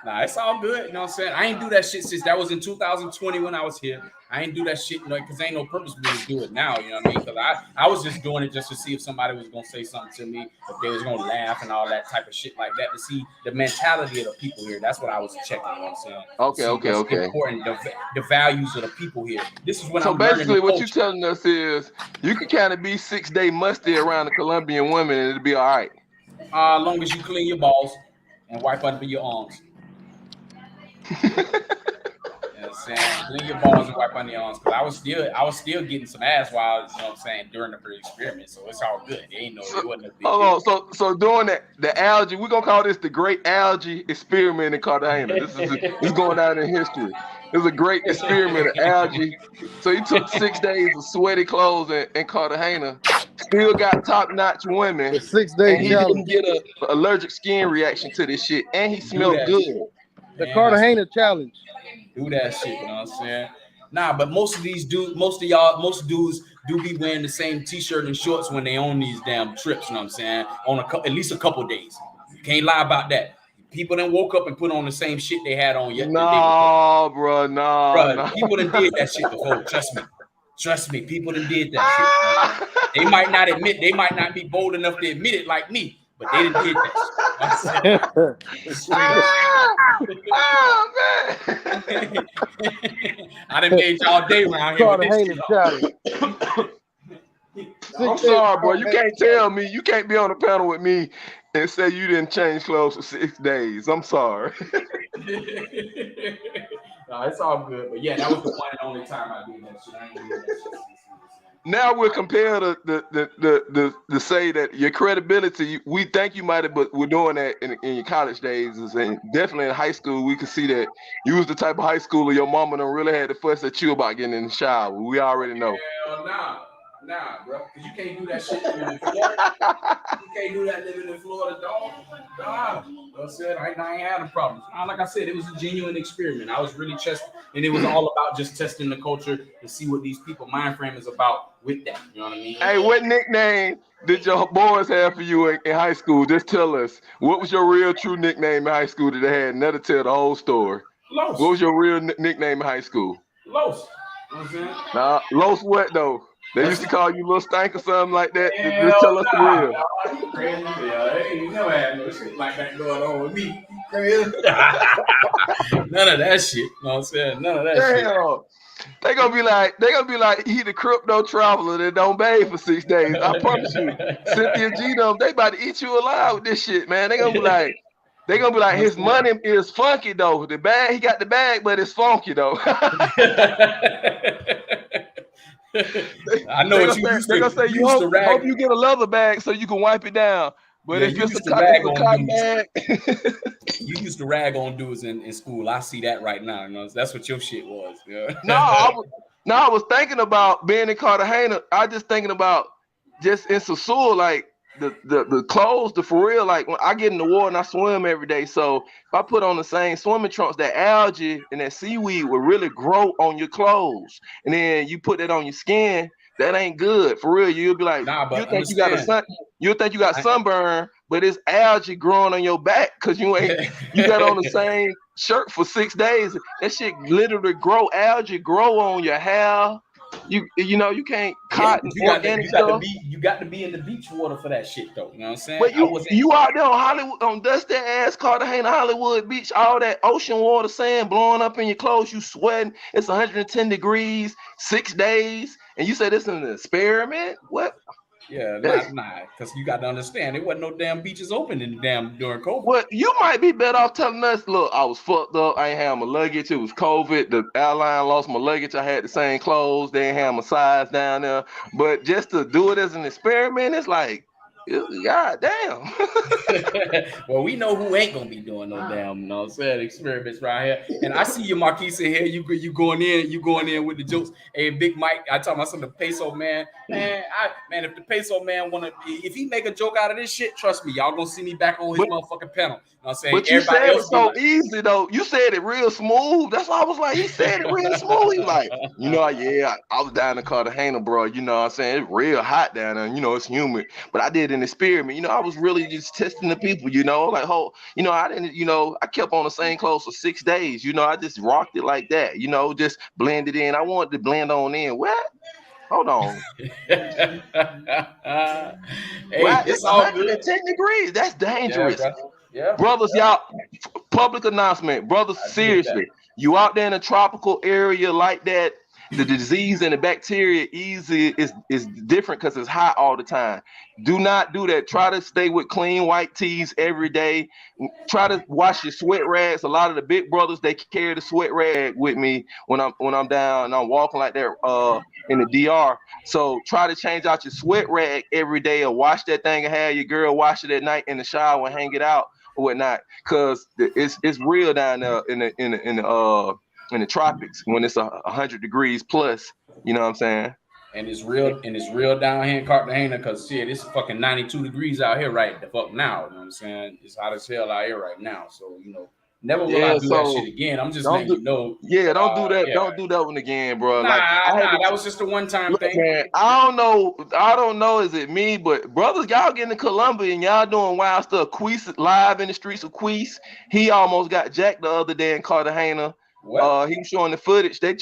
Nah, it's all good. You know what I'm saying? I ain't do that shit since that was in 2020 when I was here. I ain't do that shit, because ain't no purpose for me to do it now. You know what I mean? Because I was just doing it just to see if somebody was gonna say something to me, if they was gonna laugh and all that type of shit like that, to see the mentality of the people here. That's what I was checking. You know what I'm saying? Okay. Important the values of the people here. This is what so I'm basically what you're telling us is you can kind of be 6 day musty around the Colombian women and it'll be all right. As long as you clean your balls and wipe under your arms. You know what I'm saying? Clean your balls and wipe on your arms. Because I was still getting some ass while, you know what I'm saying, during the experiment. So it's all good. It wasn't a big deal. So doing that, the algae, we're gonna call this the great algae experiment in Cartagena. This going down in history. It was a great experiment of algae. So he took 6 days of sweaty clothes in Cartagena, still got top-notch women. The 6 day and he challenge. didn't get an allergic skin reaction to this shit. And he smelled good. The Cartagena challenge. Do that shit, you know what I'm saying? Nah, but most dudes do be wearing the same t-shirt and shorts when they on these damn trips, you know what I'm saying? On at least a couple days. You can't lie about that. People done woke up and put on the same shit they had on yesterday. No, bro, no. People done did that shit before. Trust me, people done did that shit. They might not be bold enough to admit it like me, but they done did that shit. Man. I done made y'all day around here with this shit. I'm sorry, bro. You can't tell me. You can't be on the panel with me and say you didn't change clothes for 6 days. I'm sorry. No, it's all good. But yeah, that was the one and only time I did that shit. I ain't doing that shit. Now we're compared to say that your credibility, we think you might have, but we're doing that in your college days. And definitely in high school, we could see that you was the type of high schooler your mama done really had to fuss at you about getting in the shower. We already know. Hell Nah, bro, because you can't do that shit living in Florida. You can't do that living in Florida, dog. Nah, I said I ain't having problems. Like I said, it was a genuine experiment. I was really testing, and it was all about just testing the culture to see what these people mind frame is about with that. You know what I mean? Hey, what nickname did your boys have for you in high school? Just tell us. What was your real true nickname in high school that they had? And that'll tell the whole story. Los. What was your real nickname in high school? Los. You know what I'm saying? Nah, Los what though? They used to call you Little Stank or something like that. Hell Just tell us the real. Nah, you crazy. You never had no shit like that going on with me. You crazy. None of that shit. You know what I'm saying? None of that shit. They gonna be like, he the crypto traveler that don't bathe for 6 days. I promise you. Cynthia G them, they about to eat you alive with this shit, man. They gonna be like, his money is funky though. The bag, he got the bag, but it's funky though. I know what you used to. They're gonna say, hope you get a leather bag so you can wipe it down. But if it's a cotton bag, you used to rag on dudes in school. I see that right now. You know, that's what your shit was. Yeah. I was thinking about being in Cartagena. I just thinking about just in Sasua, like the clothes, the for real. Like when I get in the water and I swim every day. So if I put on the same swimming trunks, that algae and that seaweed will really grow on your clothes, and then you put that on your skin. That ain't good for real. You'll be like, you think you got sunburn, but it's algae growing on your back because you got on the same shirt for 6 days. That shit literally algae grow on your hair. You know you can't cotton organic stuff. You got to be in the beach water for that shit though. You know what I'm saying? But you out there on Hollywood, on dusty ass Cartagena, Hollywood Beach, all that ocean water, sand blowing up in your clothes, you sweating. It's 110 degrees, 6 days, and you said it's an experiment. What? Yeah, nah, because you got to understand, there wasn't no damn beaches open during COVID. Well, you might be better off telling us, look, I was fucked up. I ain't have my luggage. It was COVID. The airline lost my luggage. I had the same clothes. They ain't have my size down there. But just to do it as an experiment, it's like, God damn. Well, we know who ain't gonna be doing no damn, you know what I'm saying, experiments right here. And I see you, Marquise, in here. You going in with the jokes. Hey, Big Mike, I talk about some of the peso man. If the peso man if he make a joke out of this shit, trust me, y'all gonna see me back on his motherfucking panel. You know what I'm saying? But you said it so easy though. You said it real smooth. That's why I was like, he said it real smooth. He like, I was down in Cartagena, bro. You know what I'm saying? It's real hot down there. You know, it's humid. But I did an experiment. You know, I was really just testing the people, you know, like, I didn't, I kept on the same clothes for 6 days. You know, I just rocked it like that, just blended in. I wanted to blend on in. What? Hold on. Hey, it's 110 degrees. That's dangerous. Yeah, brothers, y'all, public announcement. Brothers, seriously, you out there in a tropical area like that, the disease and the bacteria is different because it's hot all the time. Do not do that. Try to stay with clean white tees every day. Try to wash your sweat rags. A lot of the big brothers, they carry the sweat rag with me when I'm down and I'm walking like that in the DR. So try to change out your sweat rag every day or wash that thing and have your girl wash it at night in the shower and hang it out or whatnot. Cause it's real down there in the tropics when it's 100 degrees plus, you know what I'm saying? And it's real down here in Cartagena because shit, it's fucking 92 degrees out here right the fuck now. You know what I'm saying? It's hot as hell out here right now. So, never will I do that shit again. I'm just letting you know. Yeah, don't do that. Yeah. Don't do that one again, bro. That was just a one-time thing. Man, I don't know. Is it me? But brothers, y'all getting to Colombia and y'all doing wild stuff. Queese live in the streets of Queese. He almost got jacked the other day in Cartagena. What? He was showing the footage. They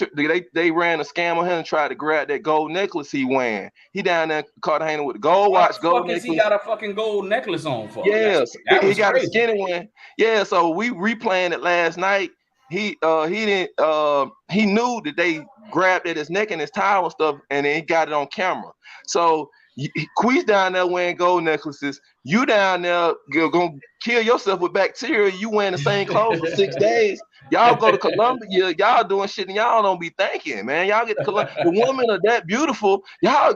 ran a scam on him and tried to grab that gold necklace he wearing. He down there in Cartagena with the gold watch, gold necklace. He got a fucking gold necklace on for? Yes, he got crazy. A skinny one. Yeah, so we replaying it last night. He knew that they grabbed at his neck and his towel and stuff, and then he got it on camera. So Queese down there wearing gold necklaces. You down there gonna kill yourself with bacteria. You wearing the same clothes for 6 days. Y'all go to Colombia, y'all doing shit and y'all don't be thinking, man. Y'all get to Colombia. The women are that beautiful. Y'all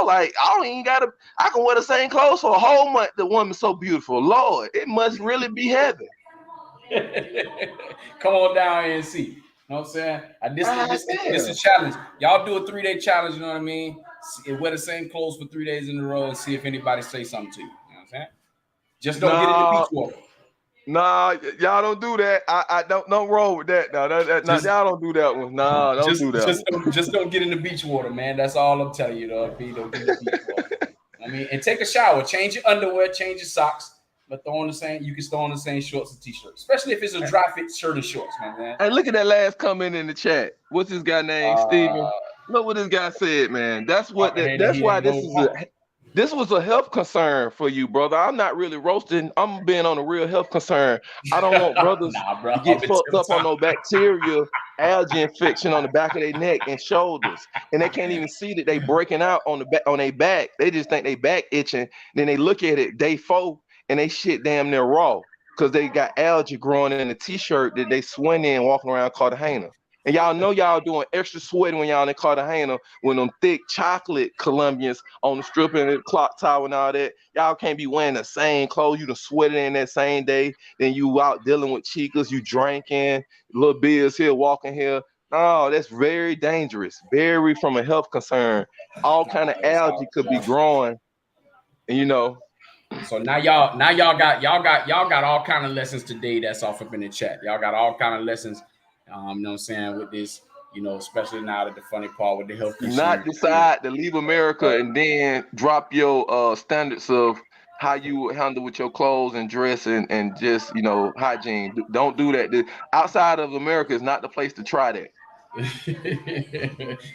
like, I can wear the same clothes for a whole month. The woman's so beautiful. Lord, it must really be heaven. Come on down here and see. know what I'm saying? This is Damn. a challenge. Y'all do a 3-day challenge, you know what I mean? Wear the same clothes for 3 days in a row and see if anybody say something to you. You know what I'm saying? Just don't get in the beach water. Nah, y'all don't do that. I don't roll with that. No, y'all don't do that one. Nah, don't do that. Just don't get in the beach water, man. That's all I'm telling you, though. Don't get in the beach water. I mean, and take a shower, change your underwear, change your socks, but throw on the same. You can throw on the same shorts and t-shirt, especially if it's a dry fit shirt and shorts, man. Hey, look at that last comment in the chat. What's this guy named Steven? Look what this guy said, man. That's why this was a health concern for you, brother. I'm not really roasting. I'm being on a real health concern. I don't want brothers to get fucked up on no bacteria, algae infection on the back of their neck and shoulders, and they can't even see that they breaking out on the back on their back. They just think they back itching. Then they look at it day 4 and they shit damn near raw because they got algae growing in the t-shirt that they swim in walking around Cartagena. And y'all know y'all doing extra sweating when y'all in Cartagena when them thick chocolate Colombians on the strip and the clock tower and all that. Y'all can't be wearing the same clothes. You done sweated in that same day. Then you out dealing with chicas, you drinking, little beers here, walking here. No, that's very dangerous. Very from a health concern. All kind of algae could be growing. And you know. So now y'all got all kind of lessons today that's off up in the chat. Y'all got all kind of lessons. You know what I'm saying, with this, especially now that the funny part with the health concern. Not decide to leave America and then drop your standards of how you handle with your clothes and dress and just, hygiene. Don't do that. Outside of America is not the place to try that.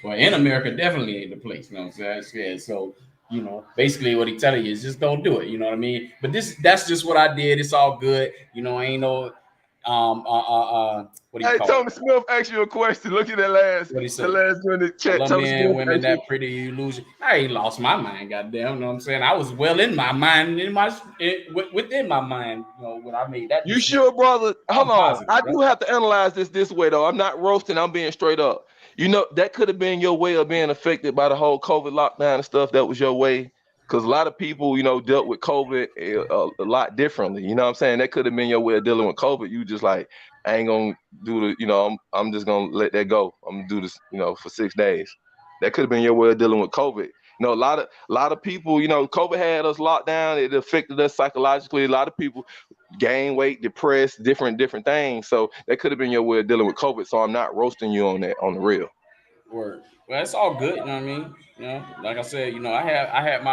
Well, in America definitely ain't the place, you know what I'm saying? So, basically what he telling you is just don't do it, you know what I mean? But that's just what I did. It's all good. Ain't no what do you call Tony Smith asked you a question. Look at that last one in the chat. Tony Smith, women that pretty, you lose. I ain't lost my mind, goddamn. You know what I'm saying? I was well in my mind, within my mind, when I made that decision. You sure, brother? Hold on. I do have to analyze this way, though. I'm not roasting. I'm being straight up. That could have been your way of being affected by the whole COVID lockdown and stuff. That was your way. Because a lot of people, dealt with COVID a lot differently. You know what I'm saying? That could have been your way of dealing with COVID. You just like, I ain't gonna do the, I'm just gonna let that go. I'm gonna do this, for 6 days. That could have been your way of dealing with COVID. A lot of people, COVID had us locked down. It affected us psychologically. A lot of people gain weight, depressed, different things. So that could have been your way of dealing with COVID. So I'm not roasting you on that, on the real. Word. Well, it's all good. You know what I mean? Like I said, I had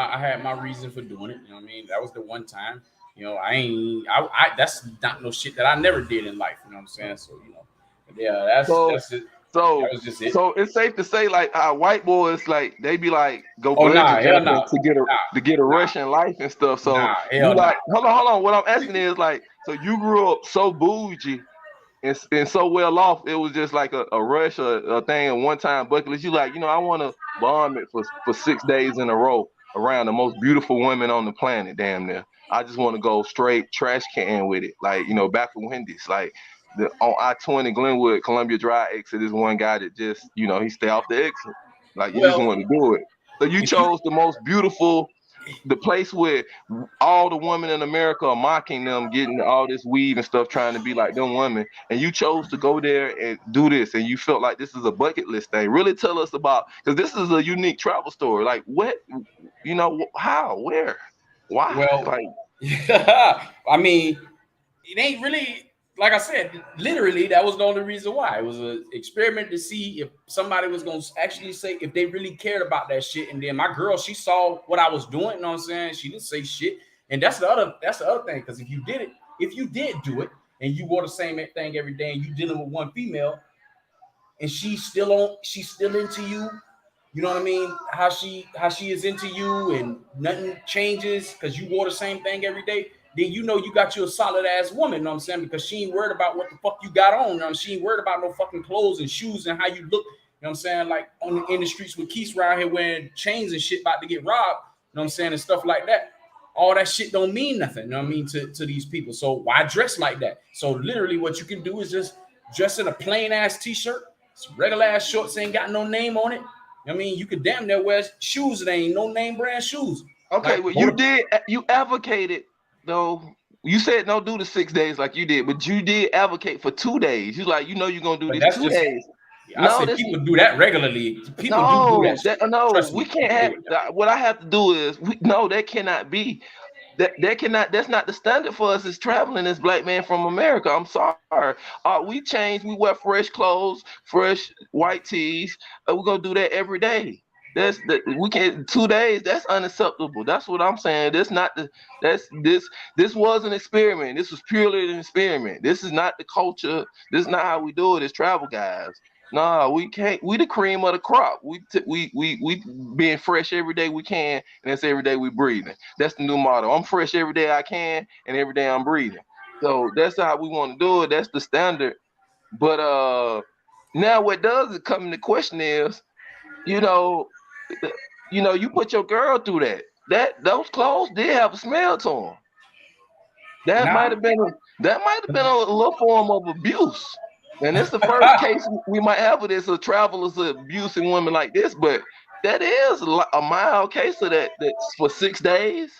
my reason for doing it. You know what I mean? That was the one time. I that's not no shit that I never did in life. You know what I'm saying? So yeah, that's it. So that was just it. So it's safe to say, like, white boys, like, they be like go to get a Russian life and stuff. So hold on. What I'm asking is, like, so you grew up so bougie and so well off, it was just like a rush or a thing at one time bucket list. You like, I want to bomb it for 6 days in a row around the most beautiful women on the planet, damn near. I just want to go straight trash can with it. Like, back of Wendy's. Like, on I-20 Glenwood, Columbia Drive exit is one guy that just, he stay off the exit. Like, you just want to do it. So you chose the most beautiful, the place where all the women in America are mocking them, getting all this weave and stuff, trying to be like them women. And you chose to go there and do this. And you felt like this is a bucket list thing. Really tell us about, because this is a unique travel story. Like, what, how, where, why? Well, like, I mean, it ain't really, like I said, literally, that was the only reason why. It was an experiment to see if somebody was going to actually say if they really cared about that shit. And then my girl, she saw what I was doing, you know what I'm saying? She didn't say shit. And that's the other thing, because if you did do it, and you wore the same thing every day, and you dealing with one female, and she's still into you, you know what I mean? How she is into you, and nothing changes because you wore the same thing every day. Then you got you a solid ass woman, you know what I'm saying? Because she ain't worried about what the fuck you got on. You know? She ain't worried about no fucking clothes and shoes and how you look. You know what I'm saying? Like in the streets with Keith around here wearing chains and shit about to get robbed, you know what I'm saying? And stuff like that. All that shit don't mean nothing, you know what I mean, to these people. So why dress like that? So literally what you can do is just dress in a plain ass t-shirt, some regular ass shorts, ain't got no name on it. I mean, you could damn near wear shoes that ain't no name brand shoes. Okay, well, you advocated, though, You said don't do the 6 days like you did, but you did advocate for 2 days. You like, you're gonna do But this that's two just, days. I No, say this people do that regularly. People do that no, shit. no, Trust we me, can't I play with that. have. What I have to do is, no, that cannot be. That cannot. That's not the standard for us as traveling as black man from America. I'm sorry. We change. We wear fresh clothes, fresh white tees. We're gonna do that every day. We can't 2 days. That's unacceptable. That's what I'm saying. That's not the. That's this. This was an experiment. This was purely an experiment. This is not the culture. This is not how we do it as travel guys. No, we can't. We the cream of the crop. We being fresh every day we can, and that's every day we breathing. That's the new motto. I'm fresh every day I can, and every day I'm breathing. So that's how we want to do it. That's the standard. But now what does it come into question is, you know, you put your girl through that. Those clothes did have a smell to them. That might Now, have been a little form of abuse. And it's the first case we might have of this, of travelers abusing women like this. But that is a mild case of that. That's for 6 days.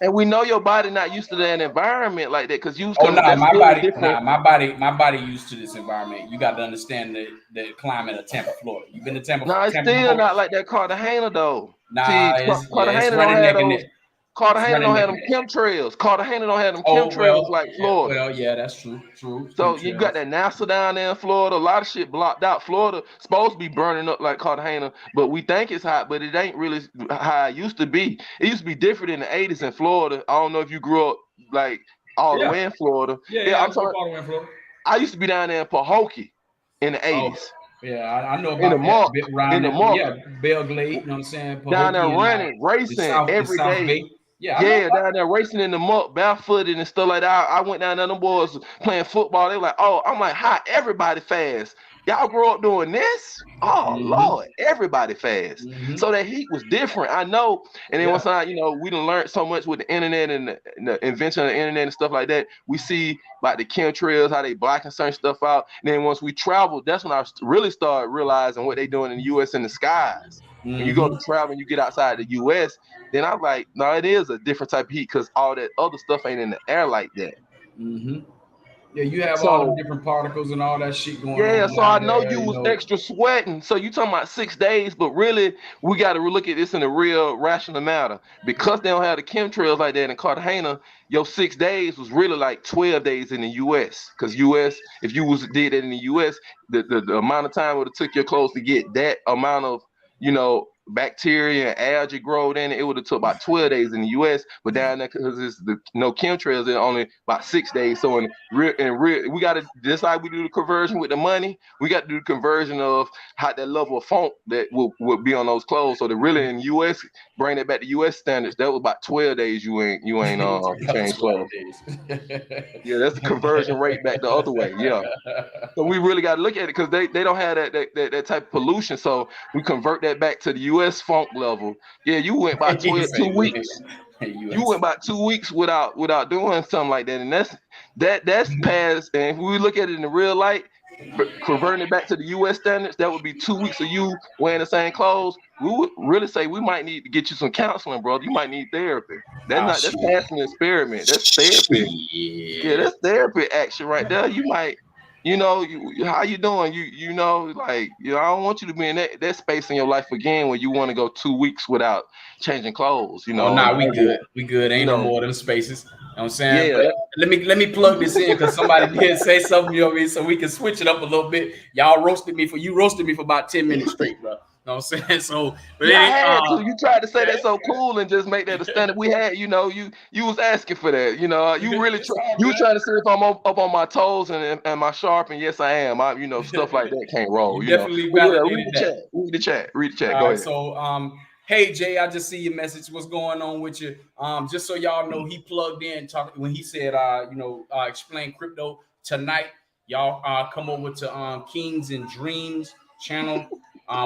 And we know your body not used to that environment like that, because oh no, that's my still a body, different. my body used to this environment. You got to understand the climate of Tampa, Florida. You been to Tampa, No, it's Tampa still before? not like that Cartagena though. Nah, See, it's Cartagena don't running have neck and those. neck. It's Cartagena running don't neck have and them neck. chemtrails. Cartagena don't have them Oh chemtrails well, like Florida. yeah, that's true. True, So you got chemtrails. that NASA down there in Florida. A lot of shit blocked out. Florida supposed to be burning up like Cartagena, but we think it's hot, but it ain't really how it used to be. It used to be different in the '80s in Florida. I don't know if you grew up like all the Yeah, way in Florida. Yeah, yeah. I I'm grew up talking. all the way in Florida. I used to be down there in Pahokee in the Oh, '80s yeah, I know in the about that muck, bit around in the there. muck, Yeah, Belglade, you know what I'm saying? down there Pahokee and running, racing the every South day. Bay. Yeah, I know Yeah, about down there racing in the muck, barefooted and stuff like that. I went down there, them boys playing football. They were like, oh, I'm like, how everybody fast? Y'all grew up doing this? Oh it. Lord, everybody fast. Mm-hmm. So that heat was different. I know. And then Yeah. once we done learned so much with the internet and the invention of the internet and stuff like that. We see like the chemtrails, how they blacking certain stuff out. And then once we traveled, that's when I really started realizing what they doing in the US in the skies. When you go to Mm-hmm. travel and you get outside the US, then I'm like, no, it is a different type of heat because all that other stuff ain't in the air like that. Mm-hmm. Yeah, you have all the So different particles and all that shit going yeah, on so I down know there, you you was know. extra sweating. So you talking about 6 days, but really we got to look at this in a real rational manner. Because they don't have the chemtrails like that in Cartagena, your 6 days was really like 12 days in the US. Because US, if you did it in the US, the amount of time it would have took your clothes to get that amount of, bacteria and algae growth in it, it would have took about 12 days in the US. But down there, because it's the no chemtrails, it's only about 6 days. So in real, we got to, just like we do the conversion with the money, we got to do the conversion of how that level of funk that will be on those clothes. So to really in US, bring it back to US standards, that was about 12 days you ain't Another change 12 clothes. days. Yeah, that's the conversion rate back the other way. Yeah. So we really got to look at it because they don't have that type of pollution. So we convert that back to the U.S. funk level. Yeah, you went about He 12, say, 2 weeks. You US. went about 2 weeks without doing something like that, and that's past. And if we look at it in the real light, converting it back to the U.S. standards, that would be 2 weeks of you wearing the same clothes. We would really say we might need to get you some counseling, brother. You might need therapy. Oh That's shit. passing the experiment. That's therapy. Yeah, Shit. that's therapy action right there. You might, how you doing? I don't want you to be in that space in your life again where you want to go 2 weeks without changing clothes. Oh nah, we good. We good. You Ain't no know, more of them spaces. You know what I'm saying? yeah, But let me plug this in because somebody did say something, you know what I mean? So we can switch it up a little bit. You roasted me for about 10 minutes straight, bro. You know what I'm saying? So, but yeah, I it had to. You tried to say yeah, that so cool and just make that a standard. We had, you was asking for that. You really it's all you good. was trying to see if I'm up on my toes and my sharp. And yes, I am. Stuff like that can't roll. You definitely But yeah, read validated the that. chat. Read the chat. All Go right, ahead. so hey Jay, I just see your message. What's going on with you? Just so y'all know, he plugged in talking when he said explain crypto tonight. Y'all come over to Kings and Dreams channel.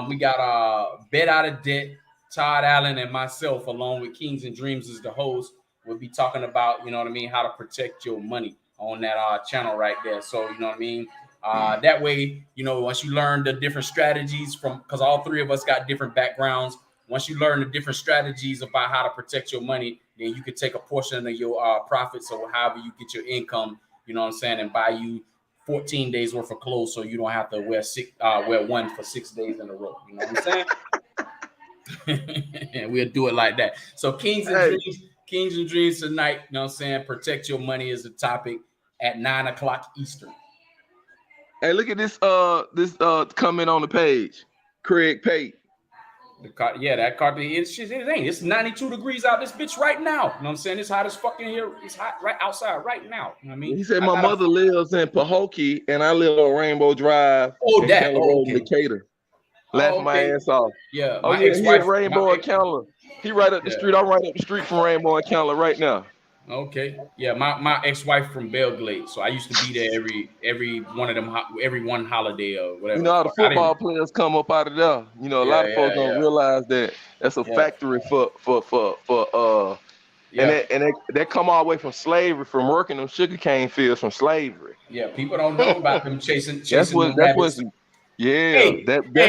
We got Bet Out of Debt, Todd Allen, and myself, along with Kings and Dreams as the host. We'll be talking about, you know what I mean, how to protect your money on that channel right there. So, you know what I mean? That way, once you learn the different strategies because all three of us got different backgrounds. Once you learn the different strategies about how to protect your money, then you could take a portion of your profits or however you get your income, you know what I'm saying, and buy you 14 days worth of clothes so you don't have to wear one for 6 days in a row. You know what I'm saying? And we'll do it like that. So Kings and Dreams tonight, you know what I'm saying? Protect your money is the topic at 9 o'clock Eastern. Hey, look at this comment on the page. Craig Pate. That car, it's 92 degrees out this bitch right now. You know what I'm saying? It's hot as fucking here. It's hot right outside right now. You know what I mean? He said my mother lives in Pahokee and I live on Rainbow Drive in Keller Road, Decatur. Laughing my ass off. Yeah. Oh, yeah, he at Rainbow and Keller. He right up the street. I'm right up the street from Rainbow and Keller right now. Okay. Yeah, my ex-wife from Belglade, so I used to be there every one holiday or whatever. You know how the football players come up out of there. You know, a lot of folks don't realize that that's a factory and they come all the way from slavery, from working them sugarcane fields from slavery. Yeah, people don't know about them chasing that's what that's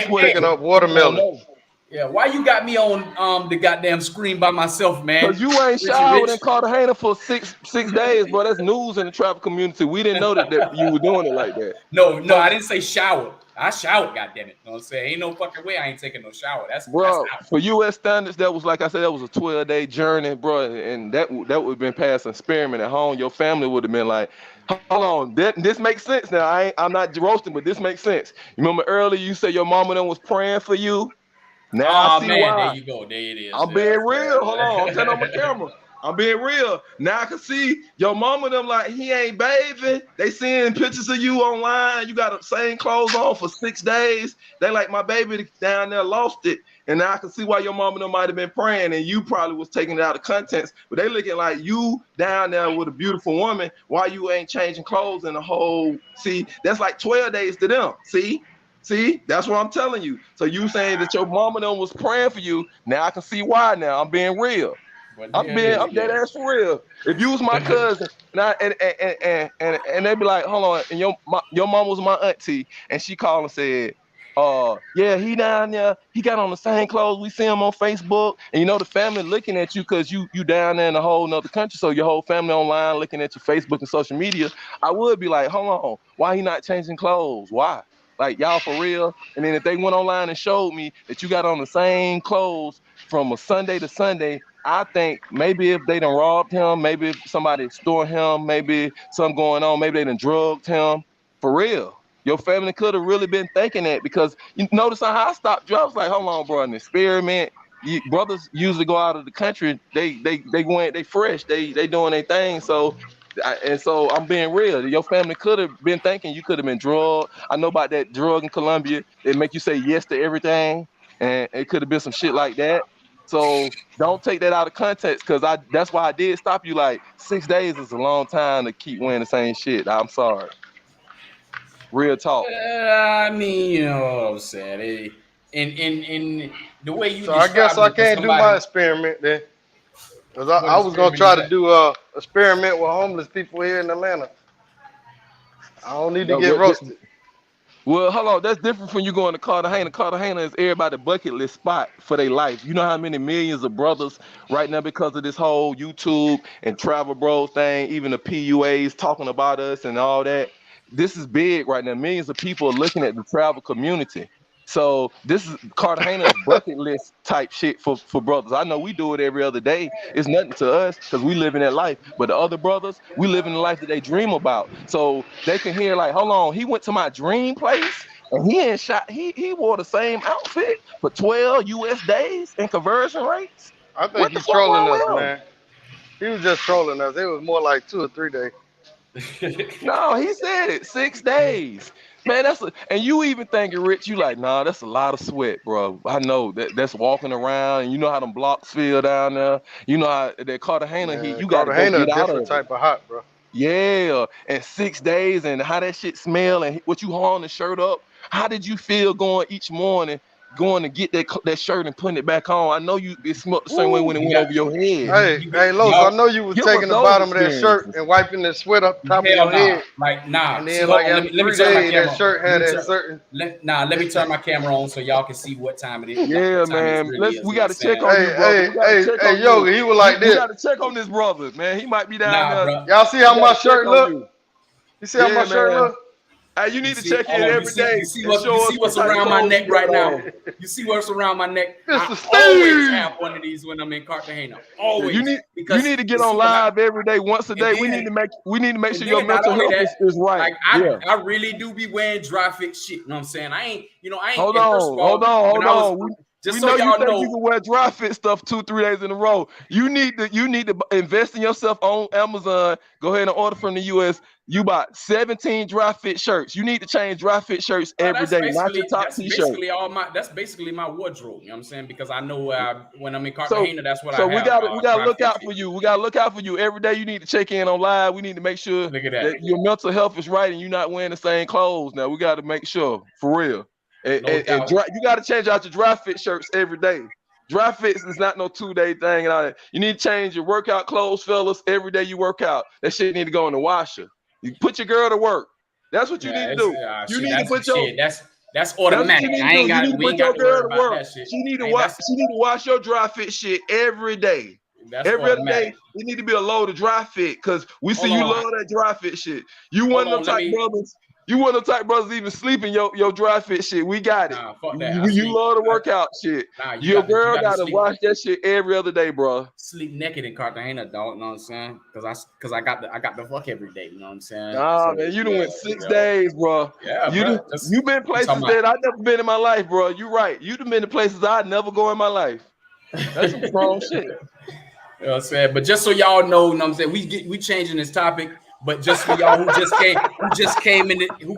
what picking up watermelon. Yeah, why you got me on the goddamn screen by myself, man? Because you ain't showered in Cartagena for six days, bro. That's news in the trapper community. We didn't know that you were doing it like that. No, I didn't say shower. I showered, goddammit. You know what I'm saying? Ain't no fucking way I ain't taking no shower. That's for U.S. standards, that was, like I said, that was a 12-day journey, bro. And that would have been past experiment at home. Your family would have been like, hold on, this makes sense now. I'm not roasting, but this makes sense. You remember earlier you said your mama then was praying for you? Now I see why. There you go. There it is. I'm being real. Hold on. I'm turning on my camera. I'm being real. Now I can see your mama them like, he ain't bathing. They seeing pictures of you online. You got the same clothes on for 6 days. They like, my baby down there lost it. And now I can see why your mama them might have been praying and you probably was taking it out of context. But they looking like you down there with a beautiful woman. Why you ain't changing clothes in the whole, see, that's like 12 days to them. See, that's what I'm telling you. So you saying that your mama them was praying for you. Now I can see why now. I'm being real. I'm dead ass for real. If you was my cousin and they be like, hold on, and your mom was my auntie, and she called and said, yeah, he down there, he got on the same clothes, we see him on Facebook, and you know the family looking at you because you down there in a whole nother country, so your whole family online looking at your Facebook and social media. I would be like, hold on, why he not changing clothes? Why? Like, y'all for real? And then if they went online and showed me that you got on the same clothes from a Sunday to Sunday, I think maybe if they done robbed him, maybe if somebody extort him, maybe something going on, maybe they done drugged him. For real. Your family could have really been thinking that, because you notice how I stopped drugs. Like, hold on, bro, an experiment. Brothers usually go out of the country. They fresh. They doing their thing. So I'm being real. Your family could have been thinking you could have been drugged. I know about that drug in Colombia. It make you say yes to everything, and it could have been some shit like that. So don't take that out of context, because that's why I did stop you. Like, 6 days is a long time to keep wearing the same shit. I'm sorry. Real talk. I mean, you know what I'm saying. In the way you. So I guess I can't do my experiment then. Because I was going to try to do a experiment with homeless people here in Atlanta. I don't need to get roasted. Well, hold on. That's different from you going to Cartagena. Cartagena is everybody's bucket list spot for their life. You know how many millions of brothers right now, because of this whole YouTube and Travel Bros thing, even the PUAs talking about us and all that. This is big right now. Millions of people are looking at the travel community. So this is Cartagena's bucket list type shit for brothers. I know we do it every other day. It's nothing to us because we live in that life. But the other brothers, we live in the life that they dream about. So they can hear like, hold on, he went to my dream place and he ain't shot. He wore the same outfit for 12 US days in conversion rates. I think he's trolling us, man. He was just trolling us. It was more like 2 or 3 days. No, he said it 6 days. Man, and you even thinking, Rich, you like, nah, that's a lot of sweat, bro. I know that's walking around, and you know how them blocks feel down there. You know how that Cartagena heat, you got to go get out of it. Type of hot, bro. Yeah, and 6 days, and how that shit smell, and what you hauling the shirt up. How did you feel going each morning going to get that shirt and putting it back on. I know it smelled the same way when it went over your head. Hey, Los, I know you was Give us taking the those bottom of that shirt experiences. and wiping the sweat up the top of Hell your nah. head. Like, nah. And See, then, hold like, on. after Let me 3 turn my days, camera that on. shirt had that certain. Let me turn my camera on so y'all can see what time it is. Yeah, what time man. it really is, We you know got to what I'm check saying? on you, brother. We got to check on you. Yoga, he was like We this. got to check on this brother, man. He might be down Nah, there. bro. Y'all see how We my gotta check shirt on look? you. You see how my shirt man. look? Hey, you need You to see, check in hold on. every day You see and show us what's what type of around my clothes neck you got right now? on. You see what's around my neck? Mr. I Steve! always have one of these when I'm in Cartagena. Always. You need Because to get you on see what live every day, once a and day. then- we need to make and sure your then not mental only health that, is right. like I really do be wearing dry fit shit. You know what I'm saying? I ain't. Hold And first of all, hold on. Just We so know you y'all think know, you can wear dry fit stuff 2-3 days in a row. You need to invest in yourself on Amazon. Go ahead and order from the US. You buy 17 dry fit shirts. You need to change dry fit shirts every day, not your top t-shirt. That's basically my wardrobe. You know what I'm saying? Because I know when I'm in So Cartagena, that's what I have. we gotta dry look fit out shit. for you. We gotta look out for you every day. You need to check in on live. We need to make sure Look at that your mental health is right and you're not wearing the same clothes. Now we got to make sure for real. And doubt. you got to change out your dry fit shirts every day. Dry fits is not no 2-day thing and all that. You need to change your workout clothes, fellas, every day you work out. That shit need to go in the washer. You put your girl to work. That's what you need to do. You need to put your that's automatic. You need to put your girl to work. That shit. She need to wash your dry fit shit every day. Every other day, it need to be a load of dry fit because we see you love that dry fit shit. You one of them type brothers. You one of them type brothers even sleeping your dry fit shit. We got it. Fuck that. You love the workout shit. Your girl gotta wash that shit every other day, bro. Sleep naked in Cartagena, dog. You know what I'm saying? Because I got the fuck every day. You know what I'm saying? Nah, man, you done went 6 days, bro. Yeah, you been places that I never been in my life, bro. You right. You done been to places I never go in my life. That's some strong shit. You know what I'm saying? But just so y'all know, you know what I'm saying, we changing this topic, but just for y'all who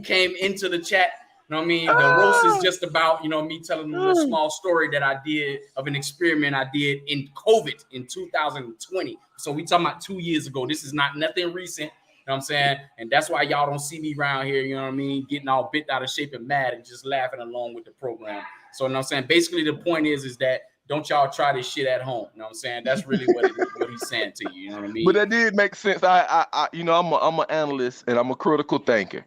came into the chat, you know what I mean? The roast is just about, you know, me telling them a little small story that I did of an experiment I did in COVID in 2020. So we talking about 2 years ago. This is not nothing recent. You know what I'm saying? And that's why y'all don't see me around here, you know what I mean, getting all bent out of shape and mad and just laughing along with the program. So you know what I'm saying? Basically, the point is that don't y'all try this shit at home. You know what I'm saying? That's really what he's saying to you. You know what I mean? But that did make sense. I you know, I'm an analyst and I'm a critical thinker.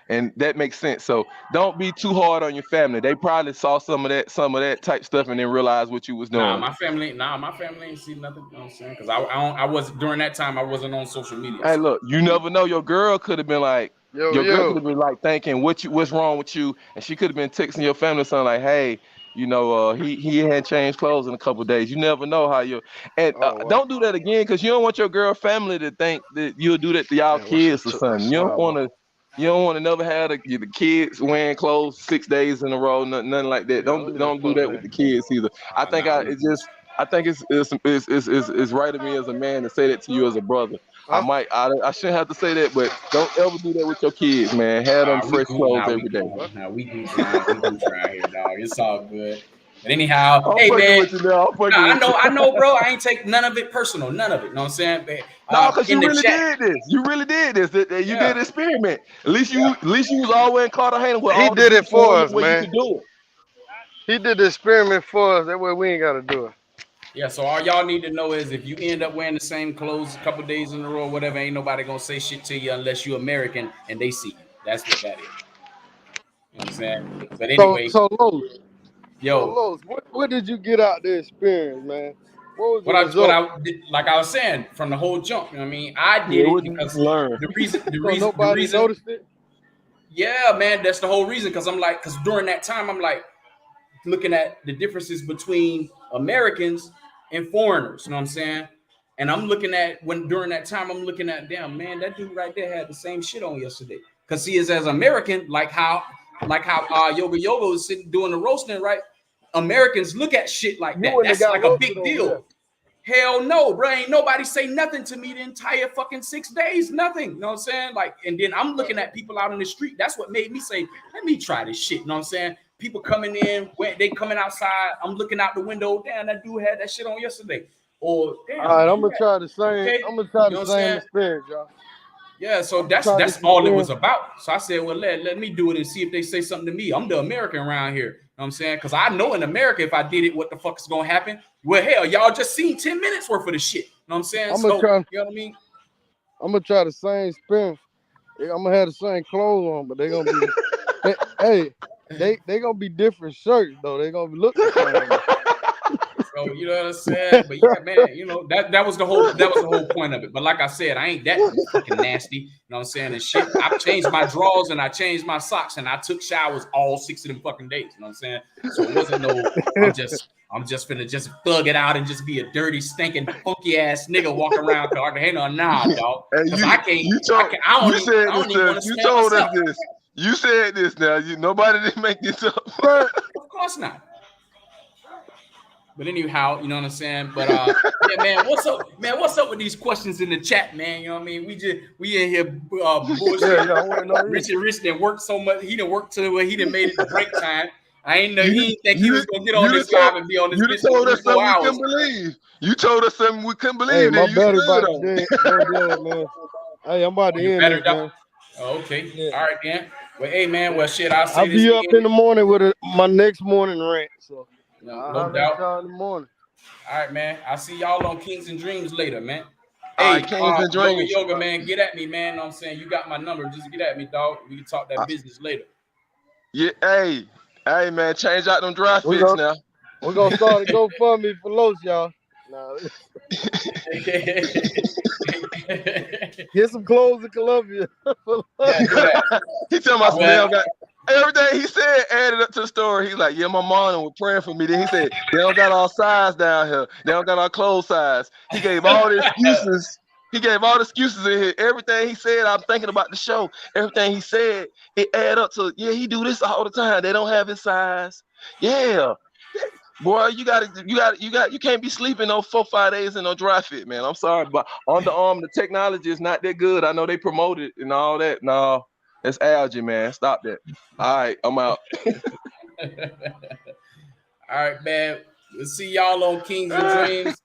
And that makes sense. So don't be too hard on your family. They probably saw some of that type stuff and then realized what you was doing. My family ain't see nothing. You know what I'm saying? Because I was during that time I wasn't on social media. Hey, look, you never know. Your girl could have been like, girl could have been like thinking what's wrong with you, and she could have been texting your family something like, hey, you know, he hadn't changed clothes in a couple of days. You never know how you don't do that again because you don't want your girl family to think that you'll do that to y'all kids or something. You don't want to never have the kids wearing clothes 6 days in a row, nothing like that. Don't do that with the kids either. I think it's right of me as a man to say that to you as a brother. I shouldn't have to say that, but don't ever do that with your kids, man. Have them fresh clothes every day. We goof around here, dog. It's all good. But anyhow, hey man, I know, bro. I ain't take none of it personal, none of it. You know what I'm saying? No, because you really did this. You really did this. You did experiment. At least you was always in Cartagena with he all did it for us, where man. You could do it. He did the experiment for us. That way we ain't got to do it. Yeah, so all y'all need to know is if you end up wearing the same clothes a couple days in a row or whatever, ain't nobody gonna say shit to you unless you're American and they see you. That's what that is. You know what I'm saying? But anyway. So Los, what did you get out the experience, man? What was the result? Like I was saying, from the whole jump, you know what I mean? I did it because the reason noticed it? Yeah, man, that's the whole reason. Because during that time, I'm like looking at the differences between Americans and foreigners, you know what I'm saying? And I'm looking at during that time, I'm looking at, damn, man, that dude right there had the same shit on yesterday. Because he is as American, like how Yoga was sitting doing the roasting, right? Americans look at shit like that. That's like a big deal. Hell no, bro. Ain't nobody say nothing to me the entire fucking 6 days. Nothing. You know what I'm saying? Like, and then I'm looking at people out in the street. That's what made me say, let me try this shit. You know what I'm saying? People coming in, they coming outside. I'm looking out the window. Damn, that dude had that shit on yesterday. Or damn. All right, I'm gonna try the same. Okay. I'm gonna try the same experience, y'all. Yeah, so I'm trying to that's all it spin. was about. So I said, well, let me do it and see if they say something to me. I'm the American around here. You know what I'm saying? Because I know in America, if I did it, what the fuck is gonna happen? Well, hell, y'all just seen 10 minutes worth of the shit. You know what I'm saying? I'm gonna So, try. you know what I mean? I'm gonna try the same spin. I'm gonna have the same clothes on, but they're gonna be. Hey, they gonna be different shirts though. They gonna look the same. So you know what I'm saying? But yeah, man, you know, that was the whole point of it. But like I said, I ain't that fucking nasty. You know what I'm saying? And shit. I changed my drawers and I changed my socks and I took showers all 6 of them fucking days. You know what I'm saying? So it wasn't no I'm just finna just thug it out and just be a dirty, stinking, funky ass nigga walking around. Hey, no, nah, dog. Hey, Because I you said don't this. even want to You smell told us myself. this. You said this. Now, nobody didn't make this up. But Of course not. But anyhow, you know what I'm saying? But yeah, man, what's up? Man, what's up with these questions in the chat, man? You know what I mean? We in here bullshit. yeah, I want to know this. Richard Rich didn't work so much. He didn't work to where he didn't made it to break time. I ain't know You he didn't- didn't think he you was didn't- gonna get you on done this live and be on this You bitch told for us 3-4 something we hours. couldn't believe. You told us something we couldn't believe. Hey, Then my you battery stood about on. to go dead, man. Hey, I'm about to You end better this, man. not. Oh, okay. Yeah. All right, then. Well, hey, man. Well, shit. I'll say I'll this be up again. in the morning with my next morning rant. So I'll No holler at doubt. y'all in the morning. All right, man. I'll see y'all on Kings and Dreams later, man. All Hey, right, Kings and Dreams. yoga, man. Get at me, man. Know what I'm saying? You got my number. Just get at me, dog. We can talk that business later. Yeah, hey, man, change out them dry We're fits gonna, now. we're gonna start a GoFundMe for Los, y'all. Nah, get some clothes in Columbia. Yeah, do that. He talking about some they Well, don't got everything he said added up to the story. He's like, yeah, my mom was praying for me. Then he said, they don't got our size down here. They don't got our clothes size. He gave all the excuses. He gave all the excuses in here. Everything he said, I'm thinking about the show. Everything he said, it add up to, yeah, he do this all the time. They don't have his size. Yeah. Boy, you can't be sleeping no 4-5 days in no dry fit, man. I'm sorry, but Under Armour, the technology is not that good. I know they promote it and all that. No, it's algae, man. Stop that. All right, I'm out. all right, man. We'll see y'all on Kings and Dreams.